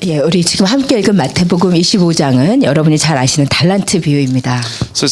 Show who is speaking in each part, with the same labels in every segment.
Speaker 1: 예, 우리 지금 함께 읽은 마태복음 25장은 여러분이 잘 아시는 달란트 비유입니다.
Speaker 2: So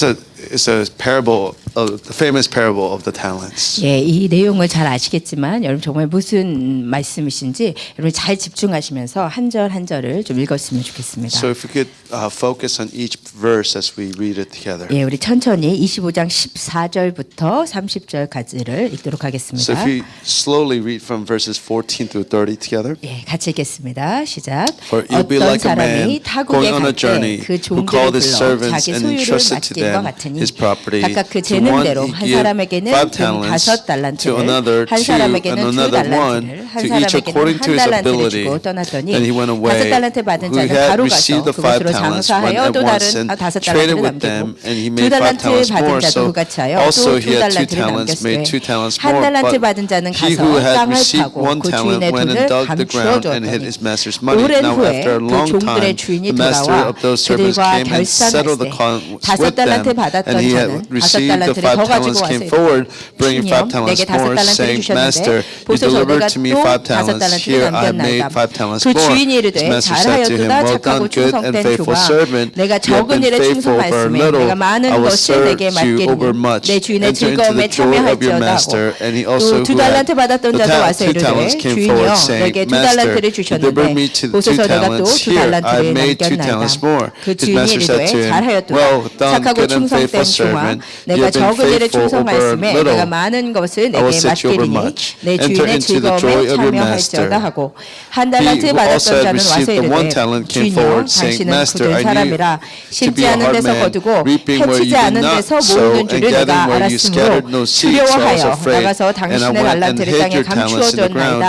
Speaker 2: it's a parable, the famous parable of the talents.
Speaker 1: 예, 이 내용을 잘 아시겠지만 여러분 정말 무슨 말씀이신지 여러분 잘 집중하시면서 한 절 한 절을 좀 읽었으면 좋겠습니다.
Speaker 2: So if we could focus on each verse as we read it together.
Speaker 1: 예, 우리 천천히 25장 14절부터 30절까지를 읽도록
Speaker 2: So
Speaker 1: 하겠습니다.
Speaker 2: if we slowly read from verses 14 through 30 together.
Speaker 1: 예, 같이 읽겠습니다. 시작.
Speaker 2: For you'll be
Speaker 1: 어떤
Speaker 2: like a man
Speaker 1: 사람이 타국에
Speaker 2: going on a
Speaker 1: 갈 때
Speaker 2: journey
Speaker 1: 그
Speaker 2: who
Speaker 1: 종들을
Speaker 2: called his
Speaker 1: 불러
Speaker 2: servants
Speaker 1: 자기
Speaker 2: and
Speaker 1: 소유를
Speaker 2: entrusted to
Speaker 1: 맡긴 것
Speaker 2: them
Speaker 1: 같으니
Speaker 2: his property.
Speaker 1: 각각 그
Speaker 2: To one
Speaker 1: 재능대로
Speaker 2: he
Speaker 1: 한
Speaker 2: gave
Speaker 1: 사람에게는
Speaker 2: 5
Speaker 1: 금
Speaker 2: talents,
Speaker 1: 5
Speaker 2: to
Speaker 1: 달란트를
Speaker 2: another
Speaker 1: 한
Speaker 2: 2 and
Speaker 1: 사람에게는 2
Speaker 2: another 1,
Speaker 1: 달란트를 한
Speaker 2: to each
Speaker 1: 사람에게는
Speaker 2: according to
Speaker 1: 1
Speaker 2: his
Speaker 1: 달란트를
Speaker 2: ability.
Speaker 1: 주고 떠났더니
Speaker 2: Then he went
Speaker 1: 5
Speaker 2: away.
Speaker 1: 달란트 받은
Speaker 2: Who
Speaker 1: 자는
Speaker 2: had
Speaker 1: 바로
Speaker 2: received
Speaker 1: 가서
Speaker 2: the 5
Speaker 1: 그것으로
Speaker 2: talents went
Speaker 1: 장사하여
Speaker 2: at
Speaker 1: 또
Speaker 2: once
Speaker 1: 다른
Speaker 2: and
Speaker 1: 5
Speaker 2: traded
Speaker 1: 달란트를
Speaker 2: with
Speaker 1: 남기고
Speaker 2: them, and he
Speaker 1: 2
Speaker 2: made 5
Speaker 1: 달란트
Speaker 2: talents
Speaker 1: 받은
Speaker 2: more.
Speaker 1: 자도
Speaker 2: So
Speaker 1: 그같이 하여
Speaker 2: also
Speaker 1: 또
Speaker 2: he
Speaker 1: 2
Speaker 2: had 2
Speaker 1: 달란트를
Speaker 2: talents,
Speaker 1: 남겼으되
Speaker 2: made 2 talents
Speaker 1: 한
Speaker 2: more.
Speaker 1: 달란트
Speaker 2: But
Speaker 1: 받은 자는
Speaker 2: he
Speaker 1: 가서
Speaker 2: who had
Speaker 1: 땅을
Speaker 2: received
Speaker 1: 파고
Speaker 2: 1
Speaker 1: 그
Speaker 2: talent
Speaker 1: 주인의
Speaker 2: went and
Speaker 1: 돈을
Speaker 2: dug the
Speaker 1: 감추어
Speaker 2: ground and hid
Speaker 1: 주었더니
Speaker 2: his master's money.
Speaker 1: 오랜
Speaker 2: Now
Speaker 1: 후에
Speaker 2: after a
Speaker 1: 그
Speaker 2: long
Speaker 1: 종들의
Speaker 2: time,
Speaker 1: 주인이
Speaker 2: the master
Speaker 1: 돌아와
Speaker 2: of those servants
Speaker 1: 그들과
Speaker 2: came and settled the
Speaker 1: 결산했을 때
Speaker 2: with
Speaker 1: 5 달란트
Speaker 2: them,
Speaker 1: 받았던
Speaker 2: and he had
Speaker 1: 자는 5
Speaker 2: received the
Speaker 1: 달란트를
Speaker 2: 5
Speaker 1: 더 가지고
Speaker 2: talents
Speaker 1: 와서
Speaker 2: came forward, bringing 5
Speaker 1: 주님
Speaker 2: talents
Speaker 1: 내게 5
Speaker 2: more,
Speaker 1: 달란트를
Speaker 2: saying, Master,
Speaker 1: 주셨는데
Speaker 2: you
Speaker 1: 보소서 내가
Speaker 2: delivered to me
Speaker 1: 또
Speaker 2: 5
Speaker 1: 5
Speaker 2: talents.
Speaker 1: 달란트를
Speaker 2: Here I have made
Speaker 1: 남겼나이다.
Speaker 2: 5 talents
Speaker 1: 그
Speaker 2: more.
Speaker 1: 주인이
Speaker 2: His
Speaker 1: 이르되
Speaker 2: master said to him,
Speaker 1: 잘하였도다
Speaker 2: Well
Speaker 1: 착하고
Speaker 2: done, good and
Speaker 1: 충성된
Speaker 2: faithful
Speaker 1: 종아
Speaker 2: servant.
Speaker 1: 내가
Speaker 2: You have
Speaker 1: 적은
Speaker 2: been
Speaker 1: 일에
Speaker 2: faithful over a
Speaker 1: 충성하였으며
Speaker 2: little.
Speaker 1: 내가 많은
Speaker 2: I will
Speaker 1: 것을
Speaker 2: serve
Speaker 1: 내게
Speaker 2: you over
Speaker 1: 맡기니
Speaker 2: much.
Speaker 1: 내 주인의
Speaker 2: Enter into
Speaker 1: 즐거움에
Speaker 2: the joy of your
Speaker 1: 참여할지어다
Speaker 2: master.
Speaker 1: 하고
Speaker 2: And he
Speaker 1: 또
Speaker 2: also
Speaker 1: 2
Speaker 2: who
Speaker 1: 달란트
Speaker 2: had
Speaker 1: 받았던
Speaker 2: the
Speaker 1: 자도 와서
Speaker 2: 2 talents
Speaker 1: 이르되
Speaker 2: came
Speaker 1: 주인이여
Speaker 2: forward, saying,
Speaker 1: 내게 2
Speaker 2: Master,
Speaker 1: 달란트를
Speaker 2: you delivered me
Speaker 1: 주셨는데
Speaker 2: to 2
Speaker 1: 보소서 내가 또
Speaker 2: talents.
Speaker 1: 2
Speaker 2: Here I have
Speaker 1: 달란트를
Speaker 2: made 2
Speaker 1: 남겼나이다.
Speaker 2: talents more.
Speaker 1: 그
Speaker 2: His
Speaker 1: 주인이
Speaker 2: master said
Speaker 1: 이르되
Speaker 2: to him,
Speaker 1: 잘하였도다
Speaker 2: Well done,
Speaker 1: 착하고
Speaker 2: good and
Speaker 1: 충성된
Speaker 2: faithful
Speaker 1: 종아
Speaker 2: servant. You
Speaker 1: 내가
Speaker 2: have been
Speaker 1: 적은 일에
Speaker 2: faithful over a
Speaker 1: 충성하였음에 내가
Speaker 2: little.
Speaker 1: 많은 것을
Speaker 2: I will
Speaker 1: 내게
Speaker 2: set you over
Speaker 1: 맡기리니
Speaker 2: much.
Speaker 1: 내
Speaker 2: Enter
Speaker 1: 주인의
Speaker 2: into the joy
Speaker 1: 즐거움에
Speaker 2: of your master.
Speaker 1: 참여할지어다 하고 한
Speaker 2: He
Speaker 1: 달란트
Speaker 2: who
Speaker 1: 받았던
Speaker 2: also had
Speaker 1: 자는 와서
Speaker 2: received the 1
Speaker 1: 이르되
Speaker 2: talent came
Speaker 1: 주인이여
Speaker 2: forward, saying,
Speaker 1: 당신은
Speaker 2: Master,
Speaker 1: 굳은
Speaker 2: I knew
Speaker 1: 사람이라
Speaker 2: to be
Speaker 1: 심지
Speaker 2: a
Speaker 1: 않은
Speaker 2: hard
Speaker 1: 데서
Speaker 2: man,
Speaker 1: 거두고
Speaker 2: reaping where
Speaker 1: 해치지
Speaker 2: you did
Speaker 1: 않은
Speaker 2: not
Speaker 1: 데서
Speaker 2: sow,
Speaker 1: 모으는
Speaker 2: and
Speaker 1: 줄을
Speaker 2: gathering
Speaker 1: 내가
Speaker 2: where you scattered
Speaker 1: 알았으므로
Speaker 2: no seed. So I was
Speaker 1: 두려워하여
Speaker 2: afraid,
Speaker 1: 나가서
Speaker 2: and I
Speaker 1: 당신의
Speaker 2: went and
Speaker 1: 달란트를
Speaker 2: hid
Speaker 1: 땅에
Speaker 2: your talents in the ground.
Speaker 1: 감추어줬나이다.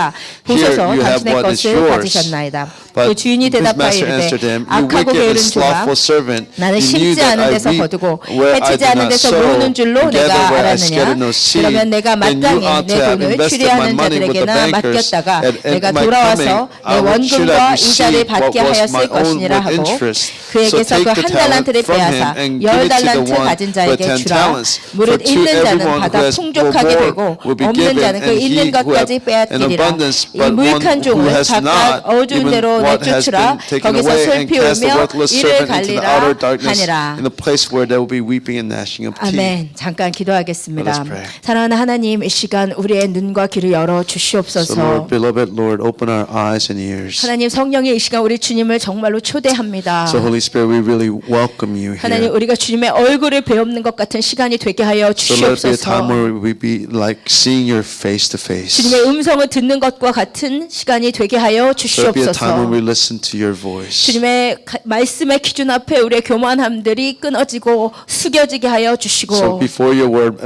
Speaker 2: Here
Speaker 1: 보소서
Speaker 2: you have
Speaker 1: 당신의
Speaker 2: what is
Speaker 1: 것을
Speaker 2: yours.
Speaker 1: 가지셨나이다. 그
Speaker 2: But
Speaker 1: 주인이
Speaker 2: his
Speaker 1: 대답하여
Speaker 2: master answered
Speaker 1: 이르되
Speaker 2: him, You
Speaker 1: 악하고
Speaker 2: wicked
Speaker 1: 게으른
Speaker 2: and
Speaker 1: 종아
Speaker 2: slothful servant,
Speaker 1: 나는
Speaker 2: you knew
Speaker 1: 심지
Speaker 2: that
Speaker 1: 않은
Speaker 2: I
Speaker 1: 데서
Speaker 2: reap
Speaker 1: 거두고
Speaker 2: where I
Speaker 1: 해치지
Speaker 2: did
Speaker 1: 않은
Speaker 2: not
Speaker 1: 데서
Speaker 2: sow,
Speaker 1: 모으는 줄로
Speaker 2: and gather
Speaker 1: 내가
Speaker 2: where I
Speaker 1: 알았느냐.
Speaker 2: scattered no seed.
Speaker 1: 그러면 내가
Speaker 2: Then you
Speaker 1: 마땅히
Speaker 2: ought
Speaker 1: 내
Speaker 2: to have
Speaker 1: 돈을
Speaker 2: invested my
Speaker 1: 추리하는
Speaker 2: money with the
Speaker 1: 자들에게나
Speaker 2: bankers,
Speaker 1: 맡겼다가
Speaker 2: and
Speaker 1: 내가
Speaker 2: at my
Speaker 1: 돌아와서
Speaker 2: coming,
Speaker 1: 내
Speaker 2: I should
Speaker 1: 원금과
Speaker 2: have
Speaker 1: 이자를
Speaker 2: received
Speaker 1: 받게
Speaker 2: what was
Speaker 1: 하였을
Speaker 2: my own
Speaker 1: 것이니라
Speaker 2: with
Speaker 1: 하고
Speaker 2: interest. So
Speaker 1: 그에게서
Speaker 2: take
Speaker 1: 그
Speaker 2: the
Speaker 1: 한
Speaker 2: talent
Speaker 1: 달란트를
Speaker 2: from him
Speaker 1: 빼앗아
Speaker 2: and give
Speaker 1: 10
Speaker 2: it to the
Speaker 1: 달란트
Speaker 2: one
Speaker 1: 가진
Speaker 2: with
Speaker 1: 자에게
Speaker 2: 10
Speaker 1: 주라.
Speaker 2: talents.
Speaker 1: 무릇
Speaker 2: For to
Speaker 1: 있는 자는
Speaker 2: everyone who
Speaker 1: 받아
Speaker 2: has
Speaker 1: 풍족하게
Speaker 2: more
Speaker 1: 되고
Speaker 2: will be
Speaker 1: 없는
Speaker 2: given,
Speaker 1: 자는 그
Speaker 2: and
Speaker 1: 있는
Speaker 2: he who
Speaker 1: 것까지
Speaker 2: hath an
Speaker 1: 빼앗기리라.
Speaker 2: abundance,
Speaker 1: 이
Speaker 2: but one
Speaker 1: 무익한
Speaker 2: who
Speaker 1: 종을
Speaker 2: has
Speaker 1: 각각
Speaker 2: not,
Speaker 1: 어두운
Speaker 2: even
Speaker 1: 데로
Speaker 2: what has
Speaker 1: 내쫓으라.
Speaker 2: been taken
Speaker 1: 거기서
Speaker 2: away, and cast the
Speaker 1: 슬피
Speaker 2: worthless
Speaker 1: 울며 이를
Speaker 2: servant into the outer
Speaker 1: 갈리라
Speaker 2: darkness,
Speaker 1: 하니라.
Speaker 2: in the place where there will be weeping and gnashing of teeth.
Speaker 1: 아멘. 잠깐 기도하겠습니다.
Speaker 2: Let us pray.
Speaker 1: 사랑하는 하나님, 이 시간 우리의 눈과 귀를 열어
Speaker 2: So
Speaker 1: 주시옵소서.
Speaker 2: Lord, beloved Lord, open our eyes and ears.
Speaker 1: 하나님 성령의 이 시간 우리 주님을 정말로 초대합니다.
Speaker 2: So Holy Spirit, we really welcome you
Speaker 1: 하나님
Speaker 2: here.
Speaker 1: 우리가 주님의 얼굴을 배우는 것 같은 시간이 되게 하여
Speaker 2: So let it be a time
Speaker 1: 주시옵소서.
Speaker 2: where we be like seeing your face to face.
Speaker 1: 주님의 음성을 듣는 것과 같은 시간이 되게 하여
Speaker 2: So let it be a time when we
Speaker 1: 주시옵소서.
Speaker 2: listen to your voice.
Speaker 1: 주님의 말씀의 기준 앞에 우리의 교만함들이 끊어지고 숙여지게 하여
Speaker 2: So
Speaker 1: 주시고
Speaker 2: before your word,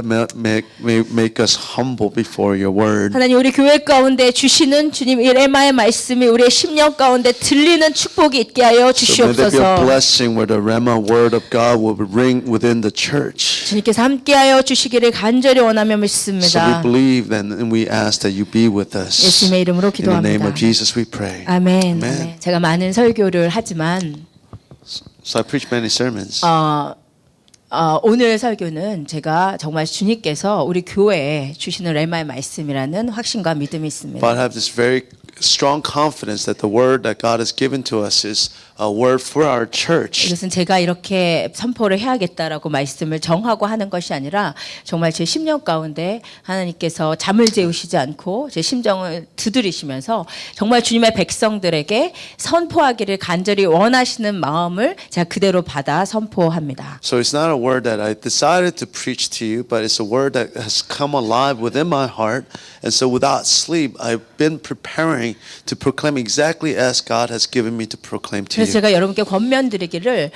Speaker 2: make us humble before your word.
Speaker 1: 하나님 우리 교회 가운데 주시는 주님 이 레마의 말씀이 우리의 심령 가운데 들리는 축복이 있게 하여
Speaker 2: So may there be a
Speaker 1: 주시옵소서.
Speaker 2: blessing where the Rhema word of God will ring within the church.
Speaker 1: 주님께서 함께하여 주시기를 간절히 원하며
Speaker 2: So we
Speaker 1: 믿습니다.
Speaker 2: believe and we ask that you be with us.
Speaker 1: 예수님의 이름으로
Speaker 2: In the name
Speaker 1: 기도합니다.
Speaker 2: of Jesus we pray.
Speaker 1: 아멘.
Speaker 2: Amen.
Speaker 1: 아멘. 제가 많은 설교를 하지만
Speaker 2: So I preach many sermons.
Speaker 1: 오늘 설교는 제가 정말 주님께서 우리 교회에 주시는 레마의 말씀이라는 확신과 믿음이 있습니다.
Speaker 2: But I have this very strong confidence that the word that God has given to us is a word for our church.
Speaker 1: 이것은 제가 이렇게 선포를 해야겠다라고 말씀을 정하고 하는 것이 아니라 정말 제 심령 가운데 하나님께서 잠을 재우시지 않고 제 심정을 두드리시면서 정말 주님의 백성들에게 선포하기를 간절히 원하시는 마음을 제가 그대로 받아 선포합니다.
Speaker 2: So it's not a word that I decided to preach to you, but it's a word that has come alive within my heart. And so without sleep, I've been preparing to proclaim exactly as God has given me to proclaim to
Speaker 1: 그래서
Speaker 2: you.
Speaker 1: 제가 여러분께 권면드리기를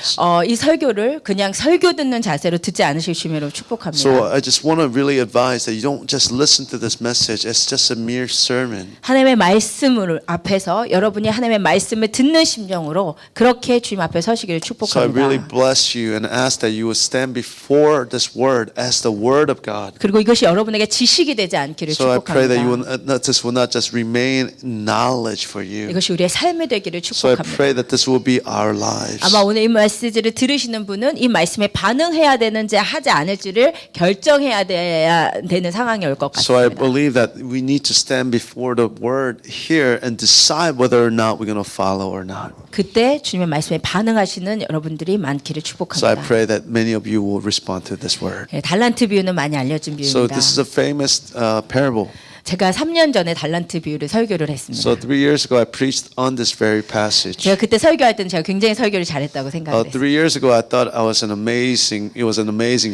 Speaker 1: 이 설교를 그냥 설교 듣는 자세로 듣지 않으실 주님으로 축복합니다.
Speaker 2: So I just want to really advise that you don't just listen to this message as just a mere sermon.
Speaker 1: 하나님의 말씀을 앞에서 여러분이 하나님의 말씀을 듣는 심정으로 그렇게 주님 앞에 서시기를
Speaker 2: So I really
Speaker 1: 축복합니다.
Speaker 2: bless you and ask that you will stand before this word as the word of God.
Speaker 1: 그리고 이것이 여러분에게 지식이 되지 않기를
Speaker 2: So I pray that you
Speaker 1: 축복합니다.
Speaker 2: will not just remain knowledge for you.
Speaker 1: 이것이 우리의 삶이 되기를
Speaker 2: So I pray
Speaker 1: 축복합니다.
Speaker 2: that this will will be our lives.
Speaker 1: 아마 오늘 이 메시지를 들으시는 분은 이 말씀에 반응해야 되는지 하지 않을지를 결정해야 되는 상황이 올 것
Speaker 2: So I
Speaker 1: 같습니다.
Speaker 2: believe that we need to stand before the word here and decide whether or not we're going to follow or not.
Speaker 1: 그때 주님의 말씀에 반응하시는 여러분들이 많기를
Speaker 2: So I
Speaker 1: 축복합니다.
Speaker 2: pray that many of you will respond to this word.
Speaker 1: 예, 달란트 비유는 많이 알려진
Speaker 2: So
Speaker 1: 비유입니다.
Speaker 2: this is a famous parable.
Speaker 1: 제가 3년 전에 달란트 비유를 설교를 했습니다.
Speaker 2: So 3 years ago I preached on this very passage.
Speaker 1: 제가 그때 설교할 때는 제가 굉장히 설교를 잘했다고
Speaker 2: 3
Speaker 1: 생각했어요.
Speaker 2: years ago I thought it was an amazing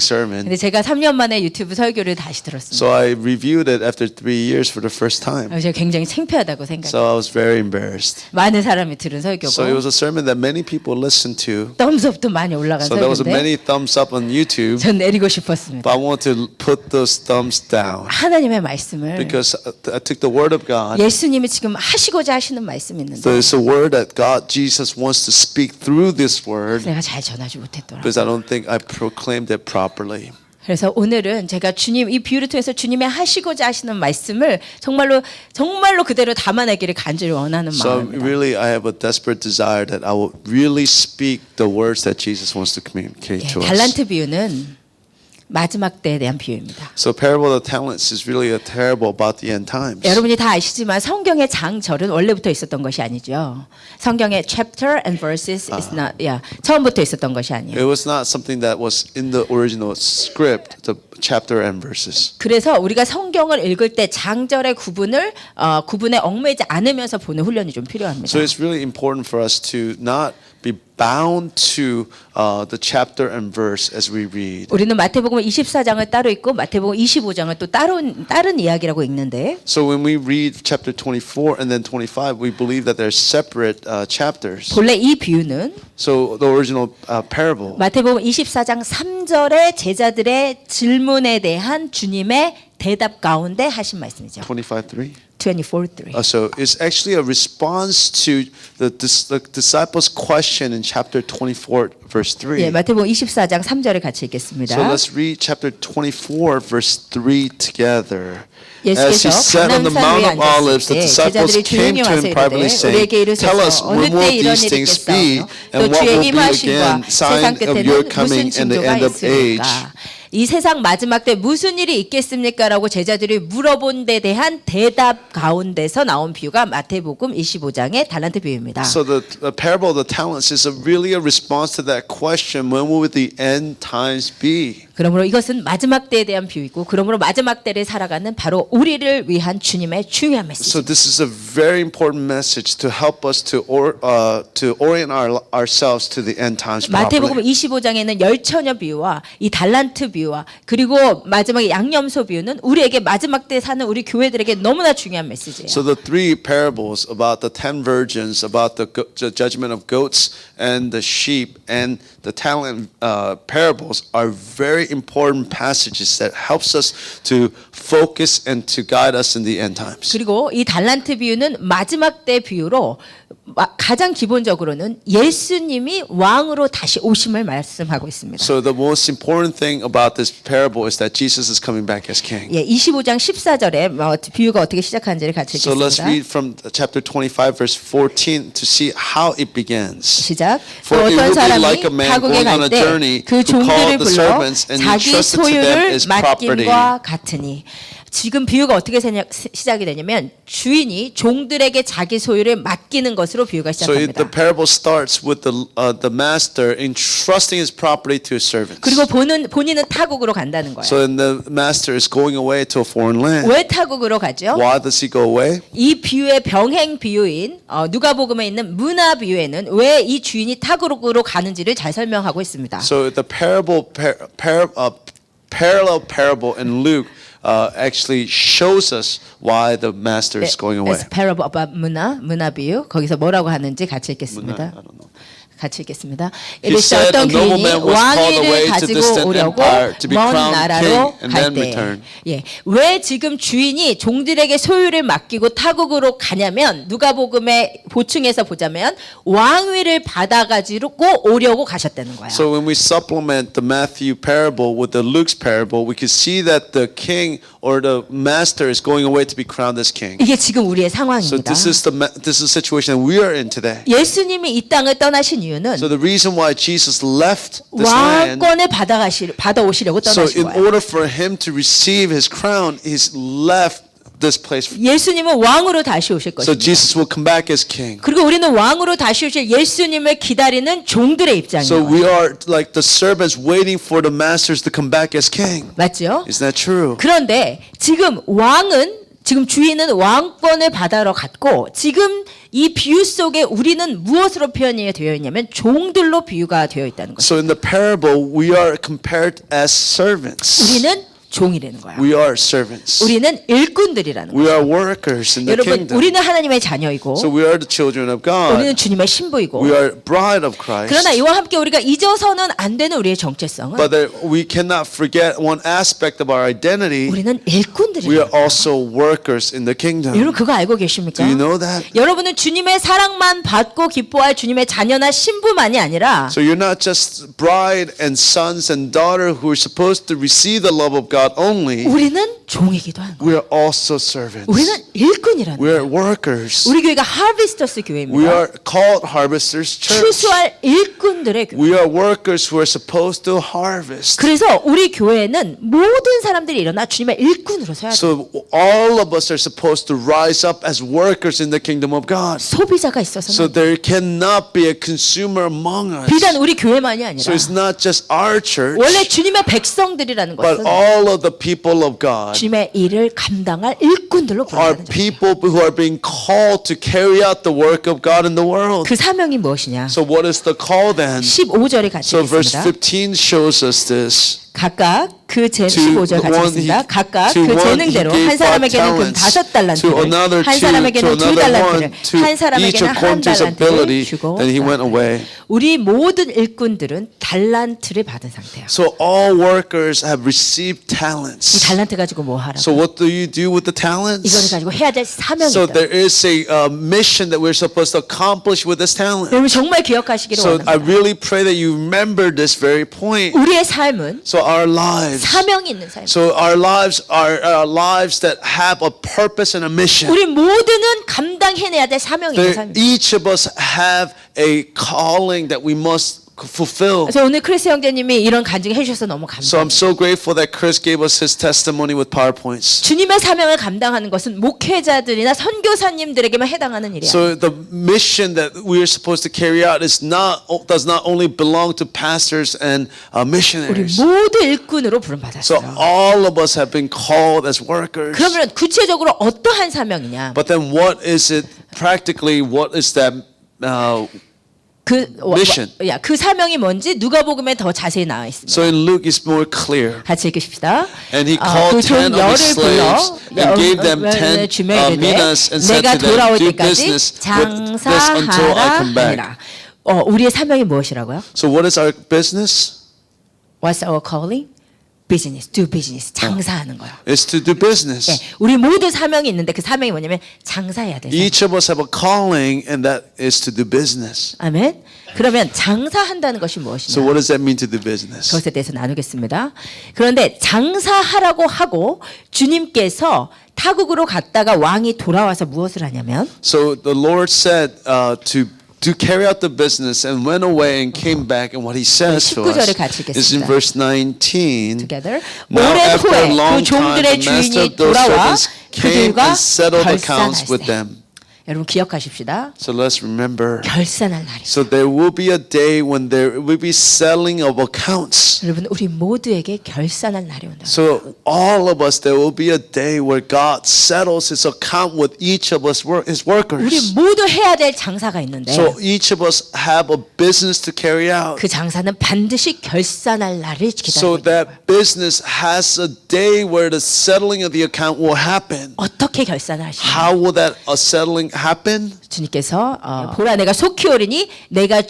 Speaker 2: sermon.
Speaker 1: 근데 제가 3년 만에 유튜브 설교를 다시 들었습니다.
Speaker 2: So I reviewed it after 3 years for the first time.
Speaker 1: 제가 굉장히 창피하다고 생각해요.
Speaker 2: So I was very embarrassed.
Speaker 1: 많은 사람이 들은 설교고
Speaker 2: So it was a sermon that many people listened to.
Speaker 1: 덤스업도 많이 올라간
Speaker 2: So there was
Speaker 1: 설교인데
Speaker 2: many thumbs up on YouTube.
Speaker 1: 전 내리고 싶었습니다.
Speaker 2: But I want to put those thumbs down
Speaker 1: 하나님의 말씀을
Speaker 2: because I took the word of God.
Speaker 1: 예수님이 지금 하시고자 하시는 말씀이 있는데
Speaker 2: So it's a word that God, Jesus wants to speak through this word
Speaker 1: 내가 잘 전하지 못했더라.
Speaker 2: because I don't think I proclaimed it properly.
Speaker 1: 그래서 오늘은 제가 주님 이 비유를 통해서 주님의 하시고자 하시는 말씀을 정말로 그대로 담아내기를 간절히 원하는
Speaker 2: So
Speaker 1: 마음입니다.
Speaker 2: really I have a desperate desire that I will really speak the words that Jesus wants to communicate
Speaker 1: 예,
Speaker 2: to us.
Speaker 1: 달란트 비유는 마지막 때에 대한 비유입니다.
Speaker 2: So parable of the talents is really a parable about the end times.
Speaker 1: 여러분이 다 아시지만 성경의 장절은 원래부터 있었던 것이 아니죠. 성경의 chapter and verses is not, 처음부터 있었던 것이 아니에요.
Speaker 2: It was not something that was in the original script, the chapter and verses.
Speaker 1: 그래서 우리가 성경을 읽을 때 장절의 구분에 얽매이지 않으면서 보는 훈련이 좀 필요합니다.
Speaker 2: So it's really important for us to not be bound to the chapter and verse as we read.
Speaker 1: 우리는 마태복음 24장을 따로 읽고 마태복음 25장을 또 다른 이야기라고 읽는데
Speaker 2: So when we read chapter 24 and then 25, we believe that they're separate chapters.
Speaker 1: 본래 이 비유는
Speaker 2: So the original parable.
Speaker 1: 마태복음 24장 3절의 제자들의 질문에 대한 주님의 대답 가운데 하신 말씀이죠.
Speaker 2: 25:3.
Speaker 1: 24:3.
Speaker 2: So it's actually a response to the disciples' question in chapter 24, verse 3.
Speaker 1: 예, 마태복음 24장 3절을 같이 읽겠습니다.
Speaker 2: So let's read chapter 24, verse 3 together. As
Speaker 1: 예수께서
Speaker 2: he sat on the
Speaker 1: 감람산
Speaker 2: Mount
Speaker 1: 위에
Speaker 2: of Olives, the
Speaker 1: 앉았을 때
Speaker 2: disciples
Speaker 1: 제자들이
Speaker 2: came
Speaker 1: 조용히
Speaker 2: to
Speaker 1: 와서
Speaker 2: him privately,
Speaker 1: 이르되
Speaker 2: saying,
Speaker 1: 우리에게
Speaker 2: "Tell us,
Speaker 1: 이르소서
Speaker 2: when
Speaker 1: 어느
Speaker 2: will
Speaker 1: 때 이런
Speaker 2: these
Speaker 1: 일이
Speaker 2: things be,
Speaker 1: 있겠사오며
Speaker 2: and
Speaker 1: 또
Speaker 2: what
Speaker 1: 주의
Speaker 2: will be
Speaker 1: 임하심과
Speaker 2: again
Speaker 1: 세상
Speaker 2: sign of your
Speaker 1: 끝에는
Speaker 2: coming
Speaker 1: 무슨
Speaker 2: and the
Speaker 1: 징조가
Speaker 2: end of age?"
Speaker 1: 있으리까 이 세상 마지막 때 무슨 일이 있겠습니까라고 제자들이 물어본 데 대한 대답 가운데서 나온 비유가 마태복음 25장의 달란트 비유입니다.
Speaker 2: So the parable of the talents is really a response to that question, when will the end times be?
Speaker 1: 그러므로 이것은 마지막 때에 대한 비유이고 그러므로 마지막 때를 살아가는 바로 우리를 위한 주님의 중요한 메시지.
Speaker 2: So this is a very important message to help us to orient ourselves to the end times
Speaker 1: 마태복음
Speaker 2: properly.
Speaker 1: 25장에는 열처녀 비유와 이 달란트 비유와 그리고 마지막에 양념소 비유는 우리에게 마지막 때 사는 우리 교회들에게 너무나 중요한 메시지예요.
Speaker 2: So the three parables about the 10 virgins, about the judgment of goats and the sheep, and the talent parables are very important passages that helps us to focus and to guide us in the end times.
Speaker 1: 그리고 이 달란트 비유는 마지막 때 비유로 가장 기본적으로는 예수님이 왕으로 다시 오심을 말씀하고 있습니다.
Speaker 2: So the most important thing about this parable is that Jesus is coming back as king.
Speaker 1: 예, 25장 14절에 비유가 어떻게 시작하는지를 같이
Speaker 2: So let's
Speaker 1: 읽겠습니다.
Speaker 2: read from chapter 25 verse 14 to see how it begins.
Speaker 1: 시작. 또
Speaker 2: For it
Speaker 1: 어떤
Speaker 2: will be
Speaker 1: 사람이
Speaker 2: like a man
Speaker 1: 타국에
Speaker 2: going on
Speaker 1: 갈
Speaker 2: a
Speaker 1: 때
Speaker 2: journey
Speaker 1: 그
Speaker 2: who
Speaker 1: 종들을
Speaker 2: called the
Speaker 1: 불러
Speaker 2: servants and
Speaker 1: 자기
Speaker 2: entrusted to them
Speaker 1: 소유를
Speaker 2: his property.
Speaker 1: 맡김과 같으니 지금 비유가 어떻게 시작이 되냐면 주인이 종들에게 자기 소유를 맡기는 것으로 비유가
Speaker 2: So the
Speaker 1: 시작합니다.
Speaker 2: parable starts with the master entrusting his property to his servants.
Speaker 1: 그리고 본인은 타국으로 간다는 거예요.
Speaker 2: So then the master is going away to a foreign land.
Speaker 1: 왜 타국으로 가죠?
Speaker 2: Why does he go away?
Speaker 1: 이 비유의 병행 비유인 누가복음에 있는 문화 비유에는 왜 이 주인이 타국으로 가는지를 잘 설명하고 있습니다.
Speaker 2: So the parallel parable in Luke actually shows us why the master is going away.
Speaker 1: It's parable about 문화 비유. 거기서 뭐라고 하는지 같이 읽겠습니다.
Speaker 2: I don't know.
Speaker 1: 같이 읽겠습니다.
Speaker 2: He
Speaker 1: 이르시되
Speaker 2: said,
Speaker 1: 어떤
Speaker 2: "A
Speaker 1: 귀인이
Speaker 2: nobleman was called away
Speaker 1: 왕위를
Speaker 2: to
Speaker 1: 가지고
Speaker 2: distant
Speaker 1: 오려고
Speaker 2: empire to be
Speaker 1: 먼
Speaker 2: crowned
Speaker 1: 나라로
Speaker 2: king and
Speaker 1: 갈
Speaker 2: then
Speaker 1: 때,
Speaker 2: return."
Speaker 1: 예, 왜 지금 주인이 종들에게 소유를 맡기고 타국으로 가냐면 누가복음에 보충해서 보자면 왕위를 받아가지고 오려고 가셨다는 거예요.
Speaker 2: So when we supplement the Matthew parable with the Luke's parable, we can see that the king or the master is going away to be crowned as king.
Speaker 1: 이게 지금 우리의
Speaker 2: So
Speaker 1: 상황입니다.
Speaker 2: this is the situation that we are in today.
Speaker 1: 예수님이 이 땅을 떠나신 이유는
Speaker 2: So the reason why Jesus left this land,
Speaker 1: 왕권을 받아오시려고
Speaker 2: so
Speaker 1: 떠나신
Speaker 2: in
Speaker 1: 거예요.
Speaker 2: order for him to receive his crown, he's left this place.
Speaker 1: 예수님은 왕으로 다시 오실
Speaker 2: So
Speaker 1: 것입니다.
Speaker 2: Jesus will come back as king.
Speaker 1: 그리고 우리는 왕으로 다시 오실 예수님을 기다리는 종들의
Speaker 2: So
Speaker 1: 입장이에요.
Speaker 2: we are like the servants waiting for the masters to come back as king.
Speaker 1: 맞죠?
Speaker 2: Isn't that true?
Speaker 1: 그런데 지금 지금 주인은 왕권을 받아러 갔고 지금 이 비유 속에 우리는 무엇으로 표현이 되어 있냐면 종들로 비유가 되어 있다는 거죠.
Speaker 2: So in the parable, we are compared as servants.
Speaker 1: 우리는 종이라는 거야.
Speaker 2: We are servants.
Speaker 1: 우리는 일꾼들이라는 거야.
Speaker 2: We are workers in the
Speaker 1: 여러분,
Speaker 2: kingdom.
Speaker 1: 우리는 하나님의 자녀이고
Speaker 2: So we are the children of God.
Speaker 1: 우리는 주님의 신부이고
Speaker 2: We are bride of Christ.
Speaker 1: 그러나 이와 함께 우리가 잊어서는 안 되는 우리의 정체성은
Speaker 2: But we cannot forget one aspect of our identity.
Speaker 1: 우리는
Speaker 2: We
Speaker 1: 일꾼들이에요.
Speaker 2: are also workers in the kingdom.
Speaker 1: 여러분 그거 알고 계십니까?
Speaker 2: Do you know that?
Speaker 1: 여러분은 주님의 사랑만 받고 기뻐할 주님의 자녀나 신부만이 아니라
Speaker 2: So you're not just bride and sons and daughter who are supposed to receive the love of God only.
Speaker 1: 우리는 종이기도 한 거예요.
Speaker 2: We are also servants.
Speaker 1: 우리는 일꾼이라는
Speaker 2: We
Speaker 1: 거예요.
Speaker 2: are workers.
Speaker 1: 우리 교회가 하비스터스
Speaker 2: We
Speaker 1: 교회입니다.
Speaker 2: are called Harvesters Church.
Speaker 1: 추수할 일꾼들의 교회.
Speaker 2: We are workers who are supposed to harvest.
Speaker 1: 그래서 우리 교회는 모든 사람들이 일어나 주님의 일꾼으로 서야 돼요.
Speaker 2: So all of us are supposed to rise up as workers in the kingdom of God.
Speaker 1: 소비자가 있어서는
Speaker 2: So there cannot be a consumer among us.
Speaker 1: 비단 우리 교회만이 아니라
Speaker 2: So it's not just our church,
Speaker 1: 원래 주님의 백성들이라는
Speaker 2: but
Speaker 1: 것은
Speaker 2: all of the people of God
Speaker 1: 주님의 일을 감당할 일꾼들로
Speaker 2: are
Speaker 1: 부르는
Speaker 2: people who are being called to carry out the work of God in the world.
Speaker 1: 그 사명이 무엇이냐?
Speaker 2: So what is the call then?
Speaker 1: 15절에 같이
Speaker 2: So verse
Speaker 1: 읽겠습니다.
Speaker 2: 15 shows us this.
Speaker 1: 각각 그 15절
Speaker 2: the
Speaker 1: 같이
Speaker 2: one
Speaker 1: 읽습니다.
Speaker 2: he-
Speaker 1: 각각
Speaker 2: to
Speaker 1: 그
Speaker 2: one
Speaker 1: 재능대로
Speaker 2: he gave
Speaker 1: 한 사람에게는 금
Speaker 2: talents,
Speaker 1: 5달란트를
Speaker 2: to another
Speaker 1: 한
Speaker 2: two,
Speaker 1: 사람에게는
Speaker 2: to
Speaker 1: 2
Speaker 2: another
Speaker 1: 달란트를
Speaker 2: one, to
Speaker 1: 한
Speaker 2: each
Speaker 1: 사람에게는
Speaker 2: according
Speaker 1: 1
Speaker 2: to his
Speaker 1: 달란트를
Speaker 2: ability.
Speaker 1: 주고
Speaker 2: Then he went away.
Speaker 1: 우리 모든 일꾼들은 달란트를 받은 상태야.
Speaker 2: So all workers have received
Speaker 1: 이
Speaker 2: talents.
Speaker 1: 달란트 가지고 뭐 하라고?
Speaker 2: So what do you do with the
Speaker 1: 이거를
Speaker 2: talents?
Speaker 1: 가지고 해야 될 사명이
Speaker 2: So
Speaker 1: 있다.
Speaker 2: there is a mission that we're supposed to accomplish with this talent.
Speaker 1: 여러분 정말 기억하시기를
Speaker 2: So I
Speaker 1: 원합니다.
Speaker 2: really pray that you remember this very point.
Speaker 1: 우리의 삶은
Speaker 2: So our lives,
Speaker 1: 사명이 있는 삶.
Speaker 2: so our lives are lives that have a purpose and a mission.
Speaker 1: 우리 모두는 감당해내야 될 사명이 있는 삶입니다.
Speaker 2: Each of us have a calling that we must fulfill.
Speaker 1: 그래서 오늘 크리스 형제님이 이런 간증을 해주셔서 너무
Speaker 2: So I'm
Speaker 1: 감사해요.
Speaker 2: so grateful that Chris gave us his testimony with PowerPoints.
Speaker 1: 주님의 사명을 감당하는 것은 목회자들이나 선교사님들에게만 해당하는 일이야.
Speaker 2: So the mission that we are supposed to carry out does not only belong to pastors and
Speaker 1: 우리
Speaker 2: missionaries.
Speaker 1: 모두 일꾼으로
Speaker 2: So
Speaker 1: 부름받았어요.
Speaker 2: all of us have been called as workers.
Speaker 1: 그러면 구체적으로 어떠한 사명이냐?
Speaker 2: But then what is it practically? What is that mission?
Speaker 1: 그 사명이 뭔지 누가복음에 더 자세히 나와 있습니다.
Speaker 2: So in Luke it's more clear.
Speaker 1: 같이 읽읍시다.
Speaker 2: And he called 10 of his slaves and gave them 10 minas and said
Speaker 1: 내가
Speaker 2: to them,
Speaker 1: 돌아올
Speaker 2: do
Speaker 1: 때까지
Speaker 2: business with this until I
Speaker 1: 장사하라
Speaker 2: come back.
Speaker 1: 하니라. 우리의 사명이 무엇이라고요?
Speaker 2: So what is our business?
Speaker 1: What's our calling? Business, do business, 장사하는 거요.
Speaker 2: It's to do business.
Speaker 1: 네, 우리 모두 사명이 있는데 그 사명이 뭐냐면 장사해야 돼.
Speaker 2: Each of us have a calling, and that is to do business.
Speaker 1: 아멘. 그러면 장사한다는 것이
Speaker 2: So
Speaker 1: 무엇이냐?
Speaker 2: what does that mean to do business?
Speaker 1: 그것에 대해서 나누겠습니다. 그런데 장사하라고 하고 주님께서 타국으로 갔다가 왕이 돌아와서 무엇을 하냐면
Speaker 2: So the Lord said to carry out the business and went away and came back, and what he says to
Speaker 1: 19절을
Speaker 2: us
Speaker 1: 같이
Speaker 2: is in
Speaker 1: 읽겠습니다.
Speaker 2: verse 19.
Speaker 1: together.
Speaker 2: Now
Speaker 1: 오랜
Speaker 2: after a
Speaker 1: 후에 그
Speaker 2: long time,
Speaker 1: 종들의
Speaker 2: the master
Speaker 1: 주인이
Speaker 2: of those
Speaker 1: 돌아와
Speaker 2: servants came
Speaker 1: 그들과
Speaker 2: and settled accounts with
Speaker 1: 결산할세.
Speaker 2: them.
Speaker 1: 여러분 기억하십시다.
Speaker 2: So let's remember.
Speaker 1: 결산할 날이.
Speaker 2: So there will be a day when there will be settling of accounts.
Speaker 1: 여러분 우리 모두에게 결산할 날이 온다.
Speaker 2: So all of us, there will be a day where God settles His account with each of us, His
Speaker 1: 우리
Speaker 2: workers.
Speaker 1: 모두 해야 될 장사가 있는데
Speaker 2: So each of us have a business to carry out.
Speaker 1: 그 장사는 반드시 결산할 날을
Speaker 2: So
Speaker 1: 기다리고 있는
Speaker 2: that business has a day where the settling of the account will happen.
Speaker 1: 어떻게 결산을 하시냐?
Speaker 2: How will that settling happen?
Speaker 1: 주님께서 보라 내가 속히 오리니 내가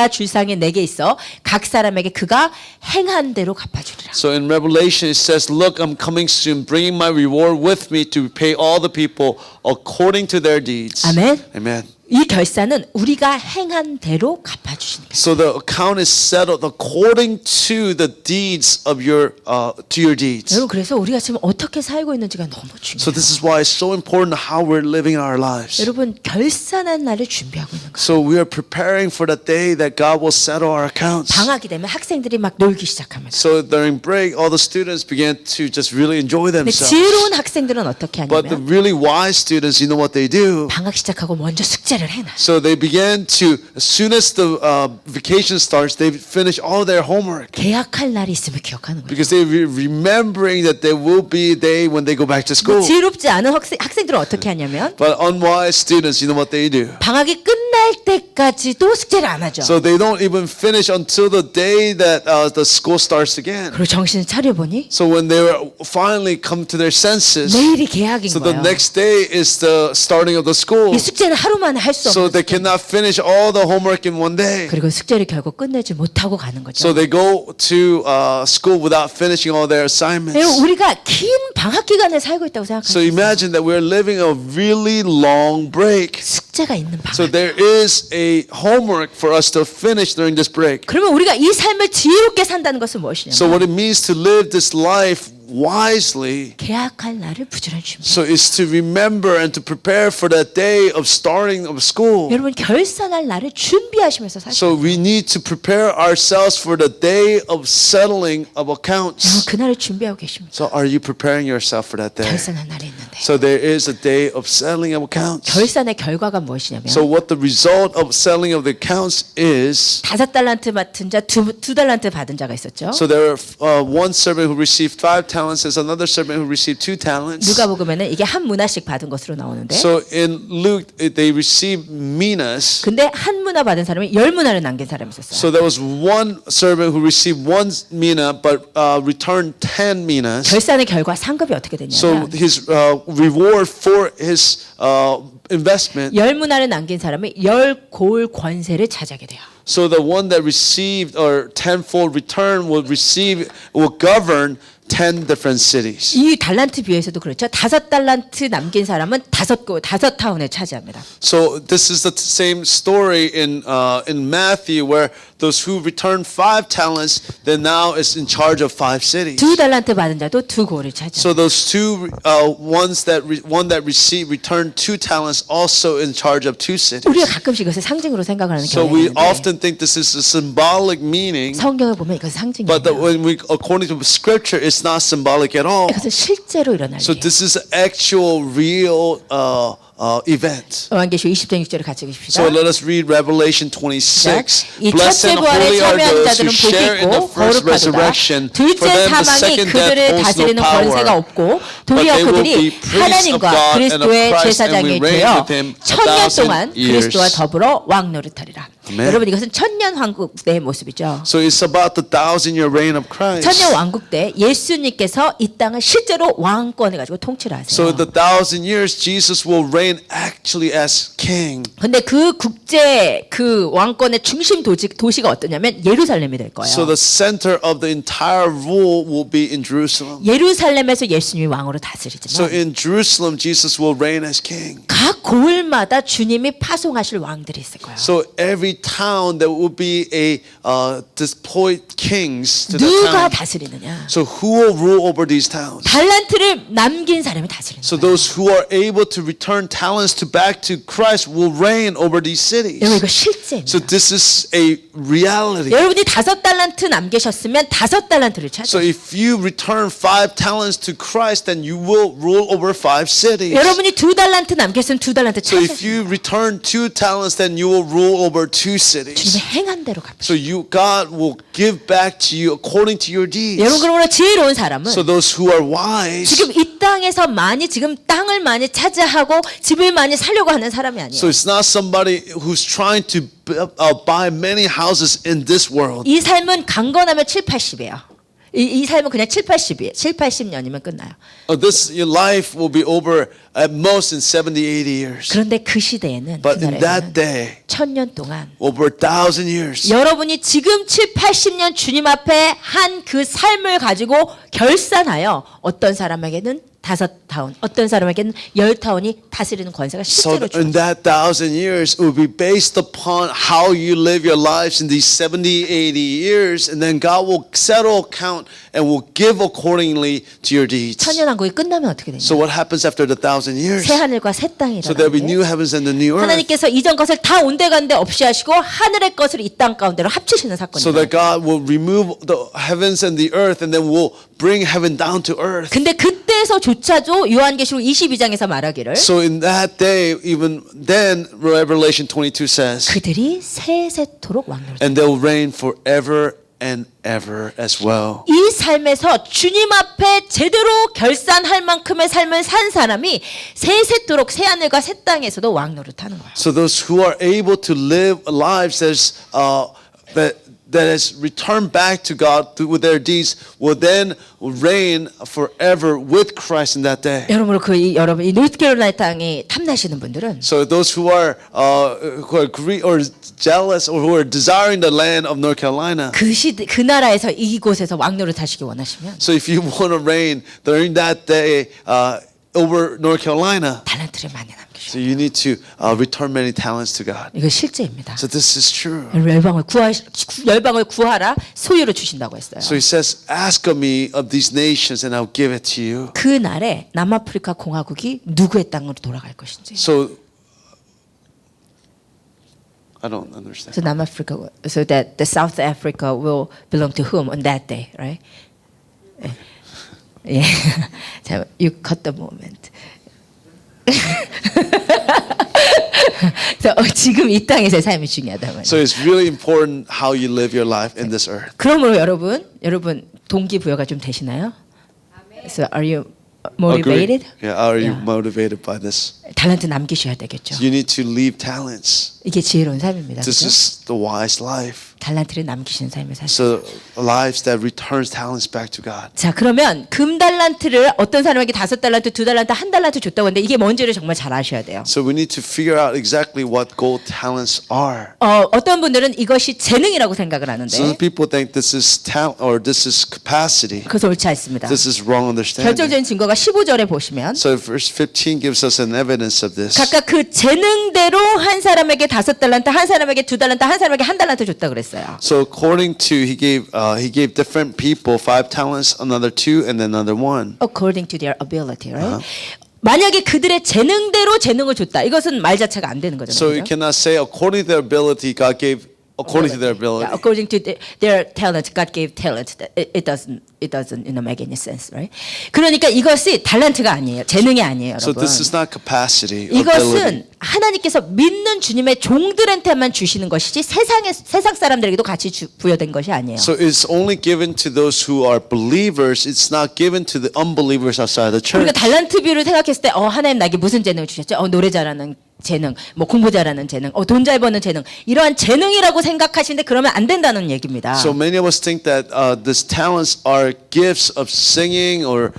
Speaker 1: 줄 상에 내게 있어 각 사람에게 그가 행한 대로 갚아주리라.
Speaker 2: So in Revelation it says, "Look, I'm coming soon, bringing my reward with me to repay all the people according to their deeds."
Speaker 1: 아멘.
Speaker 2: Amen.
Speaker 1: 이 결산은 우리가 행한 대로 갚아주시는 거예요.
Speaker 2: So the account is settled according to the deeds of to your deeds.
Speaker 1: 여러분 그래서 우리가 지금 어떻게 살고 있는지가 너무
Speaker 2: So
Speaker 1: 중요해요.
Speaker 2: this is why it's so important how we're living our lives.
Speaker 1: 여러분 결산한 날을 준비하고 있는 거예요.
Speaker 2: So we are preparing for the day that God will settle our accounts.
Speaker 1: 방학이 되면 학생들이 막 놀기 시작합니다.
Speaker 2: So during break, all the students began to just really enjoy
Speaker 1: 근데
Speaker 2: themselves.
Speaker 1: 지혜로운 학생들은 어떻게
Speaker 2: But the
Speaker 1: 하냐면
Speaker 2: really wise students, you know what they do?
Speaker 1: 방학 시작하고 먼저 숙제를 해놔.
Speaker 2: So they began to, as soon as the vacation starts, they finish all their homework
Speaker 1: 계약할 날이 있으면 기억하는 거예요.
Speaker 2: because they're remembering that there will be a day when they go back to school.
Speaker 1: 지혜롭지 않은 학생들은 어떻게 하냐면
Speaker 2: But unwise students, you know what they do?
Speaker 1: 방학이 끝날 때까지도 숙제를 안 하죠.
Speaker 2: So they don't even finish until the day that the school starts again.
Speaker 1: 그리고 정신을 차려보니
Speaker 2: So when they finally come to their senses,
Speaker 1: 내일이 계약인
Speaker 2: so the
Speaker 1: 거예요.
Speaker 2: next day is the starting of the school.
Speaker 1: 이 숙제는 하루 만에 할 수
Speaker 2: So
Speaker 1: 없는
Speaker 2: they cannot finish all the homework in one day.
Speaker 1: 그리고 숙제를 결국 끝내지 못하고 가는 거죠.
Speaker 2: So they go to school without finishing all their assignments.
Speaker 1: 여러분, 우리가 긴 방학 기간에 살고 있다고
Speaker 2: So
Speaker 1: 생각하세요.
Speaker 2: imagine that we're living a really long break.
Speaker 1: 숙제가 있는 방학.
Speaker 2: So there is a homework for us to finish during this break.
Speaker 1: 그러면 우리가 이 삶을 지혜롭게 산다는 것은 무엇이냐면
Speaker 2: So what it means to live this life wisely,
Speaker 1: 계약할 날을 부지런히 준비.
Speaker 2: so is to remember and to prepare for that day of starting of school.
Speaker 1: 여러분 결산할 날을 준비하시면서 사세요.
Speaker 2: So we need to prepare ourselves for the day of settling of accounts.
Speaker 1: 그날을 준비하고 계십니다.
Speaker 2: So are you preparing yourself for that day?
Speaker 1: 결산할 날이 있는데
Speaker 2: So there is a day of settling of accounts.
Speaker 1: 결산의 결과가 무엇이냐면
Speaker 2: So what the result of settling of the accounts is,
Speaker 1: 5달란트 맡은 자, 2달란트 받은 자가 있었죠.
Speaker 2: so there are one servant who received 5 talents, there's another servant who received 2 talents.
Speaker 1: 누가복음에는 이게 한 문화씩 받은 것으로 나오는데
Speaker 2: So in Luke, they received minas.
Speaker 1: 근데 한 문화 받은 사람이 10문화를 남긴 사람이 있었어요.
Speaker 2: So there was one servant who received 1 mina but returned 10 minas.
Speaker 1: 결산의 결과 상급이 어떻게
Speaker 2: So
Speaker 1: 됐냐면
Speaker 2: his reward for his investment,
Speaker 1: 10문화를 남긴 사람이 10골 권세를 차지하게 돼요.
Speaker 2: so the one that received or tenfold return will govern 10 different cities.
Speaker 1: 이 달란트 비유에서도 그렇죠. 5달란트 남긴 사람은 5 타운을 차지합니다.
Speaker 2: So this is the same story in Matthew where those who returned 5 talents, then now is in charge of 5 cities.
Speaker 1: 2달란트 받은 자도 2골을 차지합니다.
Speaker 2: So those one that returned 2 talents also in charge of 2 cities.
Speaker 1: 우리가 가끔씩 이것을 상징으로 생각하는
Speaker 2: So
Speaker 1: 경우가
Speaker 2: we
Speaker 1: 있는데
Speaker 2: often think this is a symbolic meaning,
Speaker 1: 성경을 보면 이것은 상징이
Speaker 2: but
Speaker 1: 아니에요.
Speaker 2: when we according to scripture, it's not symbolic at all.
Speaker 1: 이것은 실제로 일어날
Speaker 2: So
Speaker 1: 일이에요.
Speaker 2: this is an actual real event.
Speaker 1: 요한계시록 20장 6절을 같이 읽읍시다.
Speaker 2: So let us read Revelation 26.
Speaker 1: 이
Speaker 2: Blessed
Speaker 1: 첫째
Speaker 2: and
Speaker 1: 부활에
Speaker 2: holy are
Speaker 1: 참여한
Speaker 2: those who
Speaker 1: 자들은
Speaker 2: share in the
Speaker 1: 복이 있고
Speaker 2: first
Speaker 1: 거룩하도다.
Speaker 2: resurrection. For
Speaker 1: 둘째
Speaker 2: them the
Speaker 1: 사망이
Speaker 2: second
Speaker 1: 그들을
Speaker 2: death holds no
Speaker 1: 다스리는 권세가
Speaker 2: power.
Speaker 1: 없고
Speaker 2: But
Speaker 1: 도리어
Speaker 2: they will
Speaker 1: 그들이
Speaker 2: be priests of
Speaker 1: 하나님과
Speaker 2: God and of
Speaker 1: 그리스도의
Speaker 2: Christ, and
Speaker 1: 제사장이
Speaker 2: will reign
Speaker 1: 되어
Speaker 2: with him
Speaker 1: 1000년
Speaker 2: 1,000
Speaker 1: 동안
Speaker 2: years.
Speaker 1: 그리스도와 더불어 왕노릇하리라.
Speaker 2: 아멘.
Speaker 1: 여러분 이것은 천년 왕국 때의 모습이죠.
Speaker 2: So it's about the 1,000-year reign of Christ.
Speaker 1: 천년 왕국 때 예수님께서 이 땅을 실제로 왕권을 가지고 통치를
Speaker 2: So
Speaker 1: 하세요.
Speaker 2: the 1,000 years Jesus will reign actually as king.
Speaker 1: 근데 그 국제 그 왕권의 중심 도시가 어떠냐면 예루살렘이 될 거예요.
Speaker 2: So the center of the entire rule will be in Jerusalem.
Speaker 1: 예루살렘에서 예수님이 왕으로
Speaker 2: So
Speaker 1: 다스리지만
Speaker 2: in Jerusalem Jesus will reign as king.
Speaker 1: 각 고을마다 주님이 파송하실 왕들이 있을 거예요.
Speaker 2: So every town there will be a deployed kings to the
Speaker 1: 누가
Speaker 2: town.
Speaker 1: 다스리느냐?
Speaker 2: So who will rule over these towns?
Speaker 1: 달란트를 남긴 사람이 다스리는
Speaker 2: So
Speaker 1: 거예요.
Speaker 2: those who are able to return talents back to Christ will reign over these cities.
Speaker 1: 여러분 이거 실제입니다.
Speaker 2: So this is a reality.
Speaker 1: 여러분이 5달란트 남기셨으면 5달란트를
Speaker 2: So
Speaker 1: 찾아요.
Speaker 2: if you return 5 talents to Christ, then you will rule over 5 cities.
Speaker 1: 여러분이 2달란트 남겼으면 2달란트
Speaker 2: So if
Speaker 1: 찾아요.
Speaker 2: you return 2 talents, then you will rule over 2 cities.
Speaker 1: 주님의 행한 대로 갚으시죠.
Speaker 2: So God will give back to you according to your deeds.
Speaker 1: 여러분 그러므로 지혜로운 사람은
Speaker 2: So those who are wise,
Speaker 1: 지금 이 땅에서 지금 땅을 많이 차지하고 집을 많이 살려고 하는 사람이 아니에요.
Speaker 2: so it's not somebody who's trying to buy many houses in this world.
Speaker 1: 이 삶은 강건하면 7, 80이에요. 이 삶은 그냥 7, 80년이면 끝나요.
Speaker 2: Your life will be over at most in 70, 80 years.
Speaker 1: 그런데 그 시대에는 그
Speaker 2: But in that
Speaker 1: 나라에는
Speaker 2: day,
Speaker 1: 1000년 동안
Speaker 2: over 1,000 years,
Speaker 1: 여러분이 지금 7, 80년 주님 앞에 한 그 삶을 가지고 결산하여 어떤 사람에게는 5 10타운, 어떤 사람에게는 10타운이 다스리는 권세가
Speaker 2: So
Speaker 1: 실제로
Speaker 2: in
Speaker 1: 주어져요.
Speaker 2: that 1,000 years, it will be based upon how you live your lives in these 70, 80 years, and then God will settle account and will give accordingly to your deeds.
Speaker 1: 천년왕국이 끝나면 어떻게 되냐?
Speaker 2: So what happens after the 1,000 years?
Speaker 1: 새 하늘과 새 땅이
Speaker 2: So there will be
Speaker 1: 일어나는데
Speaker 2: new heavens and the new earth.
Speaker 1: 하나님께서 이전 것을 다 온데간데 없이 하시고 하늘의 것을 이 땅 가운데로 합치시는
Speaker 2: So that
Speaker 1: 사건이에요.
Speaker 2: God will remove the heavens and the earth and then will bring heaven down to earth.
Speaker 1: 근데 그때서조차도 요한계시록 22장에서 말하기를
Speaker 2: So in that day, even then, Revelation 22 says,
Speaker 1: 그들이 세세토록 왕노릇.
Speaker 2: and they'll reign forever and ever as well.
Speaker 1: 이 삶에서 주님 앞에 제대로 결산할 만큼의 삶을 산 사람이 세세토록 새 하늘과 새 땅에서도 왕노릇하는 거예요.
Speaker 2: So those who are able to live lives that has returned back to God with their deeds will then reign forever with Christ in that day.
Speaker 1: 여러분 이 노스캐롤라이나 땅에 탐나시는 분들은
Speaker 2: So those who are or jealous or who are desiring the land of North Carolina.
Speaker 1: 그 나라에서 이곳에서 왕노릇 하시기 원하시면
Speaker 2: So if you want to reign during that day over North Carolina,
Speaker 1: 달란트를 많이 남기셔.
Speaker 2: so you need to return many talents to God.
Speaker 1: 이거 실제입니다.
Speaker 2: So this is true.
Speaker 1: 열방을 구하라 소유로 주신다고 했어요.
Speaker 2: So he says, ask of me of these nations and I'll give it to you.
Speaker 1: 그 날에 남아프리카 공화국이 누구의 땅으로 돌아갈 것인지.
Speaker 2: So I don't understand.
Speaker 1: So 남아프리카, so that the South Africa will belong to whom on that day, right? 예. 자, you cut the moment. 그래서 지금 이 땅에서의 삶이 중요하단 말이에요.
Speaker 2: So it's really important how you live your life in this earth.
Speaker 1: 그러므로 여러분 동기부여가 좀 되시나요? So are you motivated?
Speaker 2: Agree? Yeah, are you
Speaker 1: Yeah.
Speaker 2: motivated by this?
Speaker 1: 달란트 남기셔야 되겠죠.
Speaker 2: You need to leave talents.
Speaker 1: 이게 지혜로운 삶입니다.
Speaker 2: This
Speaker 1: 그렇죠?
Speaker 2: is the wise life.
Speaker 1: 달란트를 남기시는 삶을 사세요.
Speaker 2: So lives that returns talents back to God.
Speaker 1: 자, 그러면 금 달란트를 어떤 사람에게 5달란트, 2달란트, 1달란트 줬다고 하는데 이게 뭔지를 정말 잘 아셔야 돼요.
Speaker 2: So we need to figure out exactly what gold talents are.
Speaker 1: 어떤 분들은 이것이 재능이라고 생각을 하는데
Speaker 2: Some people think this is talent or this is capacity.
Speaker 1: 그것은 옳지 않습니다.
Speaker 2: This is wrong understanding.
Speaker 1: 결정적인 증거가 15절에 보시면
Speaker 2: So verse 15 gives us an evidence of this.
Speaker 1: 각각 그 재능대로 한 사람에게 5달란트, 한 사람에게 2달란트, 한 사람에게 1달란트 줬다 그랬어요.
Speaker 2: So according to he gave different people 5 talents, another 2, and then another 1.
Speaker 1: According to their ability, right? 만약에 그들의 재능대로 재능을 줬다. 이것은 말 자체가 안 되는
Speaker 2: So
Speaker 1: 거잖아요.
Speaker 2: you cannot say according to their ability, God gave according to their ability.
Speaker 1: Yeah, according to their talent, God gave talent. It doesn't make any sense, right? 그러니까 이것이 달란트가 아니에요. 재능이 아니에요,
Speaker 2: So
Speaker 1: 여러분.
Speaker 2: this is not capacity or ability.
Speaker 1: 이것은 하나님께서 믿는 주님의 종들한테만 주시는 것이지 세상 사람들에게도 같이 부여된 것이 아니에요.
Speaker 2: So it's only given to those who are believers. It's not given to the unbelievers outside the church.
Speaker 1: 우리가 달란트 비율을 생각했을 때 하나님 나에게 무슨 재능을 주셨죠? 노래 잘하는 재능, 뭐 공부 잘하는 재능, 돈 잘 버는 재능, 이러한 재능이라고 생각하시는데 그러면 안 된다는 얘기입니다.
Speaker 2: So many of us think that these talents are gifts of singing or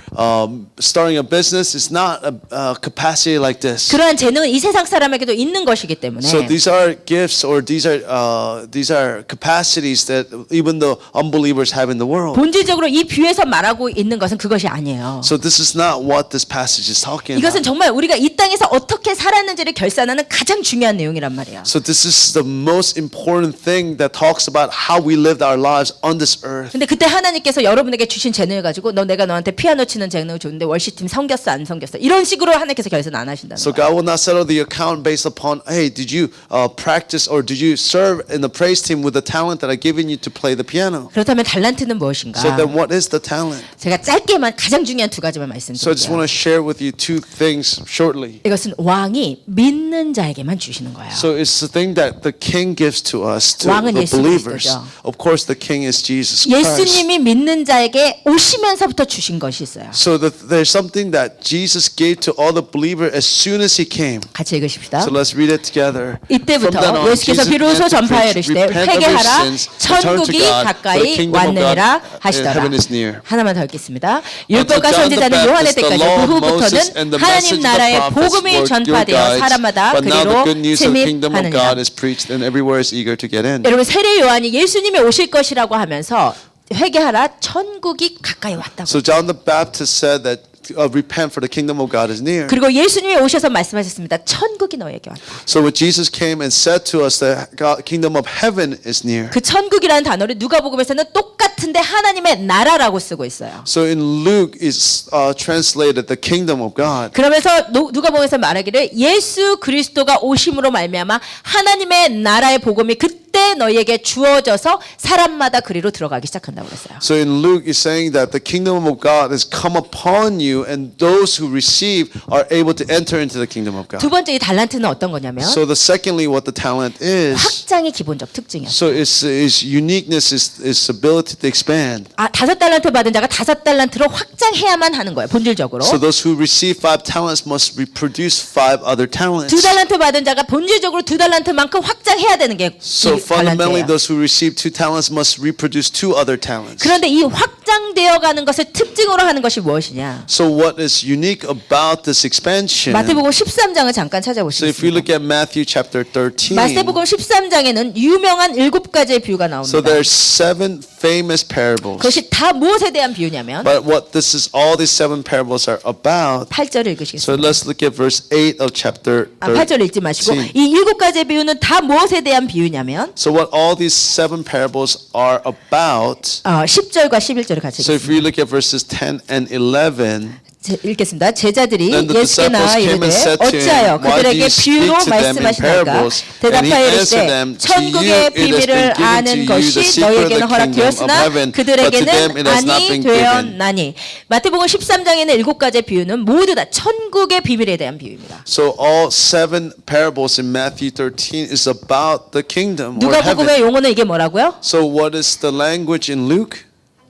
Speaker 2: starting a business. It's not a capacity like this.
Speaker 1: 그러한 재능은 이 세상 사람에게도 있는 것이기 때문에
Speaker 2: So these are gifts or these are capacities that even the unbelievers have in the world.
Speaker 1: 본질적으로 이 뷰에서 말하고 있는 것은 그것이 아니에요.
Speaker 2: So this is not what this passage is talking
Speaker 1: 이것은
Speaker 2: about.
Speaker 1: 정말 우리가 이 땅에서 어떻게 살았는지를 결산하는 가장 중요한 내용이란 말이야.
Speaker 2: So this is the most important thing that talks about how we lived our lives on this earth.
Speaker 1: 근데 그때 하나님께서 여러분에게 주신 재능을 가지고 내가 너한테 피아노 치는 재능을 줬는데 월시팀 섬겼어 안 섬겼어 이런 식으로 하나님께서 결산 안 하신다는
Speaker 2: So
Speaker 1: 거야.
Speaker 2: God will not settle the account based upon, hey, did you practice or did you serve in the praise team with the talent that I've given you to play the piano?
Speaker 1: 그렇다면 달란트는 무엇인가?
Speaker 2: So then what is the talent?
Speaker 1: 제가 짧게만 가장 중요한 2가지만
Speaker 2: So I just want
Speaker 1: 말씀드릴게요.
Speaker 2: to share with you 2 things shortly.
Speaker 1: 이것은 왕이 믿는 자에게만 주시는 거예요.
Speaker 2: So it's the thing that the king gives to us, to
Speaker 1: 왕은
Speaker 2: the
Speaker 1: 예수
Speaker 2: believers.
Speaker 1: 그리스도죠.
Speaker 2: Of course, the king is Jesus Christ.
Speaker 1: 예수님이 믿는 자에게 오시면서부터 주신 것이 있어요.
Speaker 2: So there's something that Jesus gave to all the believers as soon as he came.
Speaker 1: 같이 읽으십시다.
Speaker 2: So let's read it together.
Speaker 1: 이때부터
Speaker 2: From then on,
Speaker 1: 예수께서
Speaker 2: Jesus
Speaker 1: 비로소
Speaker 2: began to
Speaker 1: 전파하여
Speaker 2: preach,
Speaker 1: 이르시되
Speaker 2: repent of your
Speaker 1: 회개하라
Speaker 2: sins, return to
Speaker 1: 천국이
Speaker 2: God, for the
Speaker 1: 가까이
Speaker 2: kingdom of God
Speaker 1: 왔느니라
Speaker 2: in
Speaker 1: 하시더라.
Speaker 2: heaven is near.
Speaker 1: 하나만 더 읽겠습니다.
Speaker 2: Until
Speaker 1: 율법과
Speaker 2: John the
Speaker 1: 선지자는 요한의
Speaker 2: Baptist, the
Speaker 1: 때까지
Speaker 2: law
Speaker 1: 그
Speaker 2: of Moses and
Speaker 1: 후부터는
Speaker 2: the
Speaker 1: 하나님
Speaker 2: message of the
Speaker 1: 나라의
Speaker 2: prophets
Speaker 1: 복음이
Speaker 2: were your
Speaker 1: 전파되어
Speaker 2: guides.
Speaker 1: 사람마다
Speaker 2: But now the
Speaker 1: 그리로
Speaker 2: good news of the kingdom of
Speaker 1: 침입하느니라.
Speaker 2: God is preached and everywhere is eager to get in.
Speaker 1: 여러분 세례 요한이 예수님이 오실 것이라고 하면서 회개하라 천국이 가까이 왔다고.
Speaker 2: So John the Baptist said that repent for the kingdom of God is near.
Speaker 1: 그리고 예수님이 오셔서 말씀하셨습니다. 천국이 너에게 왔다.
Speaker 2: So when Jesus came and said to us that God, kingdom of heaven is near.
Speaker 1: 그 천국이라는 단어를 누가복음에서는 똑같은데 하나님의 나라라고 쓰고 있어요.
Speaker 2: So in Luke is translated the kingdom of God.
Speaker 1: 그러면서 누가복음에서 말하기를 예수 그리스도가 오심으로 말미암아 하나님의 나라의 복음이 그때 너희에게 주어져서 사람마다 그리로 들어가기 시작한다고 그랬어요.
Speaker 2: So in Luke is saying that the kingdom of God has come upon you and those who receive are able to enter into the kingdom of God.
Speaker 1: 두 번째 이 달란트는 어떤 거냐면
Speaker 2: So the secondly what the talent is.
Speaker 1: 확장이 기본적 특징이었어요.
Speaker 2: So its uniqueness is its ability to expand.
Speaker 1: 5달란트 받은 자가 5달란트로 확장해야만 하는 거예요. 본질적으로.
Speaker 2: So those who receive 5 talents must reproduce 5 other talents.
Speaker 1: 2달란트 받은 자가 본질적으로 2달란트만큼 확장해야 되는 게
Speaker 2: So
Speaker 1: 이
Speaker 2: fundamentally
Speaker 1: 달란트예요.
Speaker 2: those who receive 2 talents must reproduce 2 other talents.
Speaker 1: 그런데 이 확장되어 가는 것을 특징으로 하는 것이 무엇이냐?
Speaker 2: So what is unique about this expansion?
Speaker 1: 마태복음 13장을 잠깐
Speaker 2: So if you
Speaker 1: 찾아보시겠습니다.
Speaker 2: look at Matthew chapter 13,
Speaker 1: 마태복음 13장에는 유명한 7가지의 비유가
Speaker 2: so
Speaker 1: 나옵니다.
Speaker 2: there's 7 famous parables.
Speaker 1: 그것이 다 무엇에 대한 비유냐면
Speaker 2: But what this is, all these 7 parables are about.
Speaker 1: 8절을
Speaker 2: So
Speaker 1: 읽으시겠습니다.
Speaker 2: let's look at verse 8 of chapter
Speaker 1: 8절 읽지 마시고
Speaker 2: 13.
Speaker 1: 이 7가지의 비유는 다 무엇에 대한 비유냐면
Speaker 2: So what all these 7 parables are about.
Speaker 1: 10절과 11절을 같이
Speaker 2: So if
Speaker 1: 읽겠습니다.
Speaker 2: we look at verses 10 and 11,
Speaker 1: 읽겠습니다. 제자들이
Speaker 2: Then the
Speaker 1: 예수께 나와
Speaker 2: disciples came
Speaker 1: 이르되
Speaker 2: and said to him,
Speaker 1: 어찌하여
Speaker 2: Why do
Speaker 1: 그들에게
Speaker 2: you speak
Speaker 1: 비유로
Speaker 2: to them in
Speaker 1: 말씀하시나이까
Speaker 2: parables? And he
Speaker 1: 대답하여
Speaker 2: answered
Speaker 1: 이르되
Speaker 2: them, To
Speaker 1: 천국의
Speaker 2: you it has
Speaker 1: 비밀을
Speaker 2: been given to
Speaker 1: 아는
Speaker 2: you the
Speaker 1: 것이
Speaker 2: secret of the
Speaker 1: 너희에게는
Speaker 2: kingdom of
Speaker 1: 허락되었으나
Speaker 2: heaven, but to them
Speaker 1: 그들에게는
Speaker 2: it has not
Speaker 1: 아니
Speaker 2: been given.
Speaker 1: 되었나니. 마태복음 13장에는 7가지의 비유는 모두 다 천국의 비밀에 대한 비유입니다.
Speaker 2: So all 7 parables in Matthew 13 is about the kingdom or heaven.
Speaker 1: 누가복음의 용어는 이게 뭐라고요?
Speaker 2: So what is the language in Luke?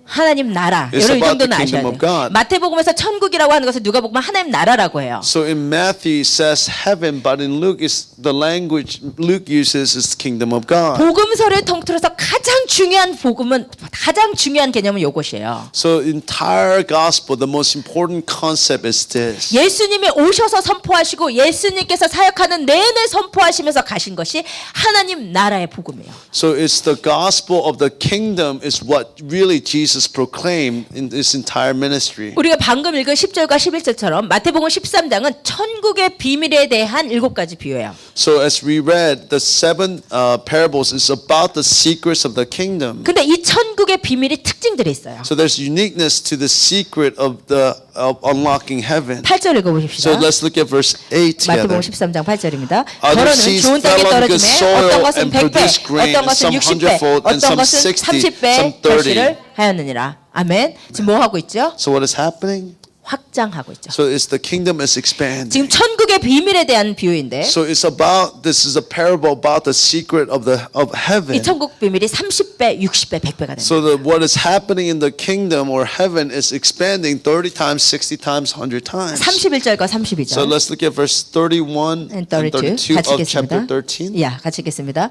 Speaker 1: 하나님 나라.
Speaker 2: It's
Speaker 1: 여러분 이
Speaker 2: about
Speaker 1: 정도는
Speaker 2: the
Speaker 1: 아셔야
Speaker 2: kingdom of
Speaker 1: 돼요.
Speaker 2: God.
Speaker 1: 마태복음에서 천국이라고 하는 것을 누가복음은 하나님 나라라고 해요.
Speaker 2: So in Matthew it says heaven, but in Luke is the language Luke uses is kingdom of God.
Speaker 1: 복음서를 통틀어서 가장 중요한 복음은 가장 중요한 개념은 이것이에요.
Speaker 2: So entire gospel, the most important concept is this.
Speaker 1: 예수님이 오셔서 선포하시고 예수님께서 사역하는 내내 선포하시면서 가신 것이 하나님 나라의 복음이에요.
Speaker 2: So it's the gospel of the kingdom is what really Jesus proclaimed in this entire ministry.
Speaker 1: 우리가 방금 읽은 10절과 11절처럼 마태복음 13장은 천국의 비밀에 대한 7가지 비유예요.
Speaker 2: So as we read, the 7 parables is about the secrets of the kingdom.
Speaker 1: 근데 이 천국의 비밀이 특징들이 있어요.
Speaker 2: So there's uniqueness to the secret of unlocking heaven.
Speaker 1: 8절
Speaker 2: So
Speaker 1: 읽어보십시다.
Speaker 2: let's look at verse 8
Speaker 1: 마태복음
Speaker 2: together.
Speaker 1: 13장 8절입니다.
Speaker 2: Other
Speaker 1: 더러는
Speaker 2: seeds
Speaker 1: 좋은 땅에
Speaker 2: fell on good
Speaker 1: 떨어짐에
Speaker 2: soil
Speaker 1: 어떤 것은
Speaker 2: and
Speaker 1: 100배,
Speaker 2: produced grain,
Speaker 1: 어떤 것은
Speaker 2: some
Speaker 1: 60배,
Speaker 2: hundredfold, and
Speaker 1: 어떤
Speaker 2: some
Speaker 1: 것은
Speaker 2: 60, some
Speaker 1: 30배
Speaker 2: 30.
Speaker 1: 결실을 하였느니라. 아멘. 지금 뭐 하고 있죠?
Speaker 2: So what is happening?
Speaker 1: 확장하고 있죠.
Speaker 2: So it's the kingdom is expanding.
Speaker 1: 지금 천국의 비밀에 대한 비유인데
Speaker 2: So it's about this is a parable about the secret of heaven.
Speaker 1: 이 천국 비밀이 30배, 60배, 100배가 됩니다.
Speaker 2: So what is happening in the kingdom or heaven is expanding 30 times, 60 times, 100 times.
Speaker 1: 31절과
Speaker 2: So
Speaker 1: 32절
Speaker 2: let's look at verse 31
Speaker 1: and
Speaker 2: and
Speaker 1: 32
Speaker 2: 32
Speaker 1: 같이
Speaker 2: of chapter
Speaker 1: 읽겠습니다.
Speaker 2: 13.
Speaker 1: 야, 같이 읽겠습니다.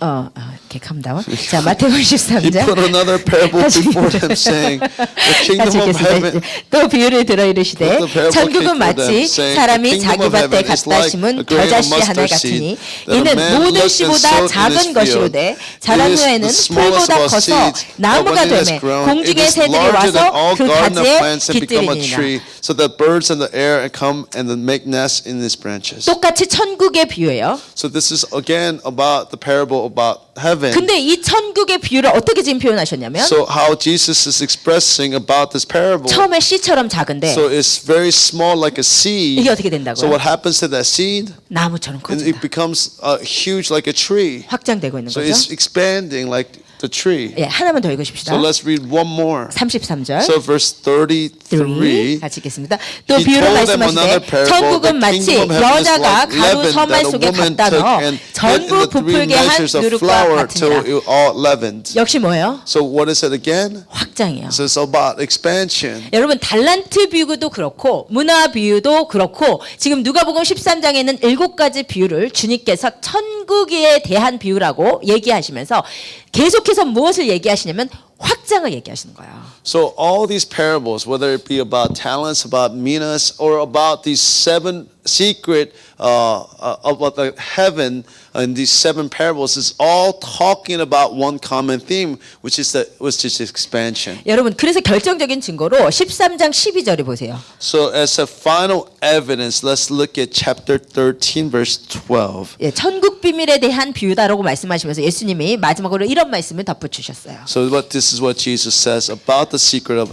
Speaker 1: 이렇게 캄다운. 자, 마태복음
Speaker 2: He
Speaker 1: 13장.
Speaker 2: put another parable before them, saying, "The kingdom
Speaker 1: 같이
Speaker 2: of heaven."
Speaker 1: 읽겠습니다. 또 비유를 들어 이르시되
Speaker 2: Put the parable
Speaker 1: 천국은
Speaker 2: before them,
Speaker 1: 마치
Speaker 2: saying,
Speaker 1: 사람이
Speaker 2: "The
Speaker 1: 자기
Speaker 2: kingdom of
Speaker 1: 밭에
Speaker 2: heaven is
Speaker 1: 갖다
Speaker 2: like
Speaker 1: 심은
Speaker 2: a grain of
Speaker 1: 겨자씨 하나
Speaker 2: mustard
Speaker 1: 같으니
Speaker 2: seed that a
Speaker 1: 이는
Speaker 2: man
Speaker 1: 모든
Speaker 2: looked and
Speaker 1: 씨보다
Speaker 2: sowed in
Speaker 1: 작은
Speaker 2: his field.
Speaker 1: 것이로되 자란
Speaker 2: It is
Speaker 1: 후에는
Speaker 2: the smallest
Speaker 1: 풀보다
Speaker 2: of all
Speaker 1: 커서
Speaker 2: seeds, but
Speaker 1: 나무가
Speaker 2: when it has
Speaker 1: 되매
Speaker 2: grown, it
Speaker 1: 공중의
Speaker 2: is
Speaker 1: 새들이
Speaker 2: larger than
Speaker 1: 와서
Speaker 2: all
Speaker 1: 그
Speaker 2: garden of
Speaker 1: 가지에
Speaker 2: plants and become a
Speaker 1: 깃들이니라.
Speaker 2: tree, so that birds in the air come and then make nests in its branches.
Speaker 1: 똑같이 천국의 비유예요.
Speaker 2: So this is again about the parable about heaven.
Speaker 1: 근데 이 천국의 비유를 어떻게 지금 표현하셨냐면
Speaker 2: So how Jesus is expressing about this parable.
Speaker 1: 처음에 씨처럼 작은데
Speaker 2: So it's very small like a seed.
Speaker 1: 이게 어떻게
Speaker 2: So
Speaker 1: 된다고요?
Speaker 2: what happens to that seed?
Speaker 1: 나무처럼
Speaker 2: And
Speaker 1: 커진다.
Speaker 2: it becomes huge like a tree.
Speaker 1: 확장되고 있는
Speaker 2: So
Speaker 1: 거죠.
Speaker 2: it's expanding like the tree.
Speaker 1: 예, 하나만 더 읽으십시다.
Speaker 2: So let's read one more.
Speaker 1: 33절.
Speaker 2: So verse 33.
Speaker 1: 같이 읽겠습니다. 또
Speaker 2: He
Speaker 1: 비유로
Speaker 2: told them another
Speaker 1: 말씀하시되
Speaker 2: parable.
Speaker 1: 천국은
Speaker 2: The
Speaker 1: 마치
Speaker 2: kingdom of heaven is
Speaker 1: 여자가
Speaker 2: like
Speaker 1: 가루
Speaker 2: leaven
Speaker 1: 서말
Speaker 2: that a
Speaker 1: 속에
Speaker 2: woman
Speaker 1: 갖다
Speaker 2: took
Speaker 1: 넣어
Speaker 2: and hid in
Speaker 1: 전부
Speaker 2: the 3
Speaker 1: 부풀게 한
Speaker 2: measures of
Speaker 1: 누룩과
Speaker 2: flour till
Speaker 1: 같으니라.
Speaker 2: it all leavened.
Speaker 1: 역시 뭐예요?
Speaker 2: So what is it again?
Speaker 1: 확장이에요.
Speaker 2: So it's about expansion.
Speaker 1: 여러분 달란트 비유도 그렇고 문화 비유도 그렇고 지금 누가복음 13장에는 7가지 비유를 주님께서 천국에 대한 비유라고 얘기하시면서 계속해서 무엇을 얘기하시냐면 확장을 얘기하시는 거예요.
Speaker 2: So all these parables, whether it be about talents, about minas, or about these 7 secret about the heaven in these 7 parables is all talking about one common theme, which is expansion.
Speaker 1: 여러분 그래서 결정적인 증거로 13장 12절에 보세요.
Speaker 2: So as a final evidence, let's look at chapter 13, verse 12.
Speaker 1: 예, 천국 비밀에 대한 비유다라고 말씀하시면서 예수님이 마지막으로 이런 말씀을 덧붙이셨어요.
Speaker 2: So this is what Jesus says about the secret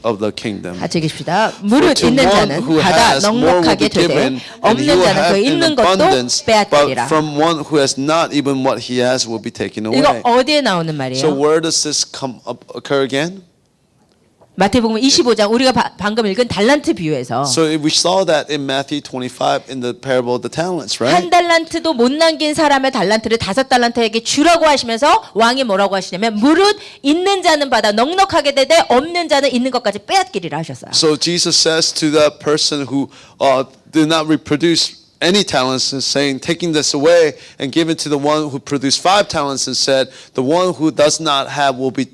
Speaker 2: of the kingdom.
Speaker 1: 같이 읽읍시다.
Speaker 2: For
Speaker 1: 무릇
Speaker 2: to
Speaker 1: 있는
Speaker 2: one
Speaker 1: 자는
Speaker 2: who
Speaker 1: 받아
Speaker 2: has more will
Speaker 1: 넉넉하게
Speaker 2: be given,
Speaker 1: 되되
Speaker 2: and he
Speaker 1: 없는
Speaker 2: will
Speaker 1: 자는
Speaker 2: have
Speaker 1: 그
Speaker 2: in
Speaker 1: 있는 것도
Speaker 2: abundance.
Speaker 1: 빼앗기리라.
Speaker 2: But from one who has not, even what he has will be taken
Speaker 1: 이거
Speaker 2: away.
Speaker 1: 어디에 나오는
Speaker 2: So
Speaker 1: 말이에요?
Speaker 2: where does this occur again?
Speaker 1: 마태복음 25장 우리가 방금 읽은 달란트 비유에서
Speaker 2: So we saw that in Matthew 25 in the parable of the talents, right?
Speaker 1: 한 달란트도 못 남긴 사람의 달란트를 5달란트에게 주라고 하시면서 왕이 뭐라고 하시냐면 무릇 있는 자는 받아 넉넉하게 되되 없는 자는 있는 것까지 빼앗기리라 하셨어요.
Speaker 2: So Jesus says to that person who did not reproduce any talents, and saying, taking this away and giving to the one who produced 5 talents, and said, the one who does not have will be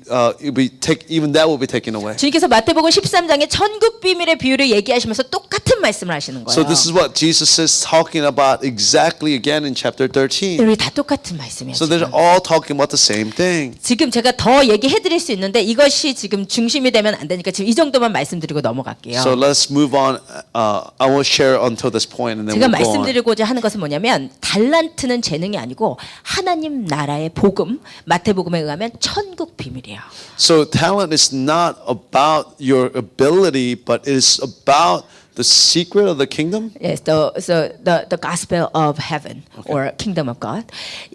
Speaker 2: even that will be taken away.
Speaker 1: 주님께서 마태복음 13장에 천국 비밀의 비유를 얘기하시면서 똑같은 말씀을 하시는 거예요.
Speaker 2: So this is what Jesus is talking about exactly again in chapter 13.
Speaker 1: 우리 다 똑같은 말씀이에요.
Speaker 2: So they're all talking about the same thing.
Speaker 1: 지금 제가 더 얘기해드릴 수 있는데 이것이 지금 중심이 되면 안 되니까 지금 이 정도만 말씀드리고 넘어갈게요.
Speaker 2: So let's move on. I will share until this point, and then
Speaker 1: 제가
Speaker 2: we'll go on.
Speaker 1: 말씀드리고자 하는 것은 뭐냐면 달란트는 재능이 아니고 하나님 나라의 복음, 마태복음에 의하면 천국 비밀이에요.
Speaker 2: So talent is not about your ability, but it is about the secret of the kingdom.
Speaker 1: Yes, the gospel of heaven or kingdom of God.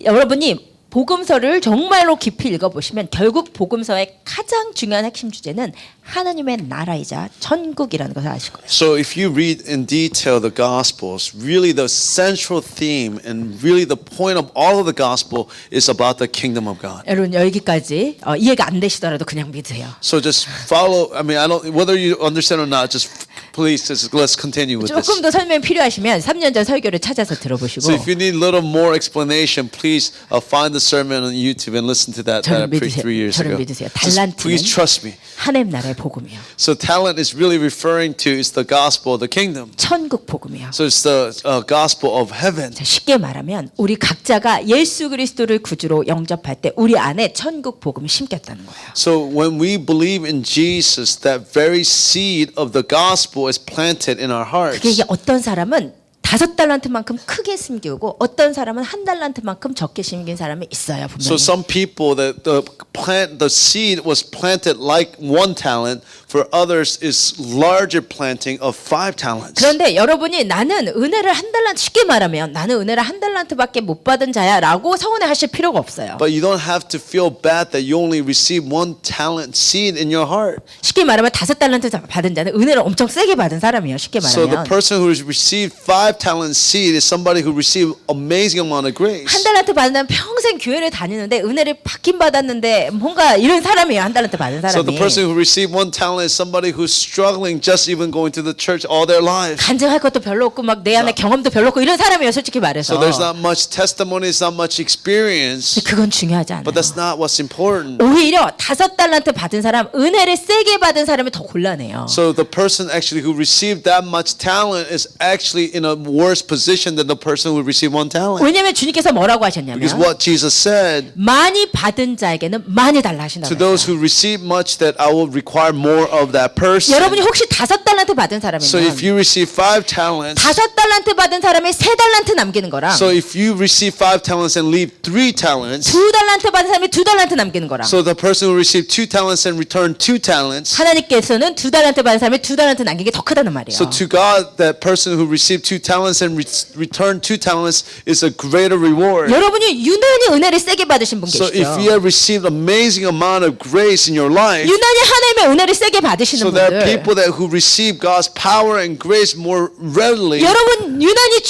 Speaker 1: 여러분이 복음서를 정말로 깊이 읽어보시면 결국 복음서의 가장 중요한 핵심 주제는 하나님의 나라이자 천국이라는 것을 아실 거예요.
Speaker 2: So if you read in detail the Gospels, really the central theme and really the point of all of the Gospel is about the kingdom of God.
Speaker 1: 여러분 여기까지 이해가 안 되시더라도 그냥 믿으세요.
Speaker 2: So just follow. I mean, I don't whether you understand or not. Just please, let's continue with this.
Speaker 1: 조금 더 설명 필요하시면 3년 전 설교를 찾아서 들어보시고
Speaker 2: So if you need a little more explanation, please find the sermon on YouTube and listen to that I
Speaker 1: 저를
Speaker 2: preached 3 years
Speaker 1: 저를
Speaker 2: ago.
Speaker 1: 믿으세요.
Speaker 2: Just please
Speaker 1: 달란트는
Speaker 2: trust me.
Speaker 1: 하나님 나라의 복음이요.
Speaker 2: So talent is really referring to is the gospel of the kingdom.
Speaker 1: 천국 복음이요.
Speaker 2: So it's the gospel of heaven.
Speaker 1: 자, 쉽게 말하면 우리 각자가 예수 그리스도를 구주로 영접할 때 우리 안에 천국 복음을 심겼다는 거예요.
Speaker 2: So when we believe in Jesus, that very seed of the gospel is planted in our hearts.
Speaker 1: 그게 어떤 사람은 5달란트만큼 크게 심기고 어떤 사람은 1달란트만큼 적게 심긴 사람이 있어요. 분명히.
Speaker 2: So some people that the seed was planted like 1 talent. For others is larger planting of 5 talents.
Speaker 1: 그런데 여러분이 나는 은혜를 1달란트 쉽게 말하면 나는 은혜를 1달란트밖에 못 받은 자야라고 서운해하실 필요가 없어요.
Speaker 2: But you don't have to feel bad that you only receive 1 talent seed in your heart.
Speaker 1: 쉽게 말하면 5달란트 받은 자는 은혜를 엄청 세게 받은 사람이에요. 쉽게
Speaker 2: So the
Speaker 1: 말하면.
Speaker 2: person who has received 5 talent seed is somebody who received amazing amount of grace.
Speaker 1: 1달란트 받은 사람 평생 교회를 다니는데 은혜를 받긴 받았는데 뭔가 이런 사람이에요. 1달란트 받은
Speaker 2: So the
Speaker 1: 사람이.
Speaker 2: person who received 1 talent is somebody who's struggling just even going to the church all their lives.
Speaker 1: 간증할 것도 별로 없고 막 내 안에 경험도 별로 없고 이런 사람이에요. 솔직히 말해서.
Speaker 2: So there's not much testimony, there's not much experience.
Speaker 1: 근데 그건 중요하지 않아요.
Speaker 2: But that's not what's important.
Speaker 1: 오히려 5달란트 받은 사람, 은혜를 세게 받은 사람이 더 곤란해요.
Speaker 2: So the person actually who received that much talent is actually in a worse position than the person who received 1 talent.
Speaker 1: 왜냐하면 주님께서 뭐라고 하셨냐면
Speaker 2: Because what Jesus said,
Speaker 1: 많이 받은 자에게는 많이 달라 하신다고
Speaker 2: to those who receive much, that I will require more of that person.
Speaker 1: 여러분이 혹시 5달란트 받은
Speaker 2: So if
Speaker 1: 사람이면
Speaker 2: you receive 5 talents,
Speaker 1: 5달란트 받은 사람이 3달란트 남기는 거랑
Speaker 2: so if you receive 5 talents and leave 3 talents,
Speaker 1: 2달란트 받은 사람이 2달란트 남기는 거랑
Speaker 2: so the person who received 2 talents and returned 2 talents,
Speaker 1: 하나님께서는 2달란트 받은 사람이 2달란트 남긴 게 더 크다는 말이에요.
Speaker 2: so to God, that person who received 2 talents and returned 2 talents is a greater reward.
Speaker 1: 여러분이 유난히 은혜를 세게 받으신 분
Speaker 2: So
Speaker 1: 계시죠.
Speaker 2: if you have received amazing amount of grace in your life,
Speaker 1: 유난히 하나님의 은혜를 세게 받으시는
Speaker 2: so there are
Speaker 1: 분들
Speaker 2: people that who receive God's power and grace more readily.
Speaker 1: 여러분 유난히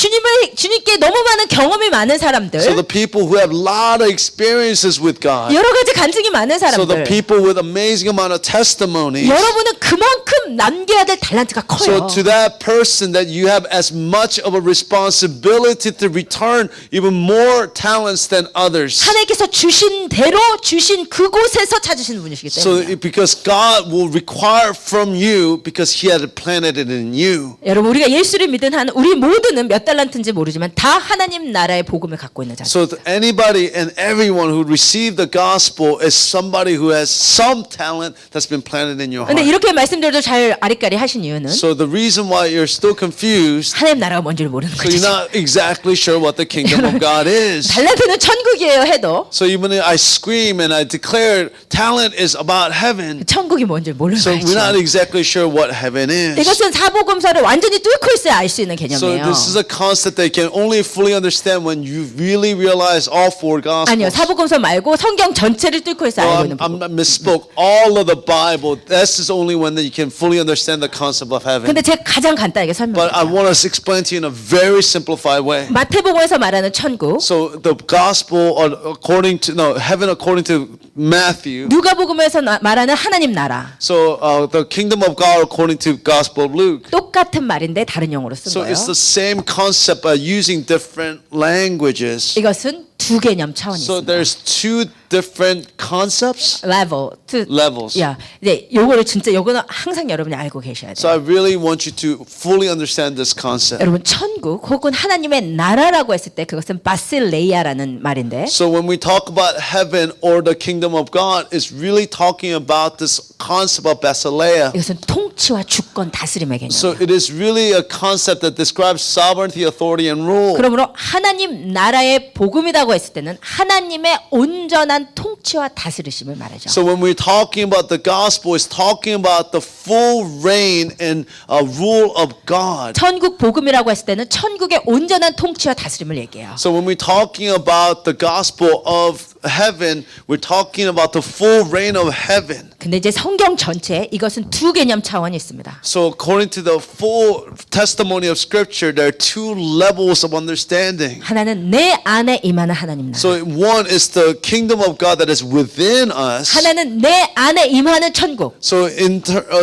Speaker 1: 주님께 너무 많은 경험이 많은 사람들
Speaker 2: So the people who have a lot of experiences with God.
Speaker 1: 여러 가지 간증이 많은
Speaker 2: So the
Speaker 1: 사람들
Speaker 2: people with amazing amount of testimonies.
Speaker 1: 여러분은 그만큼 그만큼 남겨야 될 달란트가 커요.
Speaker 2: So to that person that you have as much of a responsibility to return even more talents than others.
Speaker 1: 하나님께서 주신 대로 주신 그곳에서 찾으시는 분이시기
Speaker 2: So
Speaker 1: 때문에.
Speaker 2: because God will require from you because He had planted it in you.
Speaker 1: 여러분 우리가 예수를 믿은 한 우리 모두는 몇 달란트인지 모르지만 다 하나님 나라의 복음을 갖고 있는 자들.
Speaker 2: So anybody and everyone who received the gospel is somebody who has some talent that's been planted in your
Speaker 1: 근데
Speaker 2: heart.
Speaker 1: 이렇게 말씀드려도 잘 아리까리 하신 이유는
Speaker 2: So the reason why you're still confused,
Speaker 1: 하나님 나라가 뭔지를 모르는
Speaker 2: so you're
Speaker 1: 거죠.
Speaker 2: not exactly sure what the kingdom of God is.
Speaker 1: 달란트는 천국이에요 해도
Speaker 2: So even if I scream and I declare talent is about heaven,
Speaker 1: 천국이 뭔지를 모르는
Speaker 2: so we're not
Speaker 1: 거죠.
Speaker 2: exactly sure what heaven is.
Speaker 1: 이것은 사복음서를 완전히 뚫고 있어야 알 수 있는
Speaker 2: So
Speaker 1: 개념이에요.
Speaker 2: this is a concept that you can only fully understand when you really realize all four
Speaker 1: 아니요,
Speaker 2: gospels.
Speaker 1: 사복음서 말고 성경 전체를 뚫고 있어야 알고 있는
Speaker 2: I'm
Speaker 1: 부분.
Speaker 2: misspoke. All of the Bible. This is only when that you can fully understand the concept of heaven.
Speaker 1: 근데 제가 가장 간단하게
Speaker 2: But I
Speaker 1: 설명드릴게요.
Speaker 2: want to explain to you in a very simplified way.
Speaker 1: 마태복음에서 말하는 천국,
Speaker 2: So the gospel, according to heaven, according to Matthew.
Speaker 1: 누가복음에서 말하는 하나님 나라.
Speaker 2: So the kingdom of God, according to Gospel of Luke.
Speaker 1: 똑같은 말인데 다른 용어로 쓴
Speaker 2: So
Speaker 1: 거예요.
Speaker 2: it's the same concept by using different languages.
Speaker 1: 이것은 두 개념 차원이
Speaker 2: So
Speaker 1: 있습니다.
Speaker 2: there's two different concepts,
Speaker 1: level,
Speaker 2: levels.
Speaker 1: 야, 이제 요거를 진짜 요거는 항상 여러분이 알고 계셔야
Speaker 2: So I
Speaker 1: 돼요.
Speaker 2: really want you to fully understand this concept.
Speaker 1: 여러분 천국 혹은 하나님의 나라라고 했을 때 그것은 바실레이아라는 말인데
Speaker 2: So when we talk about heaven or the kingdom of God, it's really talking about this concept of Basileia.
Speaker 1: 이것은 통치와 주권 다스림의
Speaker 2: So
Speaker 1: 개념이에요.
Speaker 2: it is really a concept that describes sovereignty, authority, and rule.
Speaker 1: 그러므로 하나님 나라의 복음이라고 했을 때는 하나님의 온전한 통치와 다스리심을 말하죠.
Speaker 2: So when we're talking about the gospel, it's talking about the full reign and rule of God.
Speaker 1: 천국 복음이라고 했을 때는 천국의 온전한 통치와 다스림을 얘기해요.
Speaker 2: So when we're talking about the gospel of heaven, we're talking about the full reign of heaven.
Speaker 1: 근데 이제 성경 전체에 이것은 두 개념 차원이 있습니다.
Speaker 2: So according to the full testimony of scripture, there are two levels of understanding.
Speaker 1: 하나는 내 안에 임하는 하나님 나라.
Speaker 2: So one is the kingdom of God that is within us.
Speaker 1: 하나는 내 안에 임하는 천국.
Speaker 2: So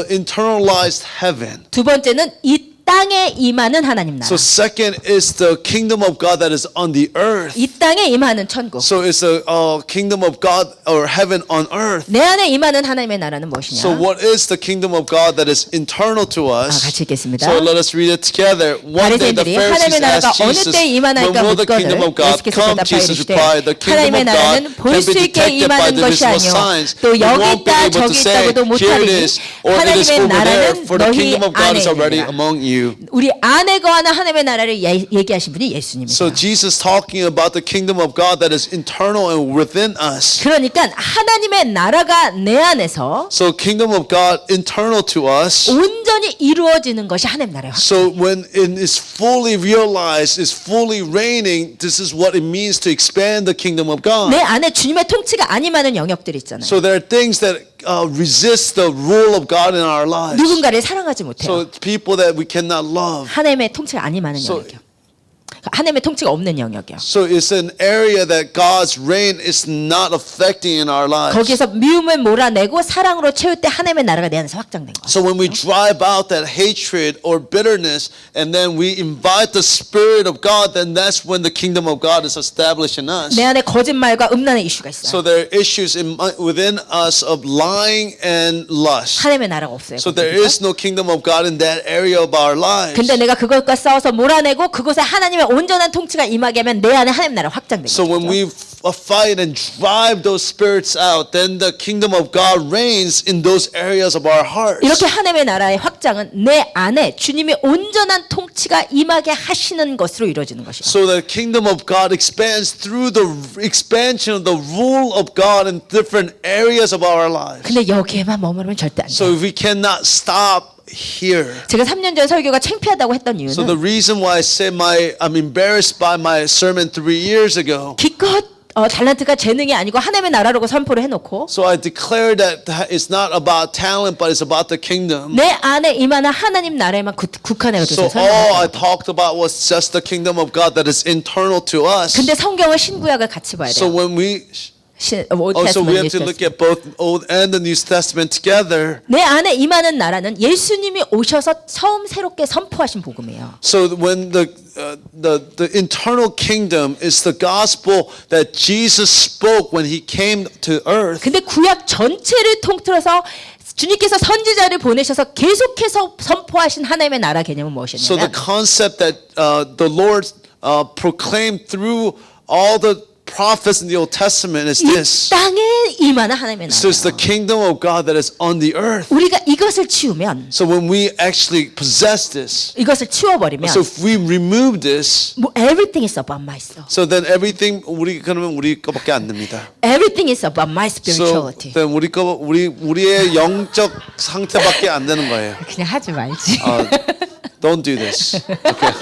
Speaker 2: internalized heaven.
Speaker 1: 두 번째는 이 땅에 임하는 하나님 나라.
Speaker 2: So second is the kingdom of God that is on the earth.
Speaker 1: 이 땅에 임하는 천국.
Speaker 2: So it's a kingdom of God or heaven on earth.
Speaker 1: 내 안에 임하는 하나님의 나라는 무엇이냐?
Speaker 2: So what is the kingdom of God that is internal to us?
Speaker 1: 같이 읽겠습니다.
Speaker 2: So let us read it together. One day the
Speaker 1: 바리새인들이
Speaker 2: Pharisees
Speaker 1: 하나님의 나라가
Speaker 2: asked
Speaker 1: 어느
Speaker 2: Jesus,
Speaker 1: 때에
Speaker 2: when
Speaker 1: 임하나이까
Speaker 2: will the kingdom of
Speaker 1: 묻거늘
Speaker 2: God
Speaker 1: 예수께서
Speaker 2: come?
Speaker 1: 대답하여
Speaker 2: Jesus
Speaker 1: 이르시되
Speaker 2: replied, the kingdom
Speaker 1: 하나님의
Speaker 2: of
Speaker 1: 나라는
Speaker 2: God
Speaker 1: 볼
Speaker 2: can
Speaker 1: 수
Speaker 2: be
Speaker 1: 있게
Speaker 2: detected by
Speaker 1: 임하는
Speaker 2: the
Speaker 1: 것이
Speaker 2: visible
Speaker 1: 아니요
Speaker 2: signs.
Speaker 1: 또
Speaker 2: You
Speaker 1: 여기
Speaker 2: won't be
Speaker 1: 있다
Speaker 2: able to
Speaker 1: 저기
Speaker 2: say,
Speaker 1: 있다고도
Speaker 2: here it
Speaker 1: 못하리니
Speaker 2: is, or it is
Speaker 1: 하나님의
Speaker 2: over there,
Speaker 1: 나라는
Speaker 2: for the
Speaker 1: 너희
Speaker 2: kingdom of God
Speaker 1: 안에
Speaker 2: is already
Speaker 1: 있느니라.
Speaker 2: among you.
Speaker 1: 우리 안에 거하는 하나님의 나라를 얘기하신 분이 예수님이세요.
Speaker 2: So Jesus talking about the kingdom of God that is internal and within us.
Speaker 1: 그러니까 하나님의 나라가 내 안에서
Speaker 2: So kingdom of God internal to us.
Speaker 1: 온전히 이루어지는 것이 하나님 나라예요.
Speaker 2: So when it is fully realized, is fully reigning, this is what it means to expand the kingdom of God.
Speaker 1: 내 안에 주님의 통치가 아니하는 영역들이 있잖아요.
Speaker 2: So there are things that resist the rule of God in our lives.
Speaker 1: 누군가를 사랑하지 못해요.
Speaker 2: So people that we cannot love.
Speaker 1: 하나님의 통치가 아니하는
Speaker 2: So-
Speaker 1: 영역이요. 하나님의 통치가 없는 영역이요.
Speaker 2: So it's an area that God's reign is not affecting in our lives.
Speaker 1: 거기에서 미움을 몰아내고 사랑으로 채울 때 하나님의 나라가 내 안에서 확장된 거예요.
Speaker 2: So when we drive out that hatred or bitterness and then we invite the Spirit of God, then that's when the kingdom of God is established in us.
Speaker 1: 내 안에 거짓말과 음란의 이슈가 있어요.
Speaker 2: So there are issues within us of lying and lust.
Speaker 1: 하나님의 나라가 없어요.
Speaker 2: So there
Speaker 1: 거기서.
Speaker 2: is no kingdom of God in that area of our lives.
Speaker 1: 근데 내가 그것과 싸워서 몰아내고 그곳에 하나님의 온전한 통치가 임하게 하면 내 안에 하나님 나라가 확장된
Speaker 2: So when
Speaker 1: 거죠.
Speaker 2: we fight and drive those spirits out, then the kingdom of God reigns in those areas of our hearts.
Speaker 1: 이렇게 하나님의 나라의 확장은 내 안에 주님의 온전한 통치가 임하게 하시는 것으로 이루어지는 것이에요.
Speaker 2: So the kingdom of God expands through the expansion of the rule of God in different areas of our lives.
Speaker 1: 근데 여기에만 머무르면 절대 안
Speaker 2: So
Speaker 1: 돼요.
Speaker 2: we cannot stop here.
Speaker 1: 제가 3년 전 설교가 창피하다고 했던 이유는
Speaker 2: So the reason why I say I'm embarrassed by my sermon 3 years ago.
Speaker 1: 기껏 달란트가 재능이 아니고 하나님의 나라라고 선포를 해놓고
Speaker 2: So I declare that it's not about talent, but it's about the kingdom.
Speaker 1: 내 안에 임하는 하나님 나라에만 국한해
Speaker 2: So
Speaker 1: 두셔서
Speaker 2: all I talked about was just the kingdom of God that is internal to us.
Speaker 1: 근데 성경은 신구약을 같이 봐야
Speaker 2: So
Speaker 1: 돼요.
Speaker 2: when we
Speaker 1: Old
Speaker 2: Also, we
Speaker 1: Testament,
Speaker 2: have to
Speaker 1: New
Speaker 2: look
Speaker 1: Testament.
Speaker 2: at both Old and the New Testament together.
Speaker 1: 내 안에 임하는 나라는 예수님이 오셔서 처음 새롭게 선포하신 복음이에요.
Speaker 2: So when the internal kingdom is the gospel that Jesus spoke when he came to earth.
Speaker 1: 근데 구약 전체를 통틀어서 주님께서 선지자를 보내셔서 계속해서 선포하신 하나님의 나라 개념은
Speaker 2: So the
Speaker 1: 무엇이냐면
Speaker 2: concept that the Lord proclaimed through all the prophets in the Old Testament is
Speaker 1: 이
Speaker 2: this.
Speaker 1: 땅에 임하는 하나님의
Speaker 2: So it's the
Speaker 1: 나라.
Speaker 2: kingdom of God that is on the earth.
Speaker 1: 우리가 이것을 치우면
Speaker 2: So when we actually possess this,
Speaker 1: 이것을 치워버리면
Speaker 2: so if we remove this,
Speaker 1: 뭐 everything is about myself.
Speaker 2: so then everything 그러면 우리 거밖에 안 됩니다.
Speaker 1: Everything is about my
Speaker 2: So
Speaker 1: spirituality.
Speaker 2: then 우리의 영적 상태밖에 안 되는 거예요.
Speaker 1: 그냥 하지 말지.
Speaker 2: Don't do this. Okay.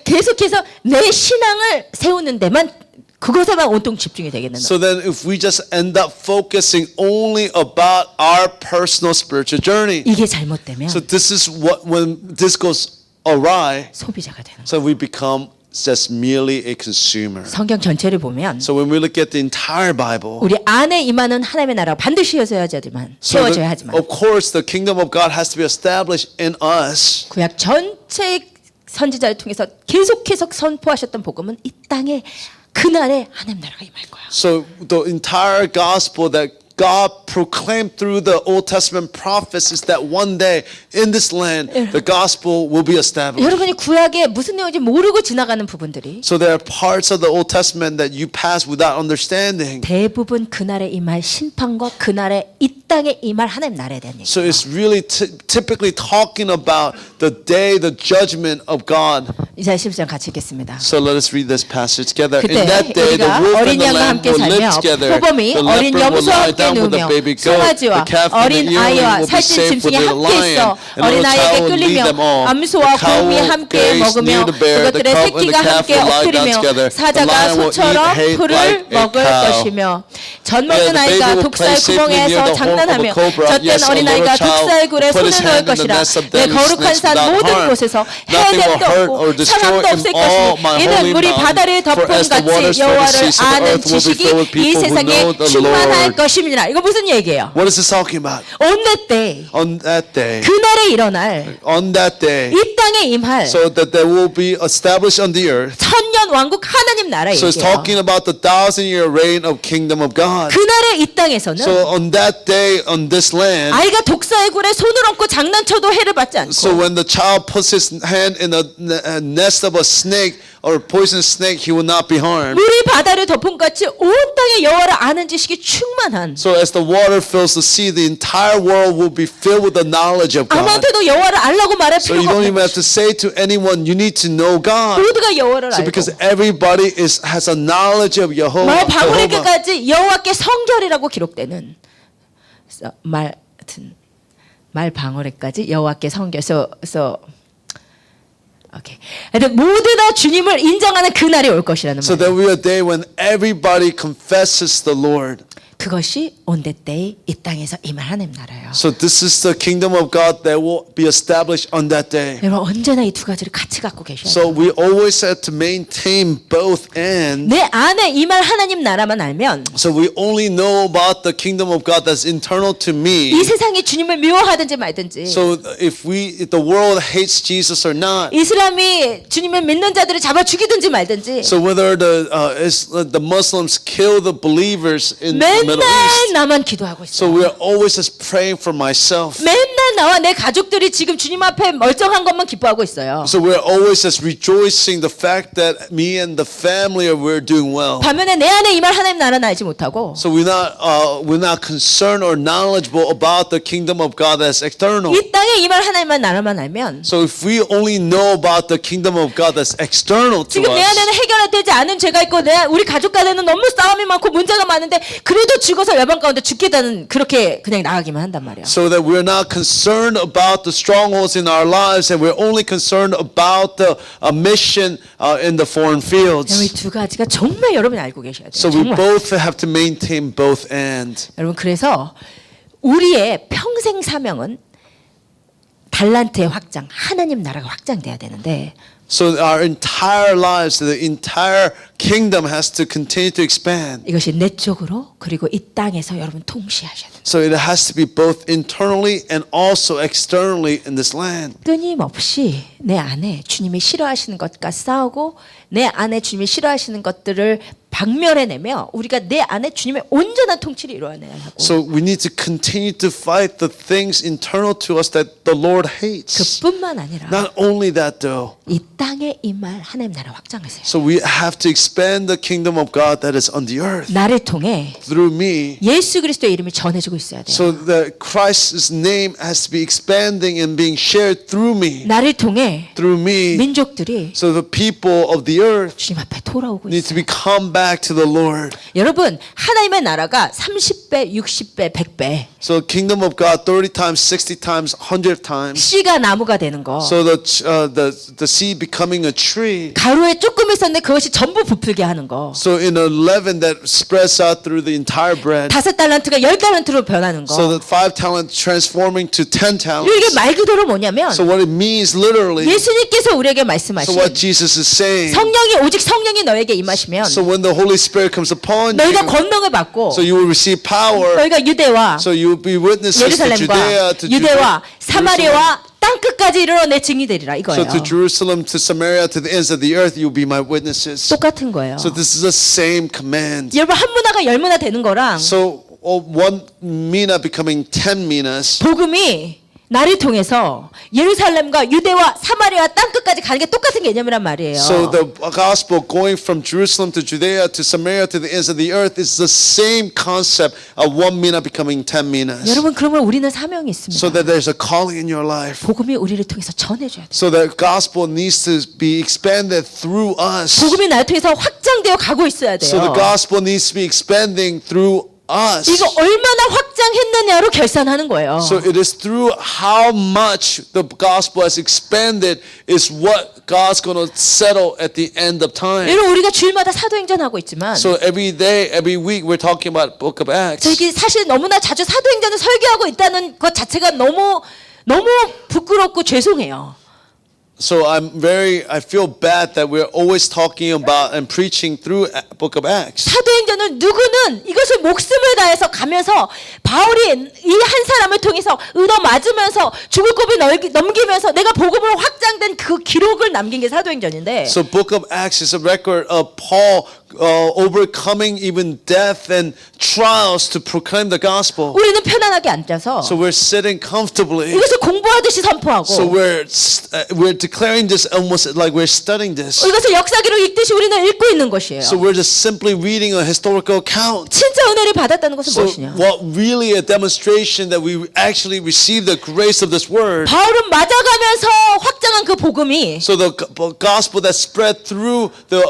Speaker 1: 계속해서 내 신앙을 세우는 데만 그것에만 온통 집중이 되겠는 거예요.
Speaker 2: So then if we just end up focusing only about our personal spiritual journey.
Speaker 1: 이게 잘못되면
Speaker 2: So this is when this goes awry,
Speaker 1: 소비자가 되는 거예요.
Speaker 2: so we become just merely a consumer.
Speaker 1: 성경 전체를 보면
Speaker 2: So when we look at the entire Bible,
Speaker 1: 우리 안에 임하는 하나님의 나라가 반드시 세워져야 하지만
Speaker 2: of course the kingdom of God has to be established in us.
Speaker 1: 구약 전체 선지자를 통해서 계속해서 선포하셨던 복음은 이 땅에 그날에 하나님 나라가 임할 거야.
Speaker 2: So the entire gospel that God proclaimed through the Old Testament prophets is that one day in this land the gospel will be established.
Speaker 1: 여러분이 구약에 무슨 내용인지 모르고 지나가는 부분들이
Speaker 2: So there are parts of the Old Testament that you pass without understanding.
Speaker 1: 대부분 그날에 임할 심판과 그날에 이 땅에 임할 하나님 나라에 대한
Speaker 2: So
Speaker 1: 얘기예요.
Speaker 2: it's really typically talking about the day, the judgment of God.
Speaker 1: 이사야 11장 같이 읽겠습니다.
Speaker 2: So let us read this passage together.
Speaker 1: 그때
Speaker 2: In that day, the
Speaker 1: 우리가
Speaker 2: wolf
Speaker 1: 어린
Speaker 2: and the
Speaker 1: 양과
Speaker 2: lamb
Speaker 1: 함께
Speaker 2: will live
Speaker 1: 살며
Speaker 2: together.
Speaker 1: 표범이
Speaker 2: The
Speaker 1: 어린
Speaker 2: leopard will
Speaker 1: 염소와
Speaker 2: lie
Speaker 1: 함께
Speaker 2: down with the
Speaker 1: 누우며
Speaker 2: baby goat.
Speaker 1: 송아지와
Speaker 2: The calf and
Speaker 1: 어린
Speaker 2: the yearling
Speaker 1: 아이와
Speaker 2: will be
Speaker 1: 살찐
Speaker 2: safe with
Speaker 1: 짐승이
Speaker 2: the
Speaker 1: 함께
Speaker 2: lion.
Speaker 1: 있어
Speaker 2: And
Speaker 1: 어린
Speaker 2: the
Speaker 1: 아이에게
Speaker 2: child will lead
Speaker 1: 끌리며
Speaker 2: them all.
Speaker 1: 암소와
Speaker 2: The cow
Speaker 1: 곰이
Speaker 2: will
Speaker 1: 함께
Speaker 2: gaze
Speaker 1: 먹으며
Speaker 2: near the bear. The
Speaker 1: 그것들의
Speaker 2: cub and
Speaker 1: 새끼가
Speaker 2: the calf
Speaker 1: 함께
Speaker 2: will lie down
Speaker 1: 엎드리며
Speaker 2: together. The
Speaker 1: 사자가
Speaker 2: lion will
Speaker 1: 소처럼
Speaker 2: eat hay
Speaker 1: 풀을
Speaker 2: like a
Speaker 1: 먹을
Speaker 2: cow.
Speaker 1: 것이며 젖 먹는
Speaker 2: Yeah, the
Speaker 1: 아이가
Speaker 2: baby will
Speaker 1: 독사의
Speaker 2: play safely
Speaker 1: 구멍에서
Speaker 2: near the hole of a
Speaker 1: 장난하며
Speaker 2: cobra.
Speaker 1: 젖된
Speaker 2: Yes, a
Speaker 1: 어린
Speaker 2: little
Speaker 1: 아이가
Speaker 2: child
Speaker 1: 독사의 굴에
Speaker 2: put his
Speaker 1: 손을 넣을
Speaker 2: hand in the
Speaker 1: 것이라
Speaker 2: nest of
Speaker 1: 내
Speaker 2: deadly
Speaker 1: 거룩한
Speaker 2: snakes
Speaker 1: 산
Speaker 2: without
Speaker 1: 모든
Speaker 2: harm.
Speaker 1: 곳에서
Speaker 2: Nothing will
Speaker 1: 해됨도
Speaker 2: hurt
Speaker 1: 없고
Speaker 2: or destroy
Speaker 1: 사람도 없을
Speaker 2: in all
Speaker 1: 것이니
Speaker 2: my
Speaker 1: 이는
Speaker 2: holy
Speaker 1: 물이
Speaker 2: mountain.
Speaker 1: 바다를
Speaker 2: For
Speaker 1: 덮은
Speaker 2: as the waters
Speaker 1: 같이
Speaker 2: fill the
Speaker 1: 여호와를
Speaker 2: seas of the
Speaker 1: 아는
Speaker 2: earth will be
Speaker 1: 지식이
Speaker 2: filled with
Speaker 1: 이
Speaker 2: people who
Speaker 1: 세상에
Speaker 2: know the
Speaker 1: 충만할
Speaker 2: Lord.
Speaker 1: 것임이니라. 이거 무슨 얘기예요?
Speaker 2: What is this talking about?
Speaker 1: On that day,
Speaker 2: On that day,
Speaker 1: 그날에 일어날
Speaker 2: on that day,
Speaker 1: 이 땅에 임할
Speaker 2: so that there will be established on the earth.
Speaker 1: 천년 왕국 하나님 나라
Speaker 2: So it's
Speaker 1: 얘기예요.
Speaker 2: talking about the 1,000-year reign of kingdom of God.
Speaker 1: 그날에 이 땅에서는
Speaker 2: So on that day, on this land,
Speaker 1: 아이가 독사의 굴에 손을 얹고 장난쳐도 해를 받지
Speaker 2: so
Speaker 1: 않고
Speaker 2: when the child puts his hand in a nest of a snake or a poisonous snake, he will not be harmed.
Speaker 1: 물이 바다를 덮은 같이 온 땅에 여호와를 아는 지식이 충만한
Speaker 2: So as the water fills the sea, the entire world will be filled with the knowledge of God.
Speaker 1: 아무한테도 여호와를 알라고 말할
Speaker 2: So you
Speaker 1: 필요가
Speaker 2: don't even
Speaker 1: 없는
Speaker 2: have to say to anyone, you need to know God.
Speaker 1: 모두가 여호와를
Speaker 2: So
Speaker 1: 알고
Speaker 2: because everybody has a knowledge of
Speaker 1: 말
Speaker 2: Jehovah.
Speaker 1: 방울에게까지 여호와께 성결이라고 기록되는 말 방울에까지 여호와께 성결서 오케이. 하여튼 모두 다 주님을 인정하는 그날이 올 것이라는
Speaker 2: So
Speaker 1: 말이에요.
Speaker 2: there will be a day when everybody confesses the Lord.
Speaker 1: 그것이 on that day 이 땅에서 임할 하나님 나라예요.
Speaker 2: So this is the kingdom of God that will be established on that day.
Speaker 1: 여러분 언제나 이 두 가지를 같이 갖고 계셔야 돼요.
Speaker 2: So we always have to maintain both ends.
Speaker 1: 내 안에 임할 하나님 나라만 알면
Speaker 2: So we only know about the kingdom of God that's internal to me.
Speaker 1: 이 세상이 주님을 미워하든지 말든지
Speaker 2: So if the world hates Jesus or not,
Speaker 1: 이슬람이 주님을 믿는 자들을 잡아 죽이든지 말든지
Speaker 2: so whether the Muslims kill the believers in the Middle
Speaker 1: 맨날
Speaker 2: East,
Speaker 1: 나만 기도하고
Speaker 2: so
Speaker 1: 있어요.
Speaker 2: we are always just praying for myself.
Speaker 1: 맨날 나와 내 가족들이 지금 주님 앞에 멀쩡한 것만 기뻐하고 있어요.
Speaker 2: So we're always just rejoicing the fact that me and the family we're doing well.
Speaker 1: 반면에 내 안에 임할 하나님 나라는 알지 못하고
Speaker 2: So we're not concerned or knowledgeable about the kingdom of God that's external.
Speaker 1: 이 땅에 임할 하나님만 나라만 알면
Speaker 2: So if we only know about the kingdom of God that's external to
Speaker 1: 지금 내 안에는
Speaker 2: us,
Speaker 1: 해결되지 않은 죄가 있고 우리 가족 간에는 너무 싸움이 많고 문제가 많은데 그래도 죽어서 외방 가운데 죽겠다는 그렇게 그냥 나가기만 한단 말이야.
Speaker 2: so that we're not concerned about the strongholds in our lives, and we're only concerned about the mission in the foreign
Speaker 1: 이
Speaker 2: fields.
Speaker 1: 두 가지가 정말 여러분이 알고 계셔야 돼요.
Speaker 2: So we
Speaker 1: 정말.
Speaker 2: both have to maintain both ends.
Speaker 1: 여러분 그래서 우리의 평생 사명은 달란트의 확장, 하나님 나라가 확장돼야 되는데
Speaker 2: So our entire lives, the entire kingdom has to continue to expand.
Speaker 1: 이것이 내적으로 그리고 이 땅에서 여러분 동시에 하셔야 돼요.
Speaker 2: So it has to be both internally and also externally in this land.
Speaker 1: 끊임없이 내 안에 주님이 싫어하시는 것과 싸우고 내 안에 주님이 싫어하시는 것들을 박멸해내며 우리가 내 안에 주님의 온전한 통치를 이루어내야 하고
Speaker 2: So we need to continue to fight the things internal to us that the Lord hates.
Speaker 1: 그뿐만 아니라
Speaker 2: Not only that though.
Speaker 1: 이 땅에 임할 하나님 나라 확장하세요.
Speaker 2: So we have to expand the kingdom of God that is on the earth
Speaker 1: 나를 통해
Speaker 2: through me.
Speaker 1: 예수 그리스도의 이름이 전해지고 있어야 돼요.
Speaker 2: So that Christ's name has to be expanding and being shared through me.
Speaker 1: 나를 통해
Speaker 2: Through me.
Speaker 1: 민족들이
Speaker 2: So the people of the earth
Speaker 1: 주님 앞에 돌아오고
Speaker 2: need to
Speaker 1: 있어요.
Speaker 2: be come back to the Lord.
Speaker 1: 여러분 하나님의 나라가 30배, 60배, 100배
Speaker 2: So the kingdom of God 30 times, 60 times, 100 times.
Speaker 1: 씨가 나무가 되는 거
Speaker 2: So the seed becoming a tree.
Speaker 1: 가루에 조금 있었는데 그것이 전부 부풀게 하는 거
Speaker 2: So in a leaven that spreads out through the entire bread.
Speaker 1: 5달란트가 10달란트로 변하는 거
Speaker 2: So that 5 talent transforming to 10
Speaker 1: 이게
Speaker 2: talents.
Speaker 1: 말 그대로 뭐냐면
Speaker 2: So what it means literally.
Speaker 1: 예수님께서 우리에게
Speaker 2: So
Speaker 1: 말씀하신
Speaker 2: what Jesus is saying.
Speaker 1: 성령이 오직 성령이 너에게 임하시면
Speaker 2: So when the Holy Spirit comes upon
Speaker 1: 너희가
Speaker 2: you,
Speaker 1: 권능을 받고
Speaker 2: so you will receive power.
Speaker 1: 너희가 유대와
Speaker 2: So you will be witnesses to Judea,
Speaker 1: 예루살렘과
Speaker 2: to
Speaker 1: 유대와
Speaker 2: Jerusalem,
Speaker 1: 사마리아와 땅 끝까지 이르러 내 증인이 되리라
Speaker 2: so
Speaker 1: 이거예요.
Speaker 2: to Jerusalem, to Samaria, to the ends of the earth, you will be my witnesses.
Speaker 1: 똑같은 거예요.
Speaker 2: So this is the same command.
Speaker 1: 여러분 한 문화가 10문화 되는 거랑
Speaker 2: So one mina becoming 10 minas.
Speaker 1: 복음이 나를 통해서 예루살렘과 유대와 사마리아 땅 끝까지 가는 게 똑같은 개념이란 말이에요.
Speaker 2: So the gospel going from Jerusalem to Judea to Samaria to the ends of the earth is the same concept of one mina becoming 10 minas.
Speaker 1: 여러분 그러면 우리는 사명이 있습니다.
Speaker 2: So that there's a calling in your life.
Speaker 1: 복음이 우리를 통해서 전해줘야 돼요.
Speaker 2: So the gospel needs to be expanded through us.
Speaker 1: 복음이 나를 통해서 확장되어 가고 있어야 돼요.
Speaker 2: So the gospel needs to be expanding through us.
Speaker 1: 이거 얼마나 확장했느냐로 결산하는 거예요.
Speaker 2: So it is through how much the gospel has expanded is what God's going to settle at the end of time.
Speaker 1: 여러분 우리가 주일마다 사도행전 하고 있지만
Speaker 2: So every day, every week we're talking about Book of Acts.
Speaker 1: 저기 사실 너무나 자주 사도행전을 설교하고 있다는 것 자체가 너무 부끄럽고 죄송해요.
Speaker 2: So I feel bad that we're always talking about and preaching through Book of Acts.
Speaker 1: 사도행전은 누구는 이것을 목숨을 다해서 가면서 바울이 이 한 사람을 통해서 얻어 맞으면서 죽을 고비 넘기면서 내가 복음으로 확장된 그 기록을 남긴 게 사도행전인데
Speaker 2: So Book of Acts is a record of Paul overcoming even death and trials to proclaim the gospel.
Speaker 1: 우리는 편안하게 앉아서
Speaker 2: So we're sitting comfortably.
Speaker 1: 이것을 공부하듯이 선포하고
Speaker 2: So we're declaring this almost like we're studying this.
Speaker 1: 이것을 역사기로 읽듯이 우리는 읽고 있는 것이에요.
Speaker 2: So we're just simply reading a historical account.
Speaker 1: 진짜 은혜를 받았다는 것은
Speaker 2: So
Speaker 1: 무엇이냐?
Speaker 2: what really a demonstration that we actually received the grace of this word.
Speaker 1: 바울은 맞아가면서 확장한 그 복음이
Speaker 2: So the gospel that spread through the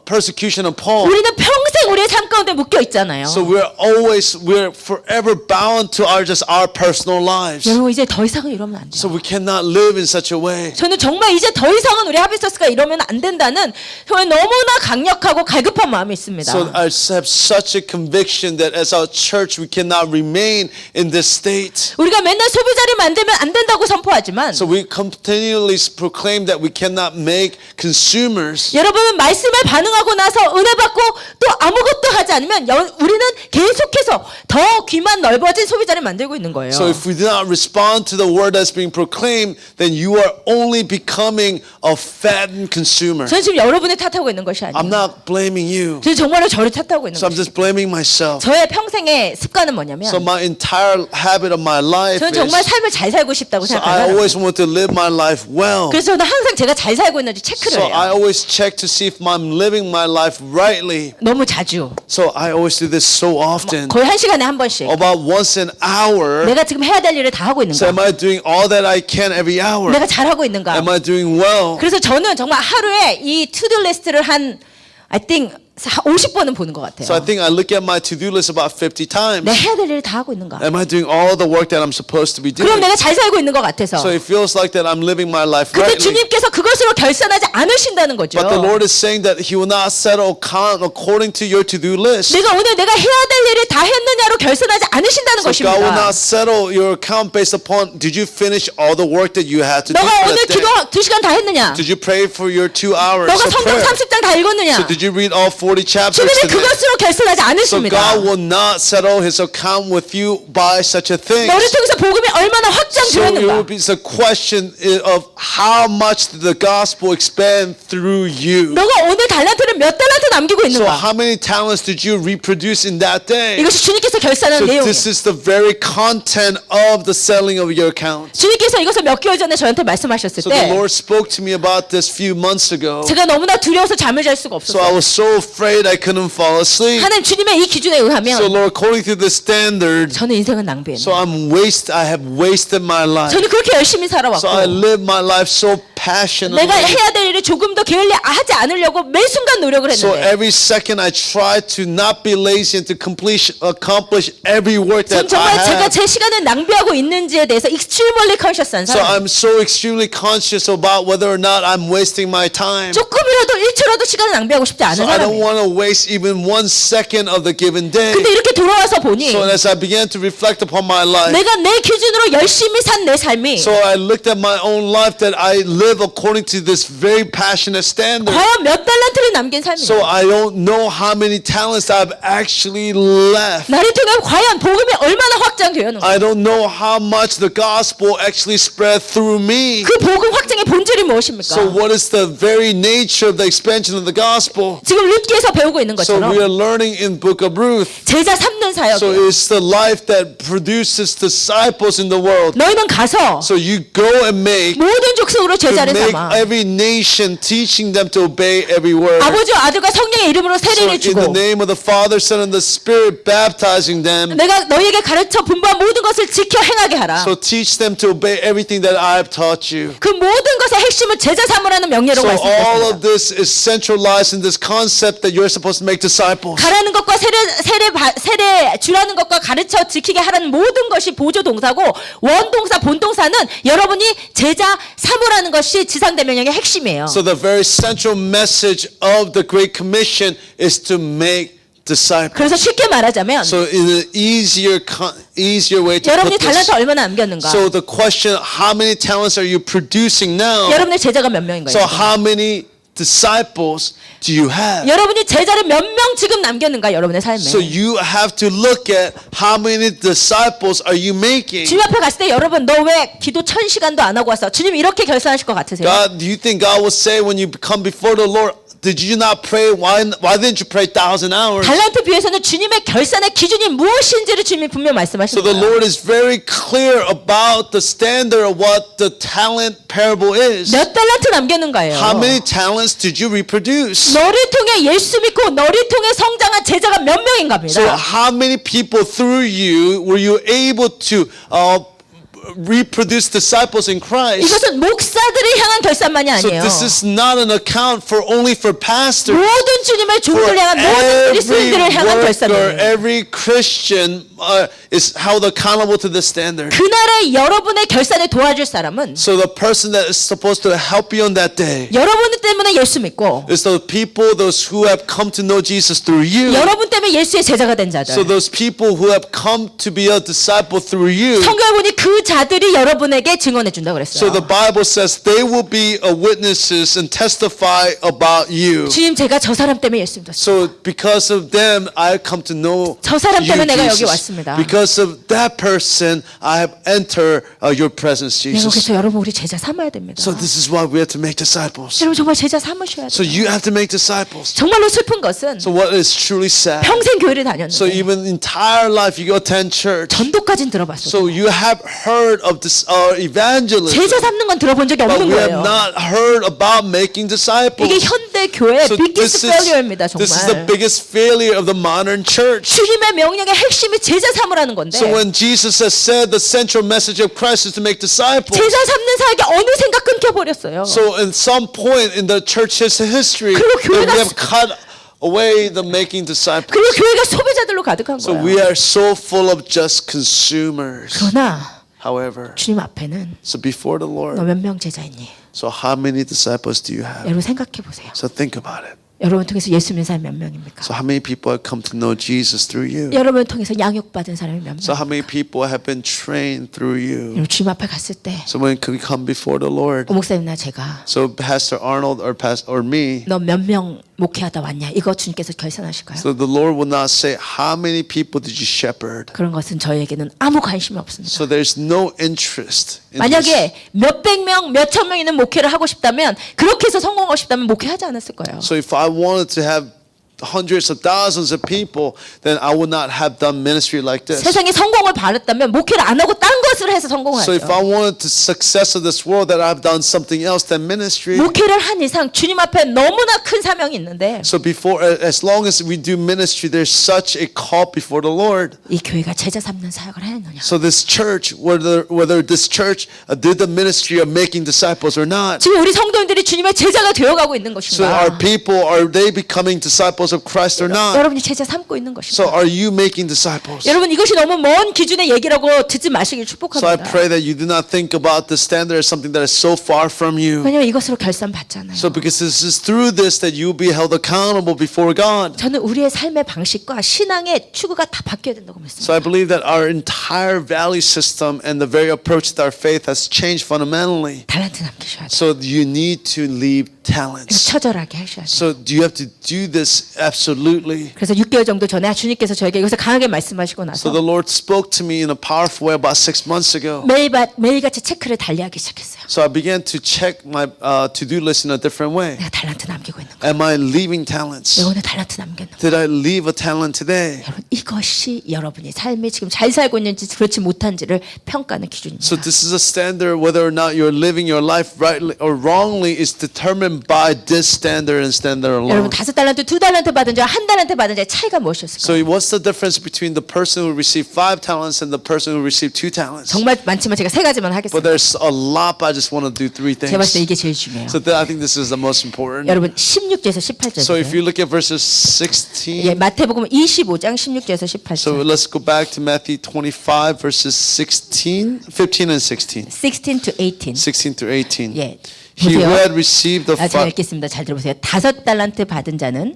Speaker 2: persecution of Paul.
Speaker 1: 우리는 평생 우리의 삶 가운데 묶여 있잖아요.
Speaker 2: So we're forever bound to our personal lives.
Speaker 1: 여러분 이제 더 이상은 이러면 안 돼요.
Speaker 2: So we cannot live in such a way.
Speaker 1: 저는 정말 이제 더 이상은 우리 하비서스가 이러면 안 된다는 정말 너무나 강력하고 갈급한 마음이 있습니다.
Speaker 2: So I have such a conviction that as our church we cannot remain in this state.
Speaker 1: 우리가 맨날 소비자를 만들면 안 된다고 선포하지만
Speaker 2: So we continually proclaim that we cannot make consumers.
Speaker 1: 여러분은 말씀에 반응하고 나서 은혜 받고 또 아무것도 하지 않으면 우리는 계속해서 더 귀만 넓어진 소비자를 만들고 있는 거예요.
Speaker 2: So if we do not respond to the word that's being proclaimed, then you are only becoming a fattened consumer.
Speaker 1: 저는 지금 여러분을 탓하고 있는 것이
Speaker 2: I'm
Speaker 1: 아니에요.
Speaker 2: not blaming you.
Speaker 1: 저는 정말로 저를 탓하고 있는
Speaker 2: So I'm
Speaker 1: 거예요.
Speaker 2: just blaming myself.
Speaker 1: 저의 평생의 습관은 뭐냐면
Speaker 2: So my entire habit of my life
Speaker 1: 저는 정말
Speaker 2: is
Speaker 1: 삶을 잘 살고 싶다고
Speaker 2: so I
Speaker 1: 생각하는
Speaker 2: always want to live my life well.
Speaker 1: 그래서 저는 항상 제가 잘 살고 있는지 체크를
Speaker 2: So I
Speaker 1: 해요.
Speaker 2: always check to see if I'm living my life rightly.
Speaker 1: 너무 자주
Speaker 2: So I always do this so often.
Speaker 1: 거의 한 시간에 한 번씩
Speaker 2: About once an hour.
Speaker 1: 내가 지금 해야 될 일을 다 하고
Speaker 2: So
Speaker 1: 있는가?
Speaker 2: am I doing all that I can every hour?
Speaker 1: 내가 잘하고 있는가?
Speaker 2: Am I doing well?
Speaker 1: 그래서 저는 정말 하루에 이 투두 리스트를 한 I think 50번은 보는 것 같아요.
Speaker 2: So I think I look at my to-do list about 50 times.
Speaker 1: 내 해야 될 일을 다 하고 있는가?
Speaker 2: Am I doing all the work that I'm supposed to be
Speaker 1: 그럼
Speaker 2: doing?
Speaker 1: 내가 잘 살고 있는 것 같아서.
Speaker 2: So it feels like that I'm living my life
Speaker 1: 근데
Speaker 2: rightly.
Speaker 1: 주님께서 그것으로 결산하지 않으신다는 거죠.
Speaker 2: But the Lord is saying that He will not settle account according to your to-do list.
Speaker 1: 내가 오늘 내가 해야 될 일을 다 했느냐로 결산하지 않으신다는
Speaker 2: So God will
Speaker 1: 것입니다.
Speaker 2: not settle your account based upon did you finish all the work that you had to do
Speaker 1: 너가
Speaker 2: for
Speaker 1: 오늘
Speaker 2: that
Speaker 1: 기도
Speaker 2: day?
Speaker 1: 2시간 다 했느냐?
Speaker 2: Did you pray for your 2 hours
Speaker 1: 너가
Speaker 2: of
Speaker 1: 성경
Speaker 2: prayer?
Speaker 1: 30장 다 읽었느냐?
Speaker 2: So did you read all 40 chapters
Speaker 1: 주님이
Speaker 2: today?
Speaker 1: 그것으로 결산하지
Speaker 2: So
Speaker 1: 않으십니다.
Speaker 2: God will not settle His account with you by such a thing.
Speaker 1: 너를 통해서 복음이 얼마나
Speaker 2: So it
Speaker 1: 확장되었는가?
Speaker 2: will be the question of how much did the gospel expand through you.
Speaker 1: 너가 오늘 달란트를 몇 달란트 남기고
Speaker 2: So
Speaker 1: 있는가?
Speaker 2: how many talents did you reproduce in that day?
Speaker 1: 이것이 주님께서 결산하는
Speaker 2: So
Speaker 1: 내용이에요.
Speaker 2: this is the very content of the selling of your account.
Speaker 1: 주님께서 이것을 몇 개월 전에 저한테 말씀하셨을
Speaker 2: So the
Speaker 1: 때
Speaker 2: Lord spoke to me about this few months ago.
Speaker 1: 제가 너무나 두려워서 잠을 잘 수가
Speaker 2: So I
Speaker 1: 없었어요.
Speaker 2: was so afraid I couldn't fall asleep.
Speaker 1: 하나님 주님의 이 기준에
Speaker 2: So
Speaker 1: 의하면
Speaker 2: Lord, according to the standard,
Speaker 1: 저는 인생은
Speaker 2: so
Speaker 1: 낭비했네요.
Speaker 2: I have wasted my life.
Speaker 1: 저는 그렇게 열심히
Speaker 2: So I
Speaker 1: 살아왔고
Speaker 2: live my life so passionately.
Speaker 1: 내가 해야 될 일을 조금 더 게을리하지 않으려고 매 순간 노력을
Speaker 2: So
Speaker 1: 했는데
Speaker 2: every second I try to not be lazy and to accomplish every work
Speaker 1: 전
Speaker 2: that I
Speaker 1: 정말 제가
Speaker 2: have.
Speaker 1: 제 시간을 낭비하고 있는지에 대해서 extremely conscious한
Speaker 2: So
Speaker 1: 사람.
Speaker 2: I'm so extremely conscious about whether or not I'm wasting my time.
Speaker 1: 조금이라도 1초라도 시간을 낭비하고 싶지 않은
Speaker 2: So I don't
Speaker 1: 사람이에요.
Speaker 2: want to waste even 1 second of the given day.
Speaker 1: 근데 이렇게 돌아와서 보니
Speaker 2: So as I began to reflect upon my life,
Speaker 1: 내가 내 기준으로 열심히 산 내 삶이
Speaker 2: so I looked at my own life that I live according to this very passionate standard.
Speaker 1: 과연 몇 달란트를 남긴
Speaker 2: So
Speaker 1: 삶이에요.
Speaker 2: I don't know how many talents I've actually left.
Speaker 1: 나를 통해 과연 복음이 얼마나 확장되었는가.
Speaker 2: I don't know how much the gospel actually spread through me.
Speaker 1: 그 복음 확장의 본질이 무엇입니까?
Speaker 2: So what is the very nature of the expansion of the gospel?
Speaker 1: 지금 룻기에서 배우고 있는
Speaker 2: So we are
Speaker 1: 것처럼
Speaker 2: learning in Book of Ruth.
Speaker 1: 제자 삼는 사역.
Speaker 2: So it's the life that produces disciples in the world.
Speaker 1: 너희는 가서
Speaker 2: So you go and make
Speaker 1: 모든 족속으로 제자를
Speaker 2: make
Speaker 1: 삼아
Speaker 2: every nation, teaching them to obey every word.
Speaker 1: 아버지와 아들과 성령의 이름으로
Speaker 2: So
Speaker 1: 세례를
Speaker 2: in the
Speaker 1: 주고
Speaker 2: name of the Father, Son, and the Spirit, baptizing them.
Speaker 1: 내가 너희에게 가르쳐 분부한 모든 것을 지켜 행하게 하라.
Speaker 2: So teach them to obey everything that I have taught you.
Speaker 1: 그 모든 것의 핵심은 제자 삼으라는 명예라고
Speaker 2: So all
Speaker 1: 말씀드렸습니다.
Speaker 2: of this is centralized in this concept that you're supposed to make disciples.
Speaker 1: 가라는 것과 세례 주라는 것과 가르쳐 지키게 하라는 모든 것이 보조 동사고 원동사 본동사는 여러분이 제자 삼으라는 것이 지상대명령의 핵심이에요.
Speaker 2: So the very central message of the Great Commission is to make disciples.
Speaker 1: 그래서 쉽게 말하자면
Speaker 2: So in an easier way to
Speaker 1: 여러분이
Speaker 2: put this.
Speaker 1: 달란트 얼마나 남겼는가?
Speaker 2: So the question, how many talents are you producing now?
Speaker 1: 여러분의 제자가 몇 명인
Speaker 2: So
Speaker 1: 거예요?
Speaker 2: how many disciples do you have?
Speaker 1: 여러분이 제자를 몇 명 지금 남겼는가? 여러분의 삶에.
Speaker 2: So you have to look at how many disciples are you making?
Speaker 1: 주님 앞에 갔을 때 여러분 너 왜 기도 1000시간도 안 하고 왔어? 주님 이렇게 결산하실 것 같으세요?
Speaker 2: God, do you think God will say when you come before the Lord, did you not pray? Why didn't you pray 1,000 hours?
Speaker 1: 달란트 비유에서는 주님의 결산의 기준이 무엇인지를 주님이 분명
Speaker 2: So
Speaker 1: 말씀하십니다.
Speaker 2: the Lord is very clear about the standard of what the talent parable is.
Speaker 1: 몇 달란트 남겼는가요?
Speaker 2: How many talents did you reproduce?
Speaker 1: 너를 통해 예수 믿고 너를 통해 성장한 제자가 몇 명인가입니다.
Speaker 2: So how many people through you were you able to reproduce disciples in Christ?
Speaker 1: 이것은 목사들을 향한 결산만이
Speaker 2: So
Speaker 1: 아니에요.
Speaker 2: this is not an account for only for pastors.
Speaker 1: 모든 주님의
Speaker 2: For
Speaker 1: 종들을 향한 모든
Speaker 2: every
Speaker 1: 그리스도인들을 향한
Speaker 2: worker,
Speaker 1: 결산이에요.
Speaker 2: every Christian is held accountable to this standard.
Speaker 1: 그날에 여러분의 결산에 도와줄 사람은
Speaker 2: So the person that is supposed to help you on that day
Speaker 1: 여러분 때문에 예수 믿고
Speaker 2: is the people, those who have come to know Jesus through you.
Speaker 1: 여러분 때문에 예수의 제자가 된 자들.
Speaker 2: So those people who have come to be a disciple through you.
Speaker 1: 성경에 보니 그 자들이 여러분에게 증언해 준다고
Speaker 2: So
Speaker 1: 그랬어요.
Speaker 2: the Bible says they will be witnesses and testify about you.
Speaker 1: 주님 제가 저 사람 때문에 예수 믿었어요.
Speaker 2: So because of them, I have come to know
Speaker 1: 저 사람
Speaker 2: you,
Speaker 1: 때문에 내가 여기
Speaker 2: Jesus.
Speaker 1: 왔습니다.
Speaker 2: Because of that person, I have entered your presence,
Speaker 1: 내가
Speaker 2: Jesus.
Speaker 1: 그래서 여러분 우리 제자 삼아야 됩니다.
Speaker 2: So this is why we have to make disciples.
Speaker 1: 여러분 정말 제자 삼으셔야
Speaker 2: So
Speaker 1: 돼요.
Speaker 2: you have to make disciples.
Speaker 1: 정말로 슬픈 것은
Speaker 2: So what is truly sad?
Speaker 1: 평생 교회를
Speaker 2: So
Speaker 1: 다녔는데
Speaker 2: even entire life you attend church.
Speaker 1: 전도까지는 들어봤어요.
Speaker 2: So you have heard of this evangelism,
Speaker 1: 제자 삼는 건 들어본 적이
Speaker 2: but
Speaker 1: 없는
Speaker 2: we have
Speaker 1: 거예요.
Speaker 2: not heard about making disciples.
Speaker 1: 이게 현대 교회의
Speaker 2: So
Speaker 1: biggest failure입니다.
Speaker 2: this is the
Speaker 1: 정말.
Speaker 2: biggest failure of the modern church.
Speaker 1: 주님의 명령의 핵심이 제자 삼으라는 건데
Speaker 2: So when Jesus has said the central message of Christ is to make disciples,
Speaker 1: 제자 삼는 사역이 어느샌가 끊겨버렸어요.
Speaker 2: so in some point in the church's history,
Speaker 1: 그리고
Speaker 2: that we
Speaker 1: 교회가
Speaker 2: have cut away the making disciples.
Speaker 1: 그리고 교회가 소비자들로 가득한
Speaker 2: So
Speaker 1: 거예요.
Speaker 2: we are so full of just consumers.
Speaker 1: 그러나
Speaker 2: However,
Speaker 1: 주님 앞에는
Speaker 2: so before the
Speaker 1: 너
Speaker 2: Lord,
Speaker 1: 몇 명 제자 있니?
Speaker 2: so how many disciples do you have?
Speaker 1: 여러분 생각해 보세요.
Speaker 2: So think about it.
Speaker 1: 여러분 통해서 예수 믿는 사람이 몇 명입니까?
Speaker 2: So how many people have come to know Jesus through you?
Speaker 1: 여러분 통해서 양육받은 사람이 몇 명?
Speaker 2: So how many people have been trained through you?
Speaker 1: 여러분 주님 앞에 갔을 때
Speaker 2: So when we come before the Lord,
Speaker 1: 목사님나 제가
Speaker 2: so Pastor Arnold or me,
Speaker 1: 너 몇 명 목회하다 왔냐? 이거 주님께서 결산하실까요?
Speaker 2: so the Lord will not say, how many people did you shepherd?
Speaker 1: 그런 것은 저에게는 아무 관심이 없습니다.
Speaker 2: So there's no interest in this.
Speaker 1: 만약에 몇백 명, 몇천 명 있는 목회를 하고 싶다면 그렇게 해서 성공하고 싶다면 목회하지 않았을 거예요.
Speaker 2: So if I wanted to have hundreds of thousands of people, then I would not have done ministry like this.
Speaker 1: 세상에 성공을 바랬다면 목회를 안 하고 딴 것을 해서
Speaker 2: So
Speaker 1: 성공하죠.
Speaker 2: if I wanted the success of this world, that I've done something else than ministry.
Speaker 1: 목회를 한 이상 주님 앞에 너무나 큰 사명이 있는데
Speaker 2: So before, as long as we do ministry, there's such a call before the Lord.
Speaker 1: 이 교회가 제자 삼는 사역을 했느냐?
Speaker 2: So this church, whether this church did the ministry of making disciples or not.
Speaker 1: 지금 우리 성도님들이 주님의 제자가 되어가고 있는
Speaker 2: So our
Speaker 1: 것인가?
Speaker 2: people, are they becoming disciples of Christ or not?
Speaker 1: 여러분이 제자 삼고 있는
Speaker 2: So
Speaker 1: 것인가?
Speaker 2: are you making disciples?
Speaker 1: 여러분 이것이 너무 먼 기준의 얘기라고 듣지 마시길
Speaker 2: So I
Speaker 1: 축복합니다.
Speaker 2: pray that you do not think about the standard as something that is so far from you.
Speaker 1: 왜냐하면 이것으로 결산 받잖아요.
Speaker 2: So because this is through this that you will be held accountable before God.
Speaker 1: 저는 우리의 삶의 방식과 신앙의 추구가 다 바뀌어야 된다고 믿습니다.
Speaker 2: So I believe that our entire value system and the very approach to our faith has changed fundamentally.
Speaker 1: 달란트 남기셔야 돼요.
Speaker 2: So you need to leave talents.
Speaker 1: 처절하게 하셔야 돼요.
Speaker 2: So do you have to do this absolutely?
Speaker 1: 그래서 6개월 정도 전에 주님께서 저에게 이것을 강하게 말씀하시고
Speaker 2: So
Speaker 1: 나서
Speaker 2: the Lord spoke to me in a powerful way about 6 months ago.
Speaker 1: 매일같이 체크를 달리하기 시작했어요.
Speaker 2: So I began to check my to-do list in a different way.
Speaker 1: 내가 달란트 남기고 있는 거.
Speaker 2: Am I leaving talents?
Speaker 1: 내가 오늘 달란트 남겼는 거.
Speaker 2: Did I leave a talent today?
Speaker 1: 여러분 이것이 여러분이 삶이 지금 잘 살고 있는지 그렇지 못한지를 평가하는 기준입니다.
Speaker 2: So this is a standard whether or not you're living your life rightly or wrongly is determined by this standard and standard
Speaker 1: 여러분
Speaker 2: alone.
Speaker 1: 5달란트, 2달란트 받은 자와 1달란트 받은 자의 차이가
Speaker 2: So
Speaker 1: 무엇이었을까요?
Speaker 2: what's the difference between the person who received 5 talents and the person who received 2 talents?
Speaker 1: 정말 많지만 제가 3가지만
Speaker 2: But
Speaker 1: 하겠습니다.
Speaker 2: there's a lot, but I just want to do 3
Speaker 1: 제가 봤을 때
Speaker 2: things.
Speaker 1: 이게 제일 중요해요.
Speaker 2: So I think this is the most important.
Speaker 1: 여러분 16절에서 18절.
Speaker 2: So if you look at verses
Speaker 1: 예,
Speaker 2: 16,
Speaker 1: 마태복음 25장 16절에서
Speaker 2: so
Speaker 1: 18절.
Speaker 2: let's go back to Matthew 25 verses 15 and 16.
Speaker 1: 16 to 18.
Speaker 2: 16 to 18.
Speaker 1: 예.
Speaker 2: He who
Speaker 1: 보세요.
Speaker 2: had received the
Speaker 1: 제가
Speaker 2: 5
Speaker 1: 읽겠습니다. 잘 들어보세요. 5달란트 받은 자는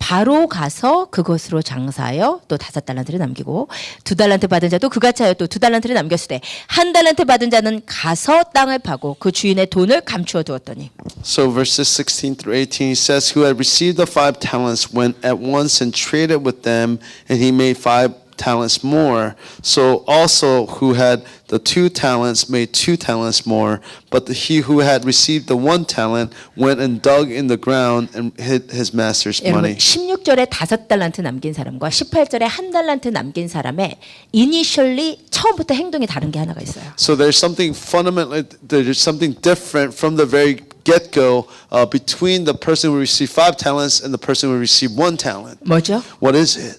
Speaker 1: 바로 가서 그것으로 장사하여 또 5달란트를 남기고 2달란트 받은 자도 그같이 하여 또 2달란트를 남겼을 때 1달란트 받은 자는 가서 땅을 파고 그 주인의 돈을 감추어 두었더니.
Speaker 2: So verses 16 through 18 he says, who had received the 5 talents went at once and traded with them, and he made 5 talents more. So also who had the 2 talents made 2 talents more. But he who had received the 1 talent went and dug in the ground and hid his master's
Speaker 1: 여러분
Speaker 2: money.
Speaker 1: 16절에 5달란트 남긴 사람과 18절에 1달란트 남긴 사람의 이니셜리 처음부터 행동이 다른 게 하나가 있어요.
Speaker 2: So there's something fundamental, there's something different from the very get-go between the person who received 5 talents and the person who received 1 talent.
Speaker 1: 뭐죠?
Speaker 2: What is it?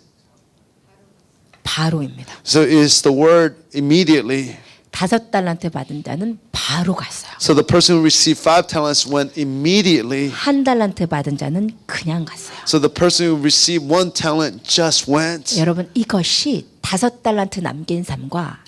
Speaker 1: 바로입니다.
Speaker 2: So it's the word immediately.
Speaker 1: 5달란트 받은 자는 바로 갔어요.
Speaker 2: So the person who received 5 talents went immediately.
Speaker 1: 1달란트 받은 자는 그냥 갔어요.
Speaker 2: So the person who received 1 talent just went.
Speaker 1: 여러분 이것이 5달란트 남긴 삶과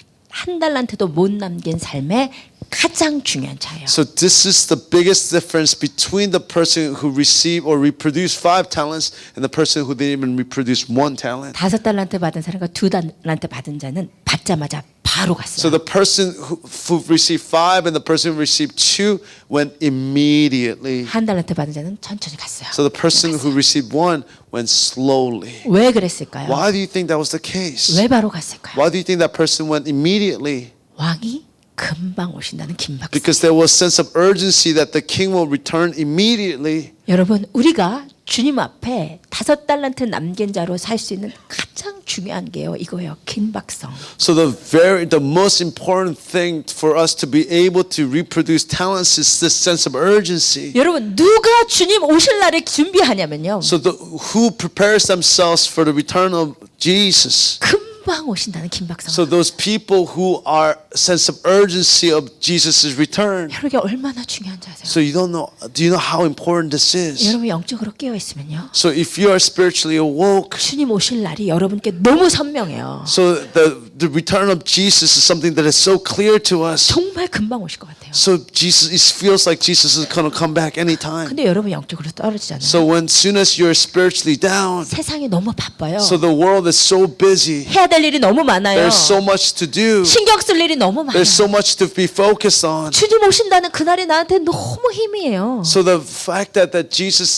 Speaker 1: 1달란트도 못 남긴 삶의 가장 중요한 차이예요.
Speaker 2: So this is the biggest difference between the person who received or reproduced 5 talents and the person who didn't even reproduce 1 talent.
Speaker 1: 5달란트 받은 사람과 2달란트 받은 자는 받자마자 바로
Speaker 2: So
Speaker 1: 갔어요.
Speaker 2: the person who received 5 and the person who received 2 went immediately.
Speaker 1: 1달란트 받은 자는 천천히 갔어요.
Speaker 2: So the person who received 1 went slowly.
Speaker 1: 왜 그랬을까요?
Speaker 2: Why do you think that was the case?
Speaker 1: 왜 바로 갔을까요?
Speaker 2: Why do you think that person went immediately?
Speaker 1: 왕이 금방 오신다는 긴박감.
Speaker 2: Because there was a sense of urgency that the king will return immediately.
Speaker 1: 여러분 우리가 주님 앞에 5달란트 남긴 자로 살 수 있는 가장 중요한 게요 이거예요. 긴박성.
Speaker 2: So the most important thing for us to be able to reproduce talents is this sense of urgency.
Speaker 1: 여러분 누가 주님 오실 날을 준비하냐면요.
Speaker 2: So who prepares themselves for the return of Jesus?
Speaker 1: 금방 금방 오신다는 긴박성.
Speaker 2: So those people who are sense of urgency of Jesus' return.
Speaker 1: 여러분 이게 얼마나 중요한지 아세요?
Speaker 2: So you don't know. Do you know how important this is?
Speaker 1: 여러분 영적으로 깨어 있으면요.
Speaker 2: So if you are spiritually awoke,
Speaker 1: 주님 오실 날이 여러분께 너무 선명해요.
Speaker 2: so the return of Jesus is something that is so clear to us.
Speaker 1: 정말 금방 오실 것 같아요.
Speaker 2: So Jesus, it feels like Jesus is going to come back anytime.
Speaker 1: 근데 여러분 영적으로 떨어지잖아요.
Speaker 2: So when soon as you're spiritually down,
Speaker 1: 세상이 너무 바빠요.
Speaker 2: so the world is so busy.
Speaker 1: 해야 될 일이 너무 많아요.
Speaker 2: There's so much to do.
Speaker 1: 신경 쓸 일이 너무 많아요.
Speaker 2: There's so much to be focused on.
Speaker 1: 주님 오신다는 그날이 나한테 너무 힘이에요.
Speaker 2: So the fact that the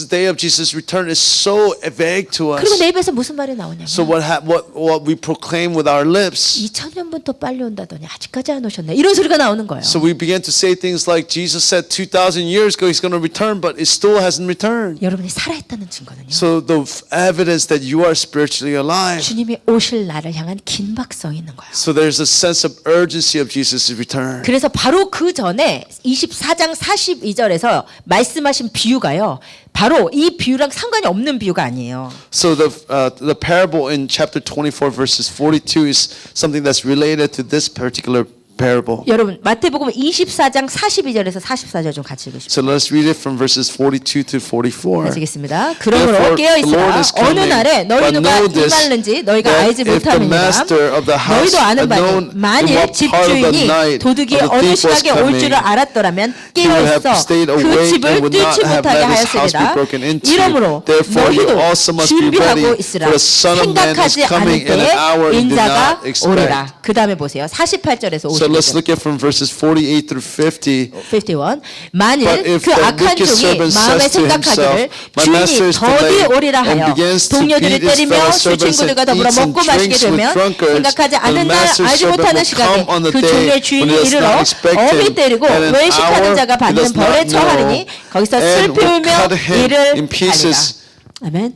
Speaker 2: day of Jesus' return is so vague to
Speaker 1: 그리고
Speaker 2: us.
Speaker 1: 내 입에서 무슨 말이 나오냐면
Speaker 2: So what we proclaim with our lips.
Speaker 1: 2000년부터 빨리 온다더니 아직까지 안 오셨네. 이런 소리가 나오는 거예요.
Speaker 2: So we begin to say things like Jesus said 2,000 years ago he's going to return, but it still hasn't returned.
Speaker 1: 여러분이 살아있다는 증거는요.
Speaker 2: So the evidence that you are spiritually alive.
Speaker 1: 주님이 오실 날을 향한 긴박성이 있는 거예요.
Speaker 2: So there's a sense of urgency of Jesus' return.
Speaker 1: 그래서 바로 그 전에 24장 42절에서 말씀하신 비유가요. 바로 이 비유랑 상관이 없는 비유가 아니에요.
Speaker 2: So the parable in chapter 24 verses 42 is something that's related to this particular parable.
Speaker 1: 여러분 마태복음 24장 42절에서 44절 좀 같이 읽으십시오.
Speaker 2: So let's read it from verses 42 to 44.
Speaker 1: 가지겠습니다. 그러므로
Speaker 2: Therefore,
Speaker 1: 깨어
Speaker 2: the Lord
Speaker 1: 있으라.
Speaker 2: is
Speaker 1: 어느
Speaker 2: coming,
Speaker 1: 날에 너희
Speaker 2: but
Speaker 1: 누가
Speaker 2: know this,
Speaker 1: 임할는지 너희가
Speaker 2: that
Speaker 1: 알지
Speaker 2: if the
Speaker 1: 못함이니라.
Speaker 2: master of the house
Speaker 1: 너희도 아는
Speaker 2: had
Speaker 1: 바니
Speaker 2: known in
Speaker 1: 만일
Speaker 2: what part of the
Speaker 1: 집주인이
Speaker 2: night
Speaker 1: 도둑이
Speaker 2: of the
Speaker 1: 어느
Speaker 2: thief was
Speaker 1: 시각에 올
Speaker 2: coming,
Speaker 1: 줄을 알았더라면
Speaker 2: he would have
Speaker 1: 깨어 있어
Speaker 2: stayed
Speaker 1: 그
Speaker 2: awake
Speaker 1: 집을
Speaker 2: and would not
Speaker 1: 뚫지
Speaker 2: have
Speaker 1: 못하게
Speaker 2: let his house be
Speaker 1: 하였으리라.
Speaker 2: broken into.
Speaker 1: 이러므로
Speaker 2: Therefore you
Speaker 1: 너희도
Speaker 2: also must be
Speaker 1: 준비하고
Speaker 2: ready,
Speaker 1: 있으라.
Speaker 2: for the Son of Man is
Speaker 1: 생각하지 않을
Speaker 2: coming in an
Speaker 1: 때에
Speaker 2: hour you do
Speaker 1: 인자가
Speaker 2: not expect.
Speaker 1: 오리라. 그 다음에 보세요. 48절에서
Speaker 2: So let's
Speaker 1: 50절.
Speaker 2: look at from verses 48 through 50.
Speaker 1: 51. 만일
Speaker 2: But if
Speaker 1: 그
Speaker 2: the
Speaker 1: 악한
Speaker 2: wicked
Speaker 1: 종이
Speaker 2: servant
Speaker 1: 마음에
Speaker 2: says to
Speaker 1: 생각하기를
Speaker 2: himself, My master
Speaker 1: 주인이
Speaker 2: is
Speaker 1: 더디
Speaker 2: delayed,
Speaker 1: 오리라
Speaker 2: and
Speaker 1: 하여
Speaker 2: begins to
Speaker 1: 동료들을
Speaker 2: beat his
Speaker 1: 때리며
Speaker 2: fellow
Speaker 1: 술
Speaker 2: servants
Speaker 1: 친구들과
Speaker 2: and
Speaker 1: 더불어
Speaker 2: eats and
Speaker 1: 먹고 마시게
Speaker 2: drinks with
Speaker 1: 되면
Speaker 2: drunkards,
Speaker 1: 생각하지
Speaker 2: the
Speaker 1: 않는 날
Speaker 2: master's
Speaker 1: 알지
Speaker 2: servant
Speaker 1: 못하는
Speaker 2: will
Speaker 1: 시각에
Speaker 2: come on the
Speaker 1: 그
Speaker 2: day
Speaker 1: 종의
Speaker 2: when
Speaker 1: 주인이
Speaker 2: he does
Speaker 1: 이르러
Speaker 2: not expect
Speaker 1: 어미
Speaker 2: him,
Speaker 1: 때리고
Speaker 2: and an
Speaker 1: 외식하는
Speaker 2: hour
Speaker 1: 자가
Speaker 2: he
Speaker 1: 받는
Speaker 2: does not
Speaker 1: 벌에
Speaker 2: know,
Speaker 1: 처하리니 거기서
Speaker 2: and will
Speaker 1: 슬피우며
Speaker 2: cut him
Speaker 1: 이를
Speaker 2: in
Speaker 1: 하리라.
Speaker 2: pieces.
Speaker 1: 아멘.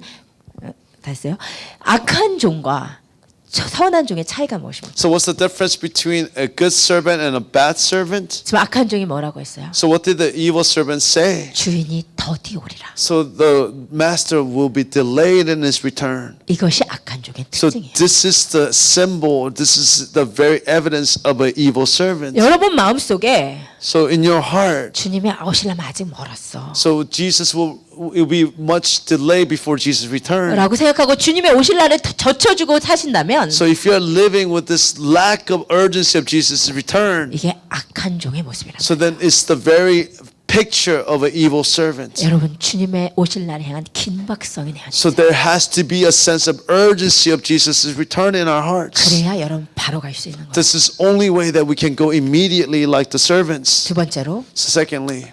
Speaker 1: 다 했어요? 악한 종과 선한 종의 차이가 무엇입니까?
Speaker 2: So what's the difference between a good servant and a bad servant?
Speaker 1: 지금 악한 종이 뭐라고 했어요?
Speaker 2: So what did the evil servant say?
Speaker 1: 주인이 더디 오리라.
Speaker 2: So the master will be delayed in his return.
Speaker 1: 이것이 악한 종의
Speaker 2: So
Speaker 1: 특징이에요.
Speaker 2: this is the symbol, this is the very evidence of an evil servant.
Speaker 1: 여러분 마음속에
Speaker 2: So in your heart,
Speaker 1: 주님이 오시려면 아직 멀었어
Speaker 2: so Jesus will be much delayed before Jesus returns.
Speaker 1: 라고 생각하고 주님의 오실 날을 젖혀주고 사신다면
Speaker 2: So if you're living with this lack of urgency of Jesus' return,
Speaker 1: 이게 악한 종의 모습이랍니다.
Speaker 2: so then it's the very picture of an evil servant.
Speaker 1: 여러분 주님의 오실 날을 향한 긴박성이 내야
Speaker 2: So there has to be a sense of urgency of Jesus' return in our hearts.
Speaker 1: 그래야 여러분 바로 갈 수 있는 거예요.
Speaker 2: This is only way that we can go immediately like the servants.
Speaker 1: 두 번째로
Speaker 2: So secondly,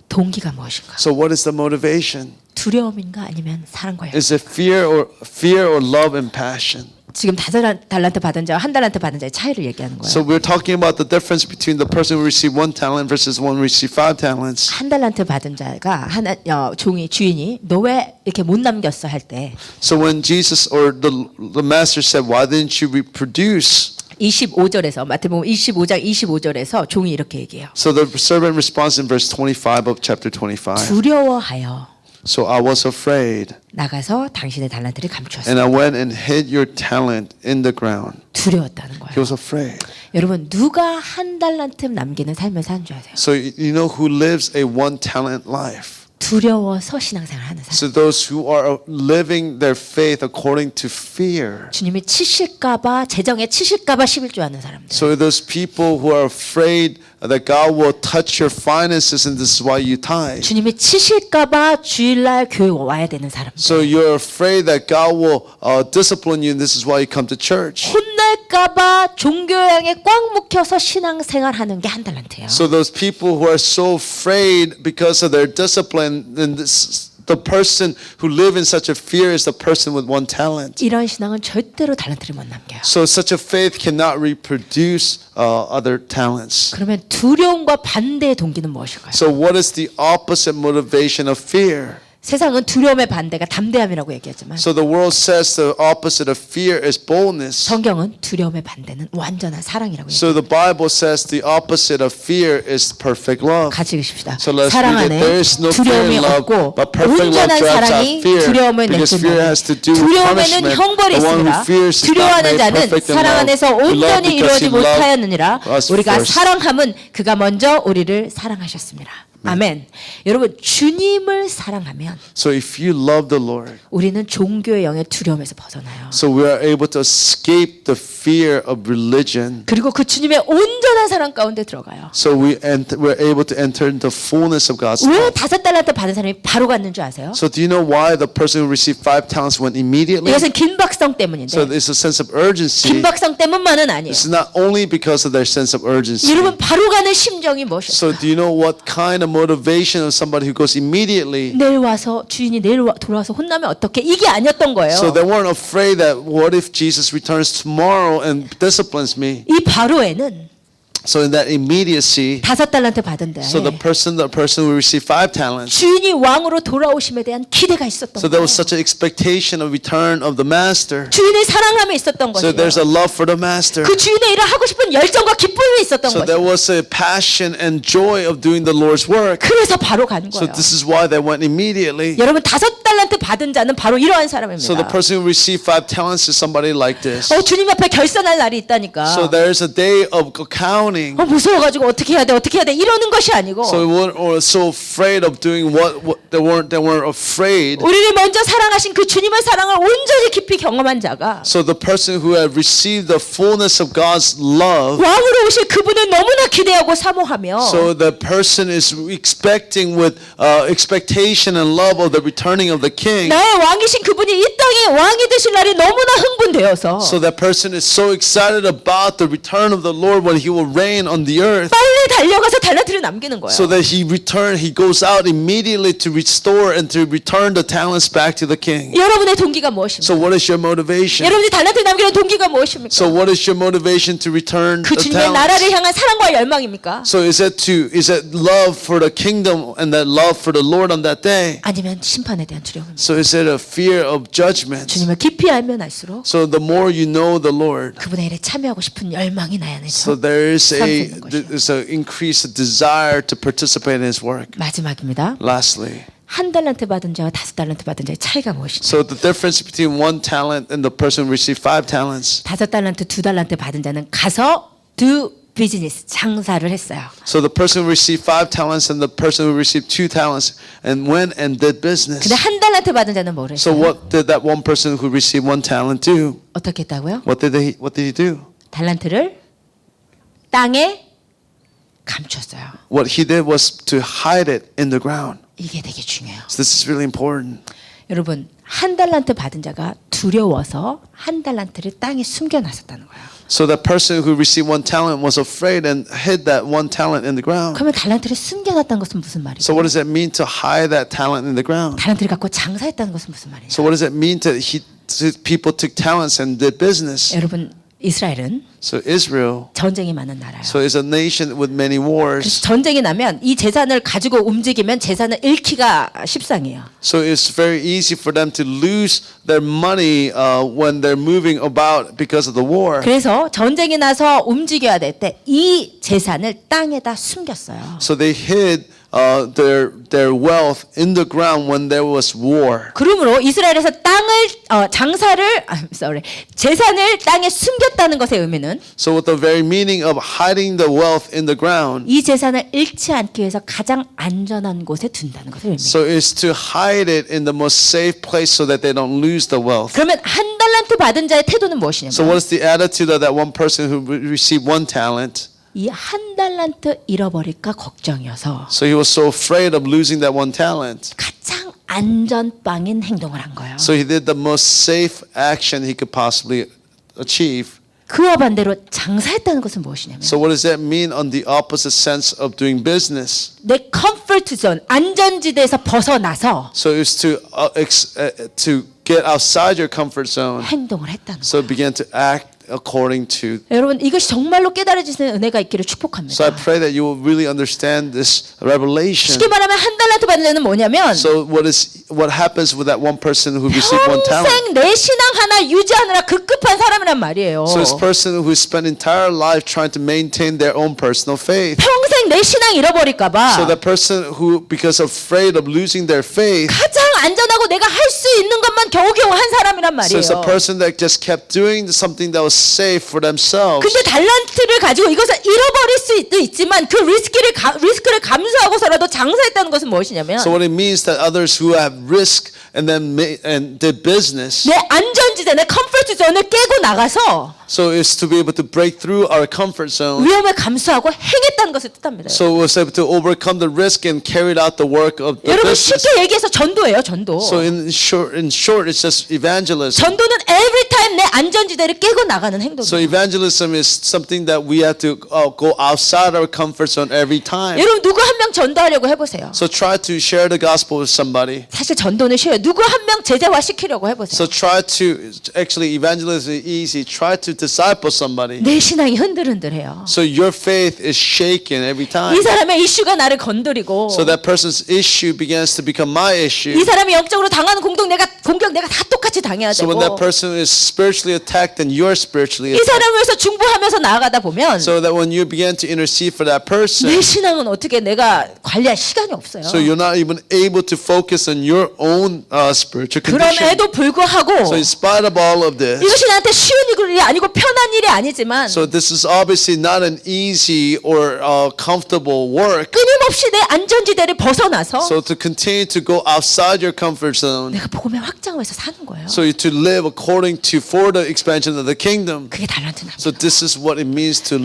Speaker 1: 동기가 무엇인가?
Speaker 2: so what is the motivation?
Speaker 1: 두려움인가 아니면 사랑과 열.
Speaker 2: Is it fear or love and passion?
Speaker 1: 지금 5달란트 받은 자와 1달란트 받은 자의 차이를 얘기하는 거예요.
Speaker 2: So we're talking about the difference between the person who received 1 talent versus one who received 5 talents.
Speaker 1: 1달란트 받은 자가 종이 주인이 너 왜 이렇게 못 남겼어 할 때
Speaker 2: So when Jesus or the master said, "Why didn't you reproduce?"
Speaker 1: 25절에서 마태복음 25장 25절에서 종이 이렇게 얘기해요.
Speaker 2: So the servant responds in verse 25 of chapter 25.
Speaker 1: 두려워하여
Speaker 2: So I was afraid,
Speaker 1: 나가서 당신의 달란트를
Speaker 2: and
Speaker 1: 감추었어요.
Speaker 2: I went and hid your talent in the ground.
Speaker 1: 두려웠다는
Speaker 2: He
Speaker 1: 거예요.
Speaker 2: was afraid.
Speaker 1: 여러분 누가 1달란트 남기는 삶을 사는 줄 아세요?
Speaker 2: So you know who lives a 1 talent life?
Speaker 1: 두려워서 신앙생활 하는 사람.
Speaker 2: So those who are living their faith according to fear.
Speaker 1: 주님이 치실까봐 재정에 치실까봐 11조 하는 사람들.
Speaker 2: So those people who are afraid that God will touch your finances and this is why you tithe.
Speaker 1: 주님이 치실까봐 주일날 교회 와야 되는 사람들.
Speaker 2: So you're afraid that God will discipline you and this is why you come to church.
Speaker 1: 혼날까봐 종교양에 꽉 묵혀서 신앙생활 하는 게 1달란트예요.
Speaker 2: So those people who are so afraid because of their discipline, then the person who live in such a fear is the person with 1 talent.
Speaker 1: 이런 신앙은 절대로 달란트를 못 남겨요.
Speaker 2: So such a faith cannot reproduce other talents.
Speaker 1: 그러면 두려움과 반대의 동기는 무엇일까요?
Speaker 2: So what is the opposite motivation of fear?
Speaker 1: 세상은 두려움의 반대가 담대함이라고 얘기하지만
Speaker 2: So the world says the opposite of fear is boldness.
Speaker 1: 성경은 두려움의 반대는 완전한 사랑이라고
Speaker 2: So
Speaker 1: 얘기해요.
Speaker 2: the Bible says the opposite of fear is perfect love.
Speaker 1: 같이 읽읍시다.
Speaker 2: So let's
Speaker 1: 사랑
Speaker 2: read it.
Speaker 1: 안에
Speaker 2: There is no fear
Speaker 1: 두려움이
Speaker 2: in love,
Speaker 1: 없고
Speaker 2: but perfect love
Speaker 1: 온전한
Speaker 2: drives
Speaker 1: 사랑이
Speaker 2: out fear,
Speaker 1: 두려움을
Speaker 2: because fear
Speaker 1: 내쫓는
Speaker 2: has to do with
Speaker 1: 두려움에는
Speaker 2: punishment.
Speaker 1: 형벌이
Speaker 2: The one who
Speaker 1: 있으니라.
Speaker 2: fears is not
Speaker 1: 두려워하는
Speaker 2: made
Speaker 1: 자는
Speaker 2: perfect in
Speaker 1: 사랑
Speaker 2: love.
Speaker 1: 안에서
Speaker 2: We love
Speaker 1: 온전히
Speaker 2: because
Speaker 1: 이루어지
Speaker 2: he loved
Speaker 1: 못하였느니라.
Speaker 2: us
Speaker 1: 우리가
Speaker 2: first.
Speaker 1: 사랑함은 그가 먼저 우리를 사랑하셨습니다. 아멘. 여러분 주님을 사랑하면
Speaker 2: So if you love the Lord,
Speaker 1: 우리는 종교의 영의 두려움에서 벗어나요.
Speaker 2: so we are able to escape the fear of religion.
Speaker 1: 그리고 그 주님의 온전한 사랑 가운데 들어가요.
Speaker 2: So we're able to enter into the fullness of God's
Speaker 1: 왜
Speaker 2: love.
Speaker 1: 5달란트 받은 사람이 바로 갔는 줄 아세요?
Speaker 2: So do you know why the person who received 5 talents went immediately?
Speaker 1: 이것은 긴박성 때문인데
Speaker 2: So it's a sense of urgency.
Speaker 1: 긴박성 때문만은 아니에요.
Speaker 2: It's not only because of their sense of urgency.
Speaker 1: 여러분 바로 가는 심정이 무엇이었어요?
Speaker 2: So do you know what kind of motivation of somebody who goes immediately?
Speaker 1: 내일 와서 주인이 내일 돌아와서 혼나면 어떡해? 이게 아니었던 거예요.
Speaker 2: So they weren't afraid that what if Jesus returns tomorrow and disciplines me?
Speaker 1: 이 바로에는
Speaker 2: So in that immediacy,
Speaker 1: 5달란트 받은 데
Speaker 2: so the person who received 5 talents,
Speaker 1: 주인이 왕으로 돌아오심에 대한 기대가 있었던
Speaker 2: so there
Speaker 1: 거예요.
Speaker 2: was such an expectation of return of the master.
Speaker 1: 주인을 사랑함에 있었던
Speaker 2: So
Speaker 1: 것이에요.
Speaker 2: there's a love for the master.
Speaker 1: 그 주인의 일을 하고 싶은 열정과 기쁨이 있었던
Speaker 2: So there
Speaker 1: 것이에요.
Speaker 2: was a passion and joy of doing the Lord's work.
Speaker 1: 그래서 바로 간
Speaker 2: So
Speaker 1: 거예요.
Speaker 2: this is why they went immediately.
Speaker 1: 여러분 5달란트 받은 자는 바로 이러한 사람입니다.
Speaker 2: So the person who received 5 talents is somebody like this.
Speaker 1: 주님 앞에 결산할 날이 있다니까.
Speaker 2: So there's a day of accounting.
Speaker 1: 무서워가지고 어떻게 해야 돼 이러는 것이 아니고
Speaker 2: So we were so afraid of doing what they weren't afraid.
Speaker 1: 우리를 먼저 사랑하신 그 주님의 사랑을 온전히 깊이 경험한 자가
Speaker 2: So the person who had received the fullness of God's love,
Speaker 1: 왕으로 오실 그분을 너무나 기대하고 사모하며
Speaker 2: so the person is expecting with expectation and love of the returning of the king.
Speaker 1: 나의 왕이신 그분이 이 땅에 왕이 되실 날이 너무나 흥분되어서
Speaker 2: So that person is so excited about the return of the Lord when he will reign on the earth.
Speaker 1: 빨리 달려가서 달란트를 남기는 거예요.
Speaker 2: So that he goes out immediately to restore and to return the talents back to the king.
Speaker 1: 여러분의 동기가 무엇입니까?
Speaker 2: So what is your motivation?
Speaker 1: 여러분이 달란트를 남기는 동기가 무엇입니까?
Speaker 2: So what is your motivation to return
Speaker 1: 그
Speaker 2: the
Speaker 1: 주님의 나라를
Speaker 2: talents?
Speaker 1: 향한 사랑과 열망입니까?
Speaker 2: So is it love for the kingdom and that love for the Lord on that day?
Speaker 1: 아니면 심판에 대한 두려움입니까?
Speaker 2: So is it a fear of judgment?
Speaker 1: 주님을 깊이 알면 알수록
Speaker 2: So the more you know the Lord,
Speaker 1: 그분의 일에 참여하고 싶은 열망이 나
Speaker 2: so
Speaker 1: 안에서
Speaker 2: there is
Speaker 1: 삼키는 것이요.
Speaker 2: there's an increased desire to participate in His work.
Speaker 1: 마지막입니다.
Speaker 2: Lastly,
Speaker 1: 한 달란트 받은 자와 5달란트 받은 자의 차이가 무엇이냐?
Speaker 2: so the difference between 1 talent and the person who received 5 talents.
Speaker 1: 5달란트, 2달란트 받은 자는 가서 do 비즈니스 장사를 했어요.
Speaker 2: So the person who received 5 talents and the person who received 2 talents and went and did business.
Speaker 1: 근데 한 달란트 받은 자는 뭐를
Speaker 2: So
Speaker 1: 했어요?
Speaker 2: what did that one person who received 1 talent do?
Speaker 1: 어떻게 했다고요?
Speaker 2: What did he do?
Speaker 1: 달란트를 땅에 감췄어요.
Speaker 2: What he did was to hide it in the ground.
Speaker 1: 이게 되게 중요해요.
Speaker 2: So this is really important.
Speaker 1: 여러분 한 달란트 받은 자가 두려워서 한 달란트를 땅에 숨겨놨었다는 거예요.
Speaker 2: So that person who received 1 talent was afraid and hid that 1 talent in the ground.
Speaker 1: 그러면 달란트를 숨겨놨다는 것은 무슨 말이에요?
Speaker 2: So what does it mean to hide that talent in the ground?
Speaker 1: 달란트를 갖고 장사했다는 것은 무슨 말이에요?
Speaker 2: So what does it mean to people took talents and did business?
Speaker 1: 여러분 이스라엘은
Speaker 2: So Israel,
Speaker 1: 전쟁이 많은 나라예요.
Speaker 2: so it's a nation with many
Speaker 1: 그래서
Speaker 2: wars.
Speaker 1: 전쟁이 나면 이 재산을 가지고 움직이면 재산을 잃기가 십상이에요.
Speaker 2: So it's very easy for them to lose their money when they're moving about because of the war.
Speaker 1: 그래서 전쟁이 나서 움직여야 될 때 이 재산을 땅에다 숨겼어요.
Speaker 2: So they hid their wealth in the ground when there was war.
Speaker 1: 그러므로 이스라엘에서 재산을 땅에 숨겼다는 것의 의미는
Speaker 2: So with the very meaning of hiding the wealth in the ground,
Speaker 1: 이 재산을 잃지 않기 위해서 가장 안전한 곳에 둔다는 것을 의미해요.
Speaker 2: so it's to hide it in the most safe place so that they don't lose the wealth.
Speaker 1: 그러면 한 달란트 받은 자의 태도는 무엇이냐면
Speaker 2: So what is the attitude of that one person who received 1 talent?
Speaker 1: 이 한 달란트 잃어버릴까 걱정이어서
Speaker 2: So he was so afraid of losing that 1 talent.
Speaker 1: 가장 안전빵인 행동을 한 거예요.
Speaker 2: So he did the most safe action he could possibly achieve.
Speaker 1: 그와 반대로 장사했다는 것은 무엇이냐면
Speaker 2: So what does that mean on the opposite sense of doing business?
Speaker 1: 내 컴포트 존 안전지대에서 벗어나서
Speaker 2: So it's to get outside your comfort zone.
Speaker 1: 행동을 했다는 거예요.
Speaker 2: So begin to act according to.
Speaker 1: 여러분 이것이 정말로 깨달아지는 은혜가 있기를 축복합니다.
Speaker 2: So I pray that you will really understand this revelation.
Speaker 1: 쉽게 말하면 한 달란트 받는 자는 뭐냐면
Speaker 2: So what happens with that one person who received one talent?
Speaker 1: 평생 내 신앙 하나 유지하느라 급급한 사람이란 말이에요.
Speaker 2: So this person who spent entire life trying to maintain their own personal faith.
Speaker 1: 평생 내 신앙 잃어버릴까 봐
Speaker 2: So the person who, because afraid of losing their faith,
Speaker 1: 가장 안전하고 내가 할 수 있는 것만 겨우겨우 한 사람이란
Speaker 2: so it's a
Speaker 1: 말이에요.
Speaker 2: person that just kept doing something that was safe for themselves.
Speaker 1: 근데 달란트를 가지고 이것을 잃어버릴 수도 있지만 그 리스크를 감수하고서라도 장사했다는 것은 무엇이냐면
Speaker 2: So what it means that others who have risk and then and did business,
Speaker 1: 내 안전지대, 내 컴포트 존을 깨고 나가서
Speaker 2: so it's to be able to break through our comfort zone.
Speaker 1: 위험을 감수하고 행했다는 것을 뜻합니다.
Speaker 2: So was able to overcome the risk and carried out the work of the
Speaker 1: 여러분
Speaker 2: business.
Speaker 1: 쉽게 얘기해서 전도예요, 전도.
Speaker 2: So in short, it's just evangelism.
Speaker 1: 전도는 every time 내 안전지대를 깨고 나가는 행동이에요.
Speaker 2: So evangelism is something that we have to go outside our comfort zone every time.
Speaker 1: 여러분 누구 한 명 전도하려고 해보세요.
Speaker 2: So try to share the gospel with somebody.
Speaker 1: 사실 전도는 쉬워요. 누구 한 명 제자화 시키려고 해보세요.
Speaker 2: So try to, actually evangelism is easy. Try to disciple somebody.
Speaker 1: 내 신앙이 흔들흔들해요.
Speaker 2: So your faith is shaken every time.
Speaker 1: 이 사람의 이슈가 나를 건드리고
Speaker 2: So that person's issue begins to become my issue.
Speaker 1: 이 사람이 영적으로 당하는 공격 내가 다 똑같이 당해야
Speaker 2: So
Speaker 1: 되고
Speaker 2: when that person is spiritually attacked, then you're spiritually
Speaker 1: 이
Speaker 2: attacked.
Speaker 1: 사람을 위해서 중보하면서 나아가다 보면
Speaker 2: So that when you begin to intercede for that person,
Speaker 1: 내 신앙은 어떻게 내가 관리할 시간이 없어요.
Speaker 2: so you're not even able to focus on your own spiritual condition.
Speaker 1: 그럼에도 불구하고
Speaker 2: So in spite of all of this,
Speaker 1: 이것이 나한테 쉬운 일이 아니고 편한 일이 아니지만
Speaker 2: so this is obviously not an easy or comfortable work.
Speaker 1: 끊임없이 내 안전지대를 벗어나서
Speaker 2: So to continue to go outside your comfort zone,
Speaker 1: 내가 복음의 확장에서 사는 거예요.
Speaker 2: so to live according to for the expansion of the kingdom.
Speaker 1: 그게 달란트나.
Speaker 2: So this is what it means to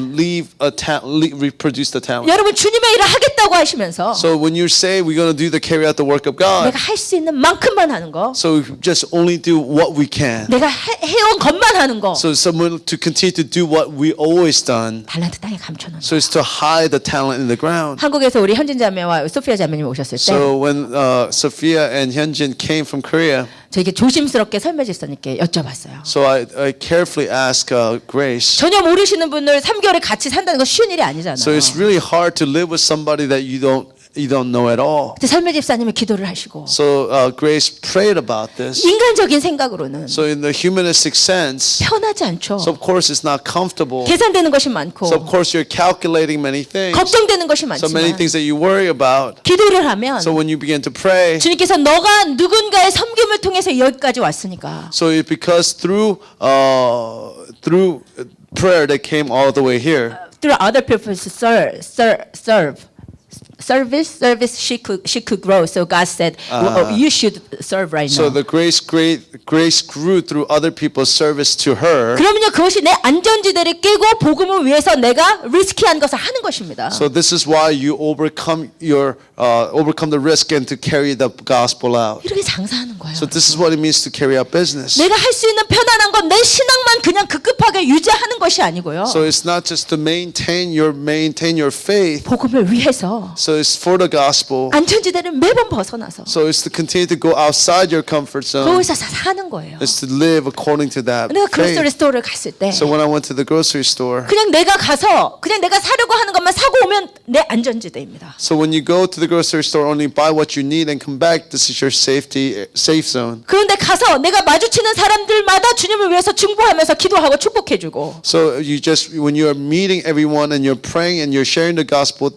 Speaker 2: reproduce the talent.
Speaker 1: 여러분 주님의 일을 하겠다고 하시면서
Speaker 2: So when you say we're going to do the carry out the work of God,
Speaker 1: 내가 할 수 있는 만큼만 하는 거,
Speaker 2: so just only do what we can.
Speaker 1: 내가 해온 것만 하는 거,
Speaker 2: So someone to continue to do what we always done.
Speaker 1: 달란트 땅에 감춰놓는 거.
Speaker 2: So it's to hide the talent in the ground.
Speaker 1: 한국에서 우리 현진 자매와 소피아 자매님 오셨을 때
Speaker 2: So when Sophia and Hyunjin came from Korea,
Speaker 1: 저에게 조심스럽게 설매 집사님께 여쭤봤어요.
Speaker 2: so I carefully asked Grace.
Speaker 1: 전혀 모르시는 분을 3개월을 같이 산다는 건 쉬운 일이 아니잖아요.
Speaker 2: So it's really hard to live with somebody that you don't know at all.
Speaker 1: 그때 설매 집사님이 기도를 하시고
Speaker 2: So Grace prayed about this.
Speaker 1: 인간적인 생각으로는
Speaker 2: So in the humanistic sense,
Speaker 1: 편하지 않죠.
Speaker 2: so of course it's not comfortable.
Speaker 1: 계산되는 것이 많고
Speaker 2: So of course you're calculating many things.
Speaker 1: 걱정되는 것이
Speaker 2: So many
Speaker 1: 많지만
Speaker 2: things that you worry about.
Speaker 1: 기도를 하면
Speaker 2: So when you begin to pray,
Speaker 1: 주님께서 너가 누군가의 섬김을 통해서 여기까지 왔으니까
Speaker 2: so because through prayer they came all the way here.
Speaker 1: through other people to service she could grow. So God said, well, you should serve right
Speaker 2: So
Speaker 1: now.
Speaker 2: the grace grew through other people's service to her.
Speaker 1: 그러면요 그것이 내 안전지대를 깨고 복음을 위해서 내가 리스키한 것을 하는 것입니다.
Speaker 2: So this is why you overcome the risk and to carry the gospel out.
Speaker 1: 이렇게 장사하는 거예요.
Speaker 2: So this is what it means to carry out business.
Speaker 1: 내가 할 수 있는 편안한 건 내 신앙만 그냥 급급하게 유지하는 것이 아니고요.
Speaker 2: So it's not just to maintain your faith.
Speaker 1: 복음을 위해서
Speaker 2: So it's for the gospel.
Speaker 1: 안전지대를 매번 벗어나서
Speaker 2: So it's to continue to go outside your comfort zone.
Speaker 1: 거기서 사는 거예요.
Speaker 2: It's to live according to that
Speaker 1: 내가 그로서리
Speaker 2: faith.
Speaker 1: 스토어를 갔을 때
Speaker 2: So when I went to the grocery store,
Speaker 1: 그냥 내가 가서 그냥 내가 사려고 하는 것만 사고 오면 내 안전지대입니다.
Speaker 2: so when you go to the grocery store, only buy what you need and come back, this is your safe zone.
Speaker 1: 그런데 가서 내가 마주치는 사람들마다 주님을 위해서 중보하면서 기도하고 축복해주고
Speaker 2: So when you are meeting everyone and you're praying and you're sharing the gospel,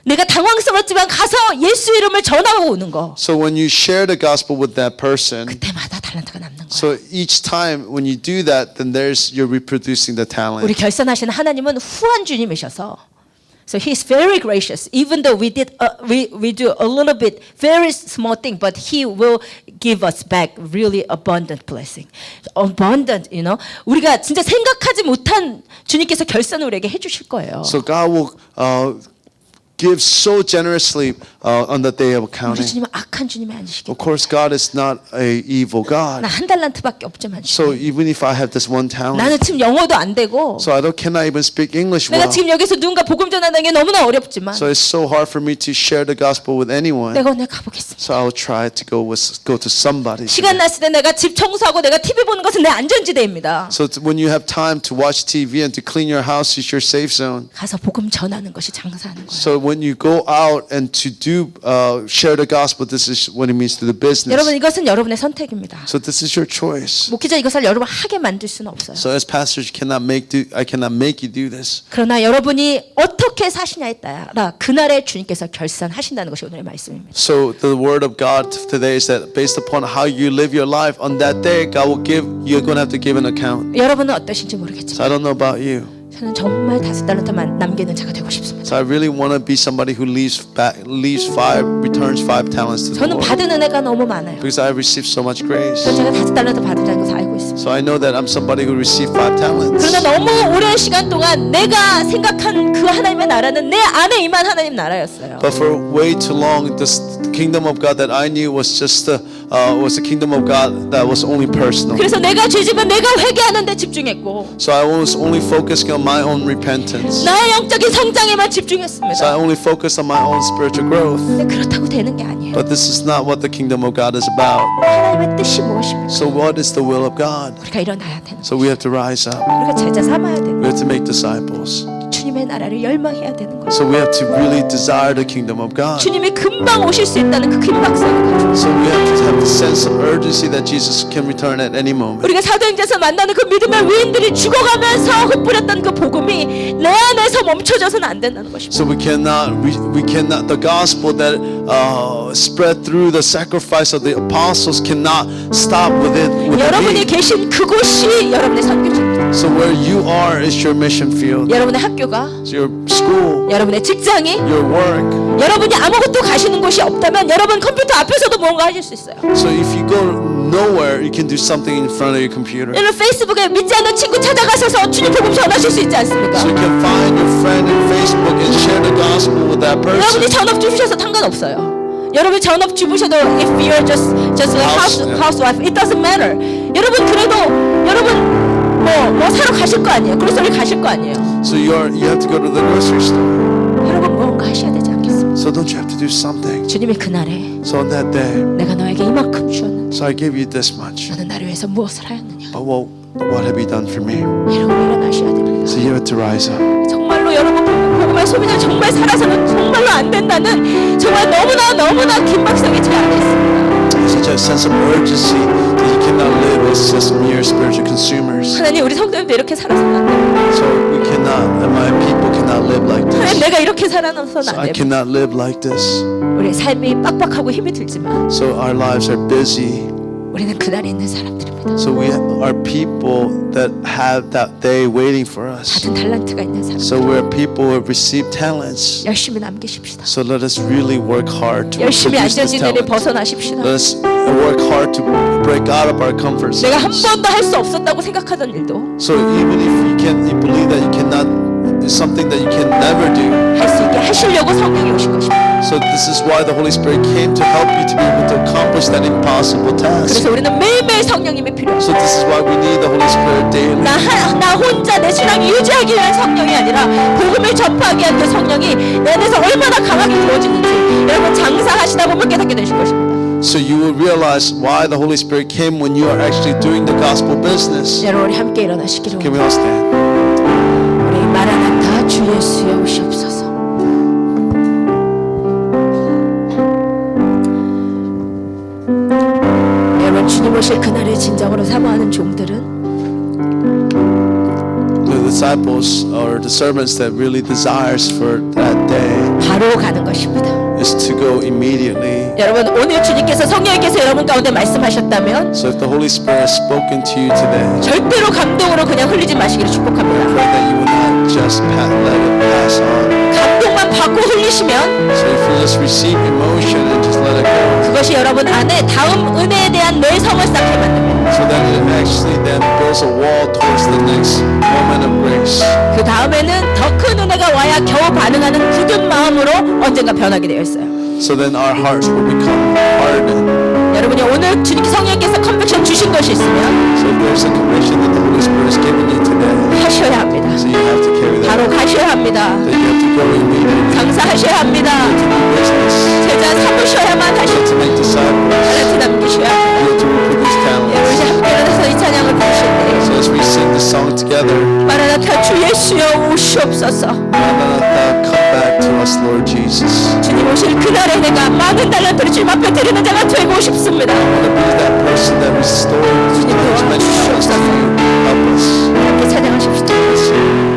Speaker 1: 내가 당황스럽지만 가서 예수 이름을 전하고 오는 거
Speaker 2: so when you share the gospel with that person,
Speaker 1: 그때마다 달란트가 남는 거예요.
Speaker 2: so each time when you do that, then you're reproducing the
Speaker 1: 우리
Speaker 2: talent.
Speaker 1: 결산하시는 하나님은 후한 주님이셔서 So he's very gracious. Even though we do a little bit, very small thing, but he will give us back really abundant blessing. Abundant, 우리가 진짜 생각하지 못한 주님께서 결산을 우리에게 해주실 거예요.
Speaker 2: So God will give so generously on the day of
Speaker 1: 우리
Speaker 2: accounting.
Speaker 1: 주님은 악한 주님이 아니시겠죠.
Speaker 2: Of course, God is not a evil God.
Speaker 1: 나 한 달란트밖에 없지만
Speaker 2: So even if I have this one talent,
Speaker 1: 나는 지금 영어도 안 되고
Speaker 2: so I cannot even speak English
Speaker 1: 내가
Speaker 2: well.
Speaker 1: 지금 여기서 누군가 복음 전하는 게 너무나 어렵지만
Speaker 2: So it's so hard for me to share the gospel with anyone.
Speaker 1: 내가 오늘 가보겠습니다.
Speaker 2: So I'll try to go to somebody.
Speaker 1: 시간 났을 때 내가 집 청소하고 내가 TV 보는 것은 내 안전지대입니다.
Speaker 2: So when you have time to watch TV and to clean your house is your safe zone.
Speaker 1: 가서 복음 전하는 것이 장사하는 거예요.
Speaker 2: So when you go out and to do share the gospel, this is what it means to the business.
Speaker 1: 여러분 이것은 여러분의 선택입니다.
Speaker 2: So this is your choice.
Speaker 1: 목회자 이것을 여러분 하게 만들 수는 없어요.
Speaker 2: So as pastors, I cannot make you do this.
Speaker 1: 그러나 여러분이 어떻게 사시냐에 따라 그날에 주님께서 결산하신다는 것이 오늘의 말씀입니다.
Speaker 2: So the word of God today is that based upon how you live your life on that day, God will you're going to have to give an account.
Speaker 1: 여러분은 어떠신지 모르겠지만
Speaker 2: So I don't know about you.
Speaker 1: 저는 정말 5달란트만 남기는 자가 되고 싶습니다.
Speaker 2: So I really want to be somebody who returns 5 talents to the
Speaker 1: 저는
Speaker 2: Lord.
Speaker 1: 받은 은혜가 너무 많아요.
Speaker 2: Because I received so much grace.
Speaker 1: 그래서 제가 5달란트 받으자는 것을 알고 있습니다.
Speaker 2: So I know that I'm somebody who received 5 talents.
Speaker 1: 그러나 너무 오랜 시간 동안 내가 생각한 그 하나님의 나라는 내 안에 임한 하나님 나라였어요.
Speaker 2: But for way too long, the kingdom of God that I knew was just the kingdom of God that was only personal.
Speaker 1: 그래서 내가 죄지면 내가 회개하는 데 집중했고
Speaker 2: So I was only focusing on my own repentance.
Speaker 1: 나의 영적인 성장에만
Speaker 2: So I
Speaker 1: 집중했습니다.
Speaker 2: only focused on my own spiritual growth.
Speaker 1: 근데 그렇다고 되는 게 아니에요.
Speaker 2: But this is not what the kingdom of God is about.
Speaker 1: 하나님의 뜻이 무엇입니까?
Speaker 2: So what is the will of God?
Speaker 1: 우리가 일어나야 되는
Speaker 2: So we have to rise up.
Speaker 1: 우리가 제자 삼아야 되는
Speaker 2: We have to make disciples.
Speaker 1: 주님의 나라를 열망해야 되는 거예요.
Speaker 2: So we have to really desire the kingdom of God.
Speaker 1: 주님이 금방 오실 수 있다는 그 긴박성을 가지고
Speaker 2: So we have to have the sense of urgency that Jesus can return at any moment.
Speaker 1: 우리가 사도행전에서 만나는 그 믿음의 위인들이 죽어가면서 흩뿌렸던 그 복음이 내 안에서 멈춰져서는 안 된다는 것입니다.
Speaker 2: So we cannot the gospel that spread through the sacrifice of the apostles cannot stop within
Speaker 1: 여러분이
Speaker 2: me.
Speaker 1: 계신 그곳이 여러분의 선교지입니다.
Speaker 2: So where you are is your mission field.
Speaker 1: 여러분의 학교가,
Speaker 2: It's your school,
Speaker 1: 여러분의 직장이,
Speaker 2: your work.
Speaker 1: 여러분이 아무것도 가시는 곳이 없다면 여러분 컴퓨터 앞에서도 뭔가 하실 수 있어요.
Speaker 2: So if you go nowhere, you can do something in front of your computer.
Speaker 1: 여러분 페이스북에 믿지 않는 친구 찾아가셔서 주님 복음 전하실 수 있지 않습니까?
Speaker 2: So you can find your friend in Facebook and share the gospel with that
Speaker 1: 여러분이
Speaker 2: person.
Speaker 1: 전업주부셔서 상관없어요. 여러분 전업주부셔도 if you're just a housewife, it doesn't matter. 여러분 그래도 여러분 뭐 사러 가실 거 아니에요. 그로서리 가실 거 아니에요.
Speaker 2: So you have to go to the grocery store.
Speaker 1: 여러분 뭔가 하셔야 되지 않겠습니까?
Speaker 2: So don't you have to do something?
Speaker 1: 주님의 그날에
Speaker 2: So on that day,
Speaker 1: 내가 너에게 이만큼 주었는데
Speaker 2: so I gave you this much.
Speaker 1: 너는 나를 위해서 무엇을 하였느냐?
Speaker 2: But what have you done for me?
Speaker 1: 여러분 일어나셔야 됩니다.
Speaker 2: So you have to rise up.
Speaker 1: 정말로 여러분 복음의 소비자 정말 살아서는 정말로 안 된다는 정말 너무나 긴박성이 제 안에 있습니다.
Speaker 2: Such a sense of urgency that you cannot live as just mere spiritual consumers.
Speaker 1: 하나님 우리 성도님도 이렇게 살아서는 안 됩니다.
Speaker 2: So we cannot, and my people cannot live like
Speaker 1: 하나님
Speaker 2: this.
Speaker 1: 내가 이렇게 살아서는
Speaker 2: So
Speaker 1: 안
Speaker 2: I
Speaker 1: 됩니다.
Speaker 2: cannot live like this.
Speaker 1: 우리의 삶이 빡빡하고 힘이 들지만
Speaker 2: So our lives are busy.
Speaker 1: 우리는 그날에 있는 사람들입니다.
Speaker 2: So we are people that have that day waiting for us.
Speaker 1: 받은 달란트가 있는 사람.
Speaker 2: So we're people who have received talents.
Speaker 1: 열심히 남기십시다.
Speaker 2: So let us really work hard to
Speaker 1: 열심히
Speaker 2: produce this
Speaker 1: 안전지대를
Speaker 2: talent.
Speaker 1: 벗어나십시다.
Speaker 2: Let us work hard to break out of our comfort
Speaker 1: 내가 한
Speaker 2: zones.
Speaker 1: 번도 할 수 없었다고 생각하던 일도
Speaker 2: So even if you believe that you cannot, it's something that you can never do.
Speaker 1: 할 수 있게 하시려고 성령이 오신 것입니다.
Speaker 2: So this is why the Holy Spirit came to help you to be able to accomplish that impossible task.
Speaker 1: 그래서 우리는 매일매일 성령님이 필요합니다.
Speaker 2: So this is why we need the Holy Spirit daily.
Speaker 1: 나 혼자 내 신앙을 유지하기 위한 성령이 아니라 복음을 접하기 위한 그 성령이 내 안에서 얼마나 강하게 부어지는지 여러분 장사하시다 보면 깨닫게 되실 것입니다.
Speaker 2: So you will realize why the Holy Spirit came when you are actually doing the gospel business.
Speaker 1: 여러분 우리 함께 일어나시기를
Speaker 2: Can we all stand?
Speaker 1: 우리 마라나타 주 예수여 오시옵소서. 여러분 주님 오실 그날을 진정으로 사모하는 종들은
Speaker 2: The disciples or the servants that really desires for that day
Speaker 1: 바로 가는 것입니다.
Speaker 2: is to go immediately.
Speaker 1: 여러분 오늘 주님께서 성령님께서 여러분 가운데 말씀하셨다면
Speaker 2: So if the Holy Spirit has spoken to you today,
Speaker 1: 절대로 감동으로 그냥 흘리지 마시기를 축복합니다.
Speaker 2: pray that you will not just let it pass on.
Speaker 1: 감동만 받고 흘리시면
Speaker 2: So if you just receive emotion and just let it go,
Speaker 1: 그것이 여러분 안에 다음 은혜에 대한 내성을 쌓게 만듭니다.
Speaker 2: so that it actually then builds a wall towards the next moment of grace.
Speaker 1: 그 다음에는 더 큰 은혜가 와야 겨우 반응하는 굳은 마음 마음으로 언젠가 변하게 되어 있어요.
Speaker 2: So then our hearts will become hardened.
Speaker 1: 여러분이 오늘 주님께 성령께서 컨백션 주신 것이 있으면
Speaker 2: So if there's a conviction that the Holy Spirit is giving you today,
Speaker 1: 하셔야 합니다.
Speaker 2: so you have to carry that.
Speaker 1: 바로 가셔야 합니다.
Speaker 2: That you have to go immediately
Speaker 1: 장사하셔야 합니다.
Speaker 2: to do business,
Speaker 1: 제자 삼으셔야만 하십니다.
Speaker 2: to make disciples,
Speaker 1: talent 남기셔야 합니다.
Speaker 2: you have to reproduce
Speaker 1: 여러분이
Speaker 2: talents.
Speaker 1: 함께 일어나서 이 찬양을 부르실 때
Speaker 2: So as we sing the song together,
Speaker 1: 마라나타 주 예수여 오시옵소서.
Speaker 2: Maranatha, come back to us, Lord Jesus.
Speaker 1: 주님 오실 그날에 내가 많은 달란트를 주님 앞에 드리는 자가 되고 싶습니다.
Speaker 2: I want to be that person that restores many talents to you. Help us.
Speaker 1: 함께 찬양하십시오.